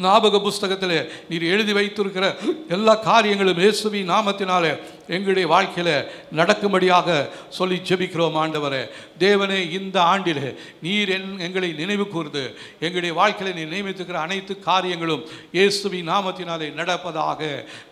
ஞாபக புஸ்தகத்தில் நீர் எழுதி வைத்திருக்கிற எல்லா காரியங்களும் இயேசுவின் நாமத்தினாலே எங்களுடைய வாழ்க்கையில் நடக்கும்படியாக சொல்லி ஜெபிக்கிறோம் ஆண்டவரே. தேவனே, இந்த ஆண்டிலே நீர் எங்களை நினைவு கூர்ந்து எங்களுடைய வாழ்க்கையில் நீர் நியமித்திருக்கிற அனைத்து காரியங்களும் இயேசுவின் நாமத்தினாலே நடப்பதாக.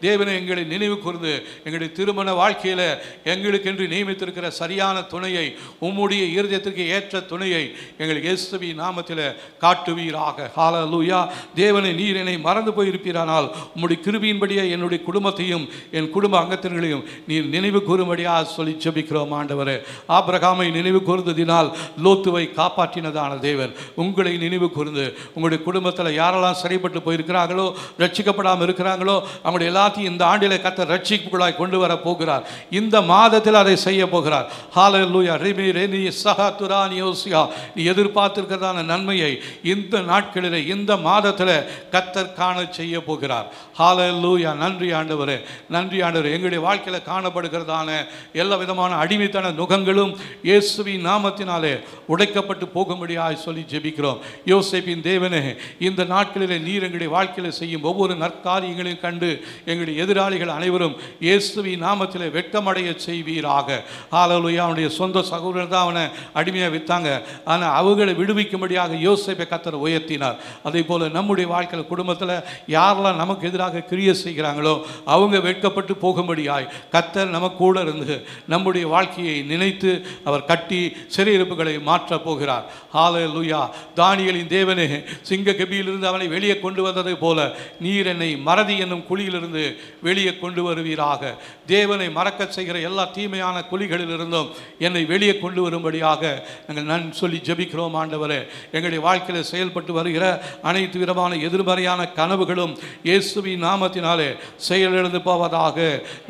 தேவனே, எங்களை நினைவு கூர்ந்து எங்களுடைய திருமண வாழ்க்கையில் எங்களுக்கென்று நியமித்திருக்கிற சரியான துணையை, உம்முடைய இருதயத்திற்கு ஏற்ற துணையை எங்கள் இயேசுவின் நாமத்தில் காட்டுவீராக. ஹல்லேலூயா. தேவனே, நீர் என்னை மறந்து போயிருப்பீரானால் உம்முடைய கிருபையின்படியே என்னுடைய குடும்பத்தையும் என் குடும்ப அங்கத்தினர்களையும் நீர் நினைவு கூறும்படியாக சொல்லி ஜெபிக்கிறோம் ஆண்டவரே. ஆபிரகாமை நினைவு கூர்ந்ததினால் லோத்துவை காப்பாற்றினதான தேவன் உங்களை நினைவு கூர்ந்து உங்களுடைய குடும்பத்தில் யாரெல்லாம் சிறைப்பட்டு போயிருக்கிறாங்களோ, ரட்சிக்கப்படாமல் இருக்கிறாங்களோ, அவங்களுடைய எல்லாத்தையும் இந்த ஆண்டிலே கர்த்தர் ரட்சிப்புகளாய் கொண்டு வர போகிறார். இந்த மாதத்தில் அதை செய்ய போகிறார். ஹல்லேலூயா. ரிமி ரெனி சஹதுரானி யோசியா, நீ எதிர்பார்த்திருக்கிறதான நன்மையை இந்த நாட்களிலே இந்த மாதத்தில் கர்த்தர் காண செய்ய போகிறார். ஹல்லேலூயா. நன்றி ஆண்டவரே, நன்றி ஆண்டவரே. எங்களுடைய வாழ்க்கையில் காணப்படுகிறதான எல்லா விதமான அடிமைத்தன நுகங்களும் இயேசுவின் நாமத்தினாலே உடைக்கப்பட்டு போகும்படியாக சொல்லி ஜெபிக்கிறோம். யோசேப்பின் தேவனே, இந்த நாட்களிலே நீர் எங்களுடைய வாழ்க்கையில் செய்யும் ஒவ்வொரு நற்காரியங்களையும் கண்டு எங்களுடைய எதிராளிகள் அனைவரும் இயேசுவின் நாமத்திலே வெட்கமடைய செய்வீராக. ஹல்லேலூயா. அவனுடைய சொந்த சகோதரர் தான் அவனை அடிமையாக விற்றாங்க. ஆனால் அவர்களை விடுவிக்கும்படியாக யோசேப்பை கர்த்தர் உயர்த்தினார். அதே போல் நம்முடைய வாழ்க்கையில் குடும்பத்தில் யாரெல்லாம் நமக்கு எதிராக கிரியை செய்கிறாங்களோ அவங்க வெட்கப்பட்டு போகும்படியாய் கர்த்தர் நமக்கு கூட இருந்து நம்முடைய வாழ்க்கையை நினைத்து அவர் கட்டி சிறையிருப்புகளை மாற்றப் போகிறார். ஹல்லேலூயா. தானியேலின் தேவனே, சிங்க கெபியிலிருந்து அவனை வெளியே கொண்டு வந்ததை போல நீர் என்னை மறதி என்னும் குழியிலிருந்து வெளியே கொண்டு வருவீராக. தேவனை மறக்க செய்கிற எல்லா தீமையான குழிகளிலிருந்தும் என்னை வெளியே கொண்டு வரும்படியாக நாங்கள் சொல்லி ஜெபிக்கிறோம் ஆண்டவரே. எங்களுடைய வாழ்க்கையில் செயல்பட்டு வருகிற அனைத்து விதமான எதிர்மறையான கனவுகளும் இயேசுவின் நாமத்தினாலே செயலிழந்து போவதாக.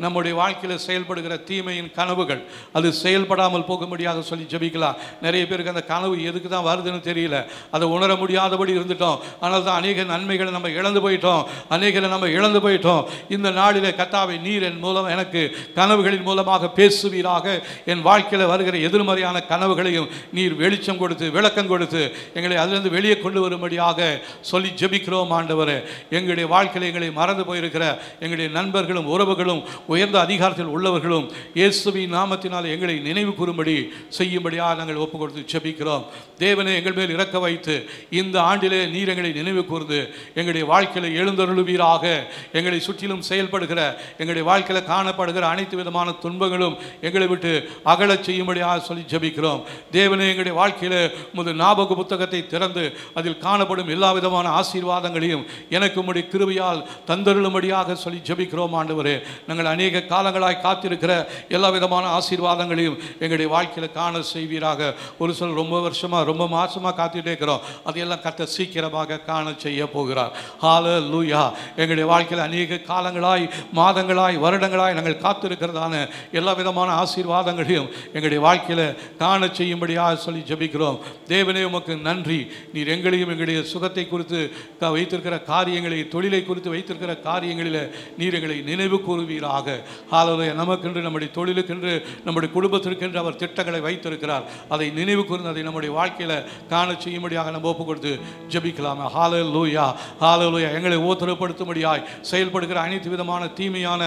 நம்முடைய வாழ்க்கையில் செயல்படுகிற தீமையின் கனவுகள் அது செயல்படாமல் போகும்படியாக சொல்லி ஜெபிக்கலாம். நிறைய பேருக்கு அந்த கனவு எதுக்கு தான் வருதுன்னு தெரியல, அதை உணர முடியாதபடி இருந்துட்டோம். ஆனால் தான் அநேக நன்மைகளை நம்ம இழந்து போயிட்டோம், அநேகரை நம்ம இழந்து போயிட்டோம். இந்த நாளிலே கர்த்தாவே, நீர் என் மூலம் எனக்கு கனவுகளின் மூலமாக பேசுவீராக. என் வாழ்க்கையில் வருகிற எதிர்மறையான கனவுகளையும் நீர் வெளிச்சம் கொடுத்து விளக்கம் கொடுத்து எங்களை அதிலிருந்து வெளியே கொண்டு வரும்படியாக சொல்லி ஜெபிக்கிறோம் ஆண்டவரே. எங்களுடைய வாழ்க்கையில் எங்களை மறந்து போயிருக்கிற எங்களுடைய நண்பர்களும் உறவுகளும் உயர்ந்த அதிகாரத்தில் உள்ளவர்களும் இயேசுவின் நாமத்தினால் எங்களை நினைவு கூறும்படி செய்யும்படியாக நாங்கள் ஒப்பு கொடுத்து ஜெபிக்கிறோம். தேவனே, எங்கள் மேல் இறக்க வைத்து இந்த ஆண்டிலே நீர் எங்களை நினைவு கூர்ந்து எங்களுடைய வாழ்க்கையில் எழுந்தருளுவீராக. எங்களை சுற்றிலும் செயல்படுகிற எங்களுடைய வாழ்க்கையில் காணப்படுகிற அனைத்து விதமான துன்பங்களும் எங்களை விட்டு அகலச் செய்யும்படியாக சொல்லி ஜெபிக்கிறோம். தேவனே, எங்களுடைய வாழ்க்கையில் உமது ஞாபக புத்தகத்தை திறந்து அதில் காணப்படும் எல்லா விதமான ஆசீர்வாதங்களையும் எனக்கு உம்முடைய கிருபையால் தந்தருளும்படியாக சொல்லி ஜெபிக்கிறோம் ஆண்டவரே. நாங்கள் அநேக காலங்களாய் காத்திருக்கிற எல்லா விதமான ஆசீர்வாதங்களையும் எங்களுடைய வாழ்க்கையில் காண செய்வீராக. ஒரு சில ரொம்ப வருஷமாக ரொம்ப மாசமாக காத்துட்டே இருக்கிறோம், அதையெல்லாம் கர்த்தர் சீக்கிரமாக காண செய்ய போகிறார். ஹல்லேலூயா. எங்களுடைய வாழ்க்கையில் அநேக காலங்களாய் மாதங்களாய் வருடங்களாய் நாங்கள் காத்திருக்கிறதான எல்லா விதமான ஆசீர்வாதங்களையும் எங்களுடைய வாழ்க்கையில் காண செய்யும்படியாக சொல்லி ஜெபிக்கிறோம். தேவனே, உமக்கு நன்றி. நீர் எங்களையும் எங்களுடைய சுகத்தை குறித்து வைத்திருக்கிற காரியங்களை, தொழிலை குறித்து வைத்திருக்கிற காரியங்களில் நீர் எங்களை நினைவு கூறுவீராக. ஹல்லேலூயா. நமக்கென்று, நம்முடைய தொழிலுக்கென்று, நம்முடைய குடும்பத்திற்கென்று அவர் திட்டங்களை வைத்திருக்கிறார். அதை நினைவு கூர்ந்து அதை நம்முடைய வாழ்க்கையில் காண செய்யும்படியாக நம்ம ஒப்பு கொடுத்து ஜெபிக்கலாமா. ஹல்லேலூயா. ஹல்லேலூயா. எங்களை ஓத்திரப்படுத்தும்படியாய் செயல்படுகிற அனைத்து விதமான தீமையான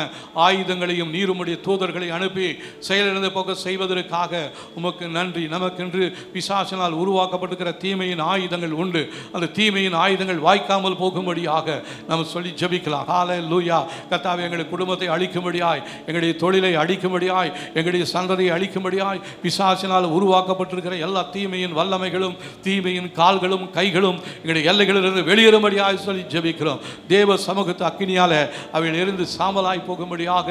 ஆயுதங்களையும் நீர் உம்முடைய தூதர்களை அனுப்பி செயலிழந்து போக செய்வதற்காக உமக்கு நன்றி. நமக்கென்று பிசாசினால் உருவாக்கப்பட்டிருக்கிற தீமையின் ஆயுதங்கள் உண்டு. அந்த தீமையின் ஆயுதங்கள் வாய்க்காமல் போகும்படியாக நம்ம சொல்லி ஜெபிக்கலாம். ஹல்லேலூயா. கர்த்தாவே, எங்களுடைய குடும்பத்தை அழிக்கும்படியாய், எங்களுடைய தொழிலை அழிக்கும்படியாய், எங்களுடைய சந்ததியை அழிக்கும்படியாய் பிசாசினால் உருவாக்கப்பட்டிருக்கிற எல்லா தீமையின் வல்லமைகளும் தீமையின் கால்களும் கைகளும் எங்களுடைய எல்லைகளிலிருந்து வெளியேறும்படியாக சொல்லி ஜெபிக்கிறோம். தேவ சமூகத்து அக்கினியால அவையில் இருந்து சாம்பலாய் போகும்படியாக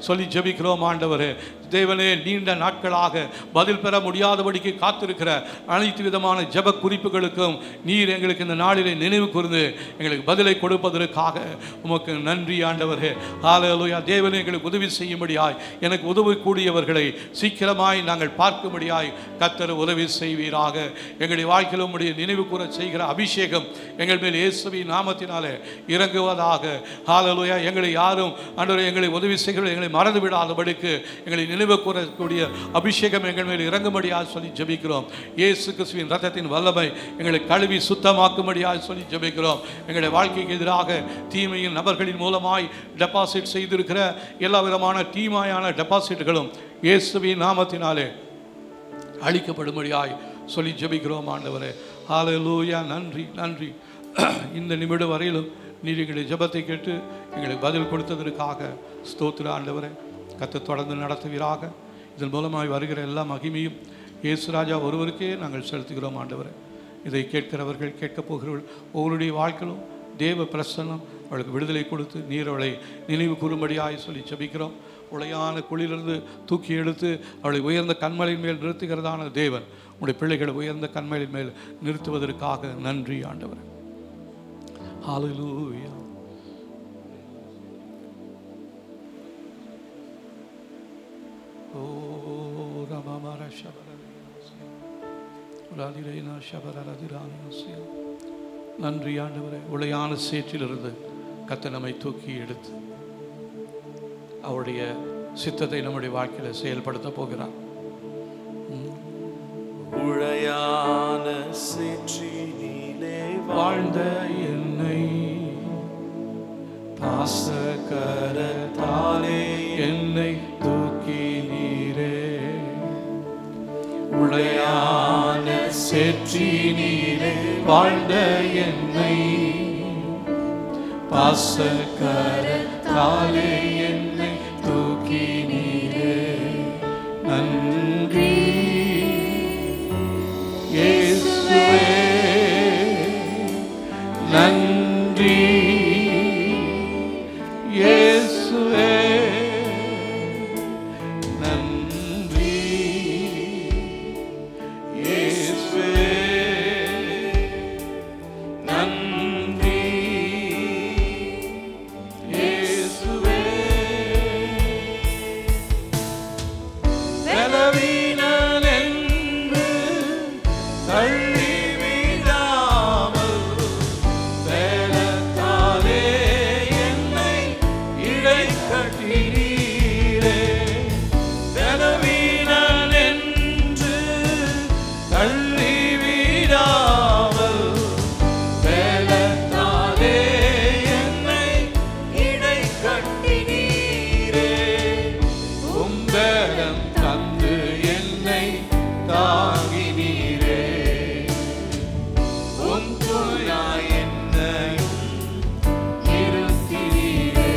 சொல்லி ஜெபிக்கிறோம் ஆண்டவரே. தேவனே, நீண்ட நாட்களாக பதில் பெற முடியாதபடிக்கு காத்திருக்கிற அனைத்து விதமான ஜெப குறிப்புகளுக்கும் நீர் எங்களுக்கு இந்த நாளிலே நினைவு கூர்ந்து எங்களுக்கு பதிலை கொடுப்பதற்காக உமக்கு நன்றி ஆண்டவரே. ஹல்லேலூயா. தேவனே, எங்களுக்கு உதவி செய்யும்படியாய், எனக்கு உதவக்கூடியவர்களை சீக்கிரமாய் நாங்கள் பார்க்கும்படியாய் கர்த்தர் உதவி செய்வீராக. எங்களுடைய வாழ்க்கையில் உம்முடைய நினைவு கூற செய்கிற அபிஷேகம் எங்கள் மேல் இயேசுவின் நாமத்தினாலே இறங்குவதாக. ஹல்லேலூயா. எங்களை யாரும் ஆண்டவரே எங்களை உதவி செய்கிற எங்களை மறந்து விடாதபடிக்கு எங்களை நினைவு கூறக்கூடிய அபிஷேகம் எங்கள் மேல் இறங்கும்படியாக சொல்லி ஜெபிக்கிறோம். இயேசு கிறிஸ்துவின் ரத்தத்தின் வல்லமை எங்களை கழுவி சுத்தமாக்கும்படியாக சொல்லி ஜெபிக்கிறோம். எங்களுடைய வாழ்க்கைக்கு எதிராக தீமையின் நபர்களின் மூலமாய் டெபாசிட் செய்திருக்கிற எல்லா விதமான தீமாயான டெபாசிட்டுகளும் இயேசுவின் நாமத்தினாலே அழிக்கப்படும்படியாய் சொல்லி ஜெபிக்கிறோம் ஆண்டவரே. ஹல்லேலூயா. நன்றி நன்றி. இந்த நிமிடம் வரையிலும் நீர் எங்களுடைய ஜெபத்தை கேட்டு எங்களுக்கு பதில் கொடுத்ததற்காக ஸ்தோத்திர ஆண்டவரே. கர்த்தர் தொடர்ந்து நடத்துவீராக. இதன் மூலமாய் வருகிற எல்லா மகிமையும் இயேசு ராஜா ஒருவருக்கே நாங்கள் செலுத்துகிறோம் ஆண்டவரே. இதை கேட்கிறவர்கள், கேட்கப் போகிறவர்கள் ஒவ்வொருடைய வாழ்க்கையிலும் தேவ பிரசன்னம் அவளுக்கு விடுதலை கொடுத்து நீர் அவளை நினைவு கூறும்படியாய் சொல்லி ஜெபிக்கிறோம். உளையான குழியிலிருந்து தூக்கி எடுத்து அவளை உயர்ந்த கண்மலையின் மேல் நிறுத்துகிறதான தேவன் உடைய பிள்ளைகளை உயர்ந்த கண்மலையின் மேல் நிறுத்துவதற்காக நன்றி ஆண்டவர். ஹல்லேலூயா. ஓ ரமமர ஷபரலினா ஷபரலதிரானியா. நன்றி ஆண்டவரே. உளையான சேற்றிலிருந்து கர்த்தர் நம்மை தூக்கி எடுத்து அவருடைய சித்தத்தை நம்முடைய வாழ்க்கையில் செயல்படுத்த போகிறார். உளையான சேற்றினிலே வாழ்ந்த என்னை பாசக்கரத்தாலே என்னை தூக்கி நீரே. உளையான சேற்றினிலே வாழ்ந்த என்னை பாசக்கரத்தாலே என்னை தூக்கி நீரே. நன்றி இயேசுவே, நன்றி இயேசுவே, நன்றி இயேசுவே, நன்றி இயேசுவே. பலவீனன் என்று தள்ளிவிடாமல் வேலத்தாலே என்னை இடைக்கட்டினீரே. பலவீனன் என்று தள்ளிவிடாமல் வேலத்தாலே என்னை இடைக்கட்டினீரே. உம்பலம் தந்து என்னை தாங்கினீரே. உம் துணையாய் என்னையும் இருத்தினீரே.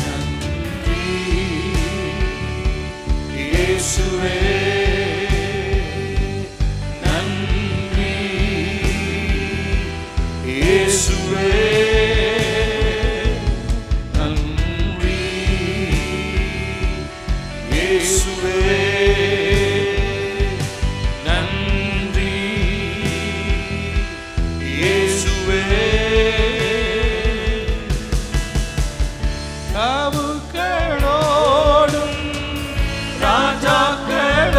நன்றி இயேசுவே, நன்றி இயேசுவே, நன்றி இயேசுவே, நன்றி இயேசுவே. ராவுகளோடும் ராஜாக்களோடும்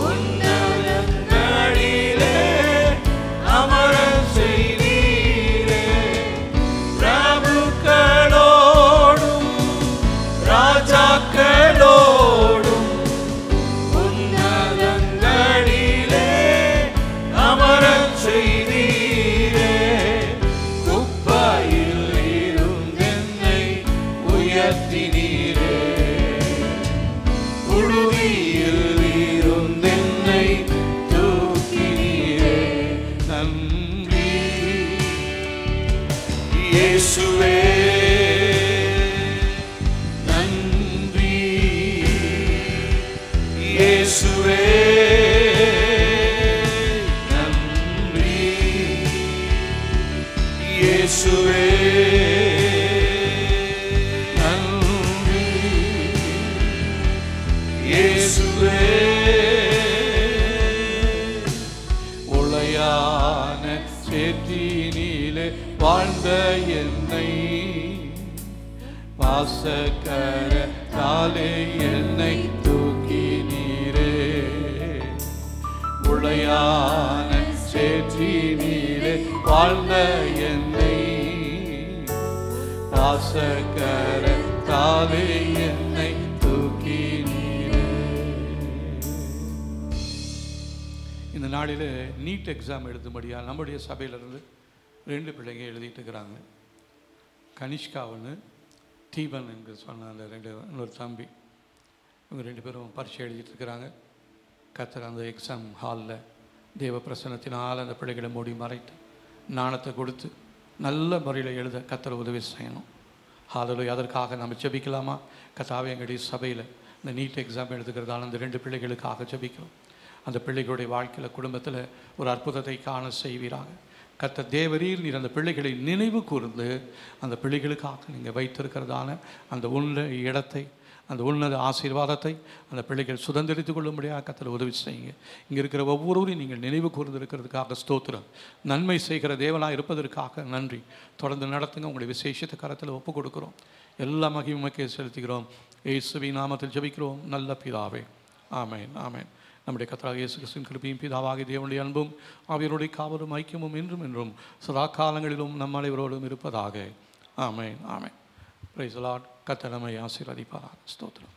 உன்னதங்களிலே அமரச் செய்தீரே. பிரபுக்களோடும் ராஜாக்களோடும் உன்னதங்களிலே அமரச் செய்தீரே. குப்பையில் இருந்தென்னை உயர்த்தினீரே. புழுதியில் இருந்தென்னை தூக்கினீரே. நன்றி இயேசுவே, நன்றி இயேசுவே, நன்றி இயேசுவே, நன்றி இயேசுவே. உளையான சேற்றினிலே வாழ்ந்த என்னை பாசக்கரத்தாலே என்னை தூக்கி நீரே. உளையான சேற்றினிலே வாழ்ந்த என்னை பாசக்கரத்தாலே என்னை தூக்கி நீரே. இந்த நாளில் நீட் எக்ஸாம் எழுதும்படியா நம்முடைய சபையிலிருந்து 2 பிள்ளைங்க எழுதிட்டு இருக்கிறாங்க. கனிஷ்கா ஒன்று, ஸ்டீபன் என்று சொன்ன அந்த இன்னொரு தம்பி, இவங்க 2 பேரும் பரீட்சை எழுதிட்டு இருக்கிறாங்க. கர்த்தர் அந்த எக்ஸாம் ஹாலில் தேவ பிரசன்னத்தினால் அந்த பிள்ளைகளை மூடி மறைத்து நாணத்தை கொடுத்து நல்ல முறையில் எழுத கர்த்தர் உதவி செய்யணும். ஹalleluya. அதற்காக நம்ம ஜெபிக்கலாமா? கர்த்தாவே, எங்களுடைய சபையில் இந்த நீட் எக்ஸாம் எழுதுகிறதால அந்த 2 பிள்ளைகளுக்காக ஜெபிக்கிறோம். அந்த பிள்ளைகளுடைய வாழ்க்கையில், குடும்பத்தில் ஒரு அற்புதத்தை காண செய்வீராக. கர்த்தர் தேவரீர் நீர் அந்த பிள்ளைகளை நினைவு கூர்ந்து அந்த பிள்ளைகளுக்காக நீங்கள் வைத்திருக்கிறதான அந்த உள்ள இடத்தை, அந்த உன்னத ஆசீர்வாதத்தை அந்த பிள்ளைகள் சுதந்திரித்து கொள்ளும்படியாக கர்த்தர் உதவி செய்யுங்க. இங்கே இருக்கிற ஒவ்வொருவரையும் நீங்கள் நினைவு கூர்ந்திருக்கிறதுக்காக ஸ்தோத்திரம். நன்மை செய்கிற தேவனாக இருப்பதற்காக நன்றி. தொடர்ந்து நடத்துங்க. உங்களுடைய விசேஷத்தை கரத்தில் ஒப்புக் கொடுக்குறோம். எல்லா மகிமைக்கே செலுத்துகிறோம். இயேசுவின் நாமத்தில் ஜெபிக்கிறோம் நல்ல பிதாவே. ஆமென், ஆமென். நம்முடைய கர்த்தராகிய இயேசு கிறிஸ்துவின் கிருபையும் பிதாவாகிய தேவனுடைய அன்பும் ஆவியருடைய காவலும் ஐக்கியமும் என்றும் என்றும் சதா காலங்களிலும் நம் அனைவரோடும் இருப்பதாக. Amen, amen. Praise the lord. கர்த்தர் நம்மை ஆசீர்வதிப்பாராக. ஸ்தோத்திரம்.